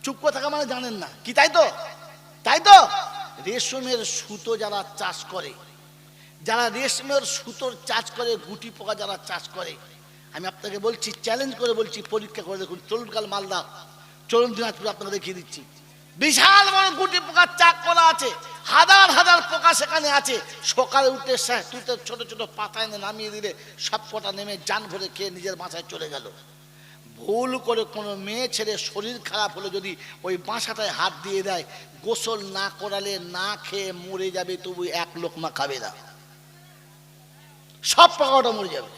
চুপ করে থাকা মানে জানেন না কি, তাই তো? তাই তো রেশমের সুতো যারা চাষ করে, যারা রেশমের সুতোর চাষ করে, গুটি পোকা যারা চাষ করে, আমি আপনাকে বলছি, চ্যালেঞ্জ করে বলছি, পরীক্ষা করে দেখুন। চলুন কাল মালদা, চলুন দিনাজপুর, আপনাকে দেখিয়ে দিচ্ছি। বিশাল বড় গুটি পোকার চাক করা আছে, হাজার হাজার পোকা সেখানে আছে। সকালে উঠে ছোট ছোট পাতা এনে নামিয়ে দিলে সব কটা নেমে জান ভরে খেয়ে নিজের বাসায় চলে গেল। ভুল করে কোনো মেয়ে ছেলে শরীর খারাপ হলে যদি ওই বাসাটায় হাত দিয়ে দেয়, গোসল না করালে না খেয়ে মরে যাবে, তবু এক লোকমা খাবে না, সব পোকাটা মরে যাবে।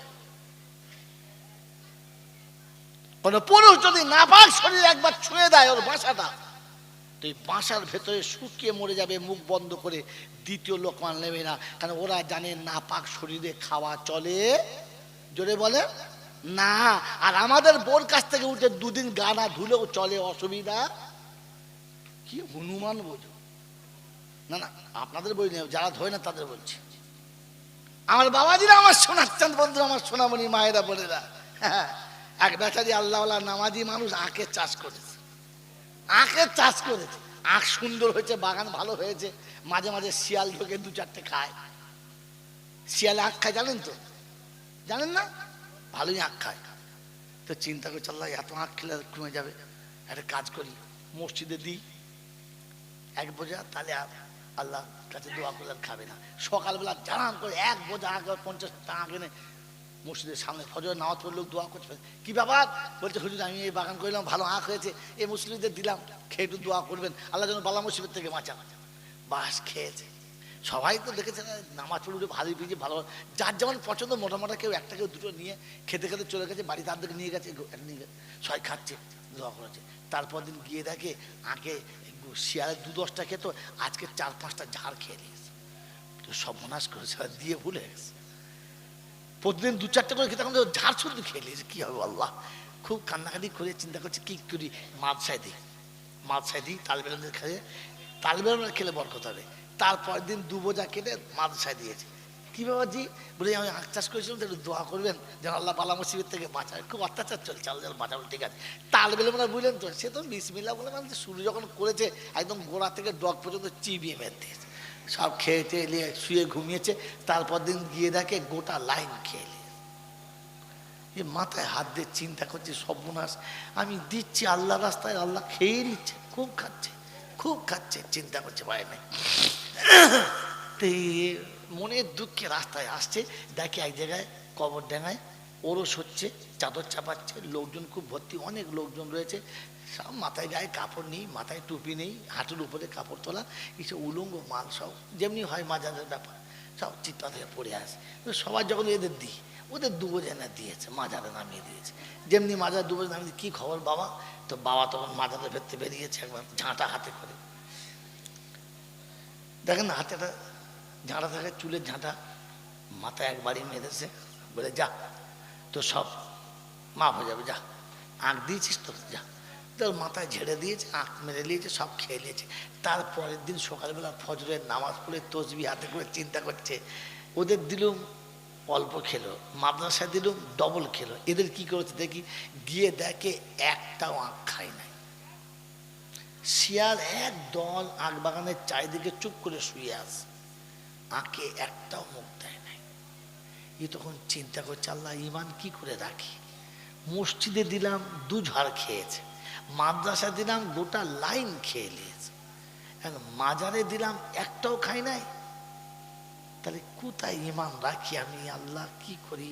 কোন পুরুষ যদি নাপাক শরীর একবার ছুঁয়ে দেয় ওর বাসাটা, তো এই বাসার ভেতরে শুকিয়ে মরে যাবে মুখ বন্ধ করে, দ্বিতীয় লোকমা নেবে না। কারণ ওরা জানে নাপাক শরীরে খাওয়া চলে, জোরে বলে না। আর আমাদের বোর কাছ থেকে উঠে দুদিন গা না ধুলেও চলে, অসুবিধা কি? হনুমান বোঝো না, না আপনাদের বই নেই, যারা ধরে না তাদের বলছি। আমার বাবাজিরা, আমার শোনাচ্ছেন বন্ধুরা, আমার সোনামণি মায়েরা বোনেরা, হ্যাঁ, এক বেচারি আল্লাহওয়ালা নামাজি মানুষ আখের চাষ করেছে, আখের চাষ করেছে, আখ সুন্দর হয়েছে, বাগান ভালো হয়েছে। মাঝে মাঝে শিয়াল ঢোকে, দু চারটে খায়। শিয়ালে আখ খায়, জানেন তো? জানেন না? ভালোই আখ খায়। তো চিন্তা করছে, আল্লাহ এত আখ খেলে কমে যাবে, একটা কাজ করি, মসজিদে দিই এক বোঝা, তাহলে আল্লাহ কাছে দোয়া করলে খাবে না। সকালবেলা জানান করে এক বোঝা আখ, 50 টাকা কিনে মসজিদের সামনে ফজর নামাজ পড়ে লোক দোয়া করছে। কি ব্যাপার? বলছে হুজুর, আমি এই বাগান করলাম, ভালো আখ হয়েছে, এই মুসলিমদের দিলাম, খেয়ে একটু দোয়া করবেন, আল্লাহ যেন বালা মুসিবত থেকে বাঁচা। বাস খেয়েছে। সবাই তো দেখেছে নামাজ পড়ে উঠে ভালো পিছিয়ে ভালো, যার যেমন পছন্দ, মোটামোটা কেউ একটা কেউ দুটো নিয়ে খেতে খেতে চলে গেছে বাড়ি, তার দিকে নিয়ে গেছে, নিয়ে গেছে, সবাই খাচ্ছে, দোয়া করেছে। তারপর দিন গিয়ে দেখে আগে শিয়ালের 2-10টা খেত, আজকে 4-5টা ঝাড় খেয়ে নিয়েছে। তো সর্বনাশ করেছে, দিয়ে ভুলে গেছে। প্রতিদিন 2-4টা করে খেতে, এখন ঝাড় শুধু খেয়ে নিয়েছে, কি হবে আল্লাহ। খুব কান্নাকাটি করে চিন্তা করছে কি করি, মাদ্রাসায় দিই, মাদ্রাসায় দিই, তালবেলদের খেয়ে, তালবেল খেলে বরকত হবে। তারপর দিন 2 বোঝা কেটে মাদ্রাসায় দিয়েছে। কি বাবাজি? বলে আমি আখ চাষ করেছিলাম, একটু দোয়া করবেন যেন আল্লাহ বালা মুসিবত থেকে বাঁচায়। খুব অত্যাচার চলছে, আল্লাহ বাঁচাবো, ঠিক আছে। তালবেলে মানে বুঝলেন তো, সে তো বিসমিল্লাহ বলে মানে শুরু যখন করেছে, একদম গোড়া থেকে ডগ পর্যন্ত চিবিয়ে মেরে দিয়েছে, সব খেয়েছে, নিয়ে শুয়ে ঘুমিয়েছে। তারপর দিন গিয়ে দেখে গোটা লাইন খেয়ে এ মাথায় হাত দিয়ে চিন্তা করছে, সর্বনাশ, আমি দিচ্ছি আল্লাহ রাস্তায়, আল্লাহ খেয়ে নিচ্ছে, খুব খাচ্ছে, খুব খাচ্ছে, চিন্তা করছে বাইরে নেই। তো মনের দুঃখে রাস্তায় আসছে, দেখে এক জায়গায় কবর ডাঙায় ওরস হচ্ছে, চাদর চাপাচ্ছে, লোকজন খুব ভর্তি, অনেক লোকজন রয়েছে, সব মাথায় গায়ে কাপড় নেই, মাথায় টুপি নেই, হাঁটুর উপরে কাপড় তোলা, কিছু উলঙ্গ মাল, সব যেমনি হয় মাজারের ব্যাপার, সব চিৎপা থেকে পড়ে আসে। সবাই যখন এদের দিই, ওদের 2 বোঝা না দিয়েছে, মাজারে নামিয়ে দিয়েছে। যেমনি মাজারে 2 বোঝা নামিয়ে, কি খবর বাবা? তো বাবা তখন মাজারের ভেতরে বেরিয়েছে, একবার ঝাঁটা হাতে করে, দেখেন না হাতে ঝাঁটা থাকে, চুলের ঝাঁটা, মাথায় একবারই মেরেছে, বলে যা তো সব মাফ হয়ে যাবে, যা আঁক দিয়েছিস তো, যা। তোর মাথায় ঝেড়ে দিয়েছে, আঁক মেরে নিয়েছে, সব খেয়ে নিয়েছে। তারপরের দিন সকালবেলা ফজরের নামাজ পড়ে তসবি হাতে করে চিন্তা করছে, ওদের দিলুম অল্প খেলো, মাদ্রাসায় দিলুম ডবল খেলো, এদের কি করেছে দেখি। গিয়ে দেখে একটাও আঁক খায় নাই। শিয়াল এক দল আখ বাগানের চারিদিকে চুপ করে শুয়ে আছে, আঁকে একটাও মুখ দেয় নাই। এ তখন চিন্তা করছে, আল্লাহ ইমান কি করে রাখি। মসজিদে দিলাম 2 ঝাড় খেয়েছে, মাদ্রাসা দিলাম গোটা লাইন খেয়ে নিয়েছে, এখন মাজারে দিলাম একটাও খাই নাই, তাহলে কোথায় ইমান রাখি আমি, আল্লাহ কি করি।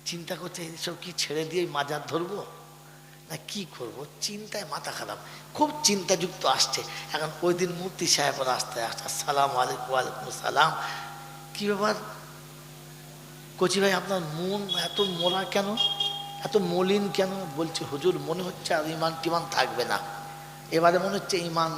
চিন্তা করছে, এইসব কি ছেড়ে দিয়ে মাজার ধরবো না কি করব, চিন্তায় মাথা খারাপ, খুব চিন্তাযুক্ত আসছে। এখন ওই দিন মুফতি সাহেব রাস্তায় আসছে, আসসালামু আলাইকুম। ওয়ালাইকুম আসসালাম। কি ব্যাপার কচি ভাই, আপনার মন এত মোলা কেন, এত মলিন কেন? বলছে হুজুর, মনে হচ্ছে আর ইমান টিমান থাকবে না, এবারে মনে হচ্ছে ইমান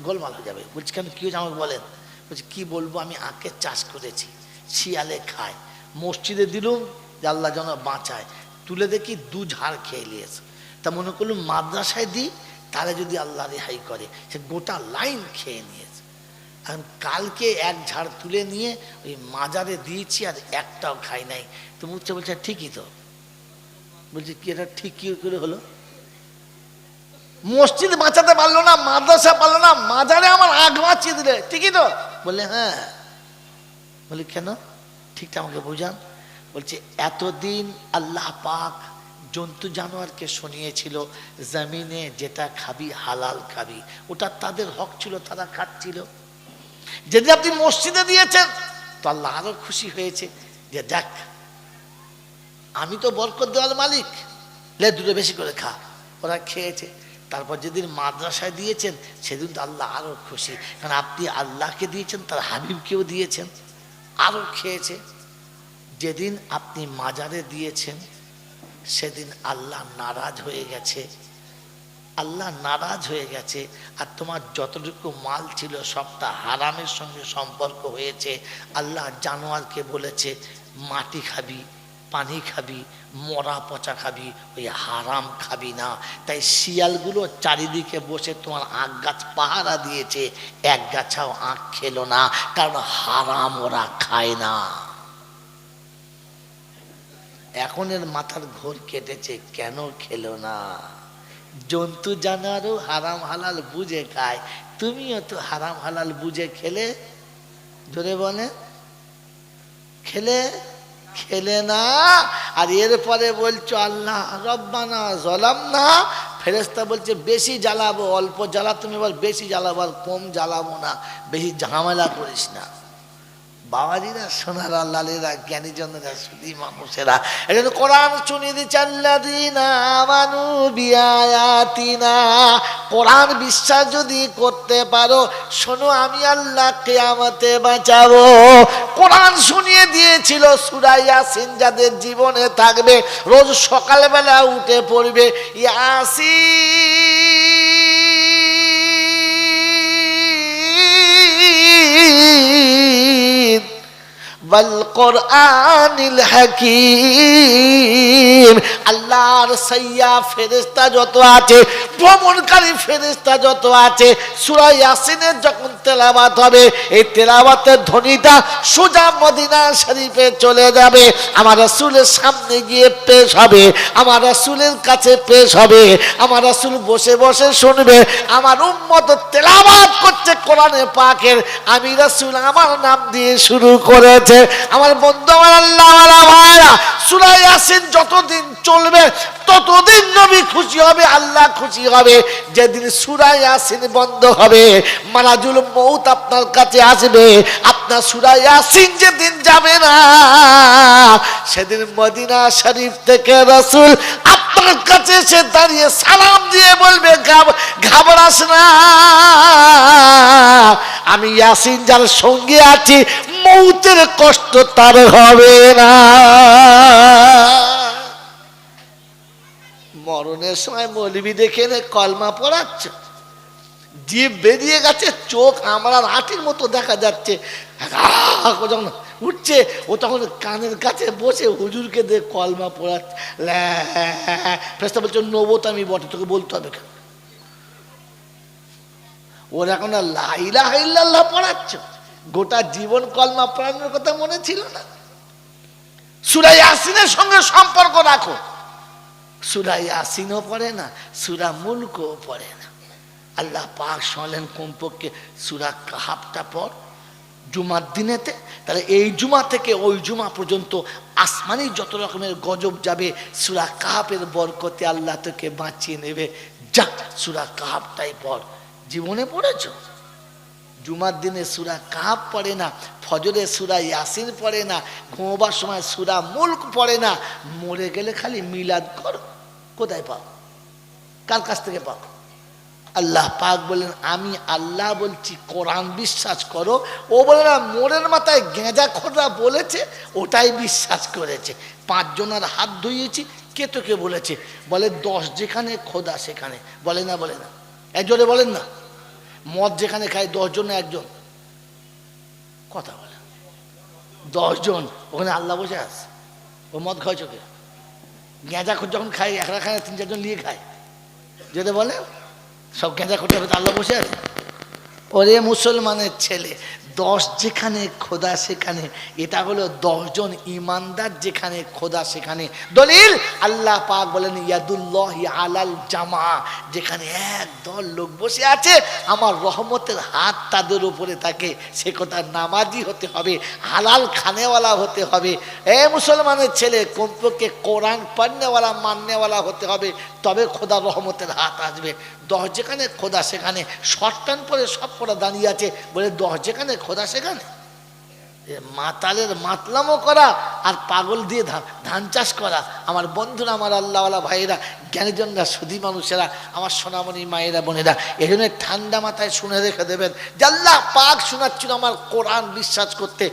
গোলমাল হয়ে যাবে। বলছি কেন, কি হয়েছে আমাকে বলেন। বলছি কি বলবো, আমি আখের চাষ করেছি, শিয়ালে খায়, মসজিদে দিলুম যে আল্লাহ যেন বাঁচায়, তুলে দেখি 2 ঝাড় খেয়ে নিয়েছে। তা মনে করলাম মাদ্রাসায় দিই, তাহলে যদি আল্লাহ রেহাই করে। সে গোটা লাইন খেয়ে নিয়েছে। এখন কালকে 1 ঝাড় তুলে নিয়ে ওই মাজারে দিয়েছি, আর একটাও খাই নাই। তো মুখছে বলছে ঠিকই তো। বলছে কি এটা ঠিক কি করে হলো? মসজিদ বাঁচাতে পারলো না, মাদ্রাসা পারলো না, মাজারে আমার আগ বাঁচিয়ে দিলে, ঠিকই তো? বললে হ্যাঁ। বলি কেন? ঠিকটা আমাকে বোঝান। বলছে এতদিন আল্লাহ পাক জন্তু জানোয়ারকে শুনিয়েছিল জমিনে যেটা খাবি হালাল খাবি, ওটা তাদের হক ছিল, তারা খাচ্ছিল। যদি আপনি মসজিদে দিয়েছেন তো আল্লাহ আরো খুশি হয়েছে যে দেখ আমি তো বরকত দেওয়ার মালিক, লে 2টো বেশি করে খা। ওরা খেয়েছে। তারপর যেদিন মাদ্রাসায় দিয়েছেন সেদিন তো আল্লাহ আরো খুশি, কারণ আপনি আল্লাহকে দিয়েছেন, তার হাবিবকেও দিয়েছেন, আরো খেয়েছে। যেদিন আপনি মাজারে দিয়েছেন সেদিন আল্লাহ নারাজ হয়ে গেছে, আল্লাহ নারাজ হয়ে গেছে। আর তোমার যতটুকু মাল ছিল সবটা হারামের সঙ্গে সম্পর্ক হয়েছে। আল্লাহ জানোয়ারকে বলেছে মাটি খাবি, পানি খাবি, মরা পচা খাবি, ওই হারাম খাবি না। তাই শিয়ালগুলো চারিদিকে বসে তোমার আখ গাছ পাহারা দিয়েছে, এক গাছাও আখ খেলো না, কারণ হারাম ওরা খায় না। এখন এর মাথার ঘোর কেটেছে, কেন খেলো না? জন্তু জানোয়ারও হারাম হালাল বুঝে খায়, তুমিও তো হারাম হালাল বুঝে খেলে। জোরে বলে খেলে খেলে না। আর এরপরে বলছো আল্লাহ রব্বানা যালামনা, ফেরেশতা বলছে বেশি জ্বালাবো, অল্প জ্বালা তুমি বল বেশি জ্বালাবো, আর কম জ্বালাবো না, বেশি ঝামেলা করিস না। বাবাজিরা, সোনারা, লালেরা, জ্ঞানীজনেরা, শুধু মানুষেরা, এই জন্য কোরআন শুনিয়ে দিচ্ছে আল্লাযীনা আমানু বিআয়াতিনা। কোরআন বিশ্বাস যদি করতে পারো, শোনো আমি আল্লাহ কিয়ামতে বাঁচাবো। কোরআন শুনিয়ে দিয়েছিল সূরা ইয়াসিন, যাদের জীবনে থাকবে রোজ সকালবেলা উঠে পড়বে ইয়াসিন ওয়াল কোরআনিল হাকীম। আল্লাহর সাইয়া ফেরেশতা যত আছে, ভ্রমণকারী ফেরেশতা যত আছে, সূরা ইয়াসিনের যখন তেলাওয়াত হবে, এই তেলাওয়াতের ধ্বনিটা সোজা মদিনা শরীফে চলে যাবে, আমার রাসূলের সামনে গিয়ে পেশ হবে, আমার রাসূলের কাছে পেশ হবে। আমার রাসূল বসে বসে শুনবে, আমার উম্মত তেলাওয়াত করছে কোরআনে পাকের, আমি রাসূল আমার নাম দিয়ে শুরু করেছে। আমার বন্ধু, আমার আল্লাহওয়ালা ভাইরা, সূরা ইয়াসিন যতদিন চলবে ততদিন নবী খুশি হবে, আল্লাহ খুশি হবে। যেদিন সূরা ইয়াসিন বন্ধ হবে, মালাকুল মউত আপনার কাছে আসবে, আপনার সূরা ইয়াসিন যেদিন যাবে না, সেদিন মদিনা শরীফ থেকে রাসূল আপনার কাছে এসে দাঁড়িয়ে সালাম দিয়ে বলবে ঘাবড়াস না, আমি ইয়াসিন যার সঙ্গে আছি, মউতের কষ্ট তার হবে না। মরণের সময় মৌলবি দেখে এনে কলমা পড়াচ্ছ, জিভ বেরিয়ে গেছে, চোখ আমরা আটির মতো দেখা যাচ্ছে, যখন উঠছে ও তখন কানের কাছে বসে হুজুরকে দিয়ে কলমা পড়াচ্ছে। ফেরেশতা বলছে নবত আমি বটে, তোকে বলতে হবে কেন? ওর এখন লা ইলাহা ইল্লাল্লাহ পড়াচ্ছ, গোটা জীবন কলমা পড়ানোর কথা মনে ছিল না? সূরা ইয়াসিনের সঙ্গে সম্পর্ক রাখো। সূরা ইয়াসিনও পড়ে না, সূরা মুলকও পড়ে না। আল্লাহ পাক শুনলেন কমপক্ষে সূরা কাহাফটা পড় জুমার দিনেতে, তাহলে এই জুমা থেকে ওই জুমা পর্যন্ত আসমানি যত রকমের গজব যাবে, সূরা কাহাফের বরকতে আল্লাহ তোকে বাঁচিয়ে নেবে। যা সূরা কাহাফটাই পড়। জীবনে পড়েছো? জুমার দিনে সূরা কাহাফ পড়ে না, ফজরে সূরা ইয়াসিন পড়ে না, ঘুমোবার সময় সূরা মুলক পড়ে না, মরে গেলে খালি মিলাদ করো। কোথায় পাও? কার কাছ থেকে পাও? আল্লাহ পাক বলেন আমি আল্লাহ বলছি কোরআন বিশ্বাস করো। ও বলে না মোড়ের মাথায় গেঁজা খোদা বলেছে, ওটাই বিশ্বাস করেছে। 5 জনের হাত ধুইয়েছি, কে তোকে বলেছে? বলে 10 যেখানে খোদা সেখানে। বলে না, বলে না, একজনে বলেন না। মদ যেখানে খায় 10 জন, একজন কথা বলে 10 জন, ওখানে আল্লাহ বসে আছে। ও মদ খাওয়াছো কে? গেঁজা যখন খায় একটা খায় 3-4 জন নিয়ে খায়, যেটা বলে সব গেঁজা করতে হবে, আল্লাহ বসে আছে। ওরে মুসলমানের ছেলে, 10 যেখানে খোদা সেখানে, এটা হলো 10 জন ইমানদার যেখানে খোদা সেখানে। দলিল আল্লাহ পাক বলেন ইয়াদুল্লাহি আলাল জামা, যেখানে একদল লোক বসে আছে আমার রহমতের হাত তাদের উপরে থাকে, সে কথা নামাজি হতে হবে, হালাল খানেওয়ালা হতে হবে। এ মুসলমানের ছেলে, কমপক্ষে কোরআন পড়নেওয়ালা মাননেওয়ালা হতে হবে, তবে খোদা রহমতের হাত আসবে। 10 যেখানে খোদা সেখানে, শর্টান পরে সব পড়া দাঁড়িয়ে আছে বলে 10 যেখানে খোদা সেখানে। মাতালের মাতলামো করা আর পাগল দিয়ে ধান চাষ করা। আমার বন্ধুরা, আমার আল্লাহওয়ালা ভাইয়েরা, জ্ঞানীজনরা, সুধী মানুষেরা, আমার সোনামণি মায়েরা বোনেরা, এই জন্য ঠান্ডা মাথায় শুনে রেখে দেবেন যে আল্লাহ পাক শোনাচ্ছিল আমার কোরআন বিশ্বাস করতে।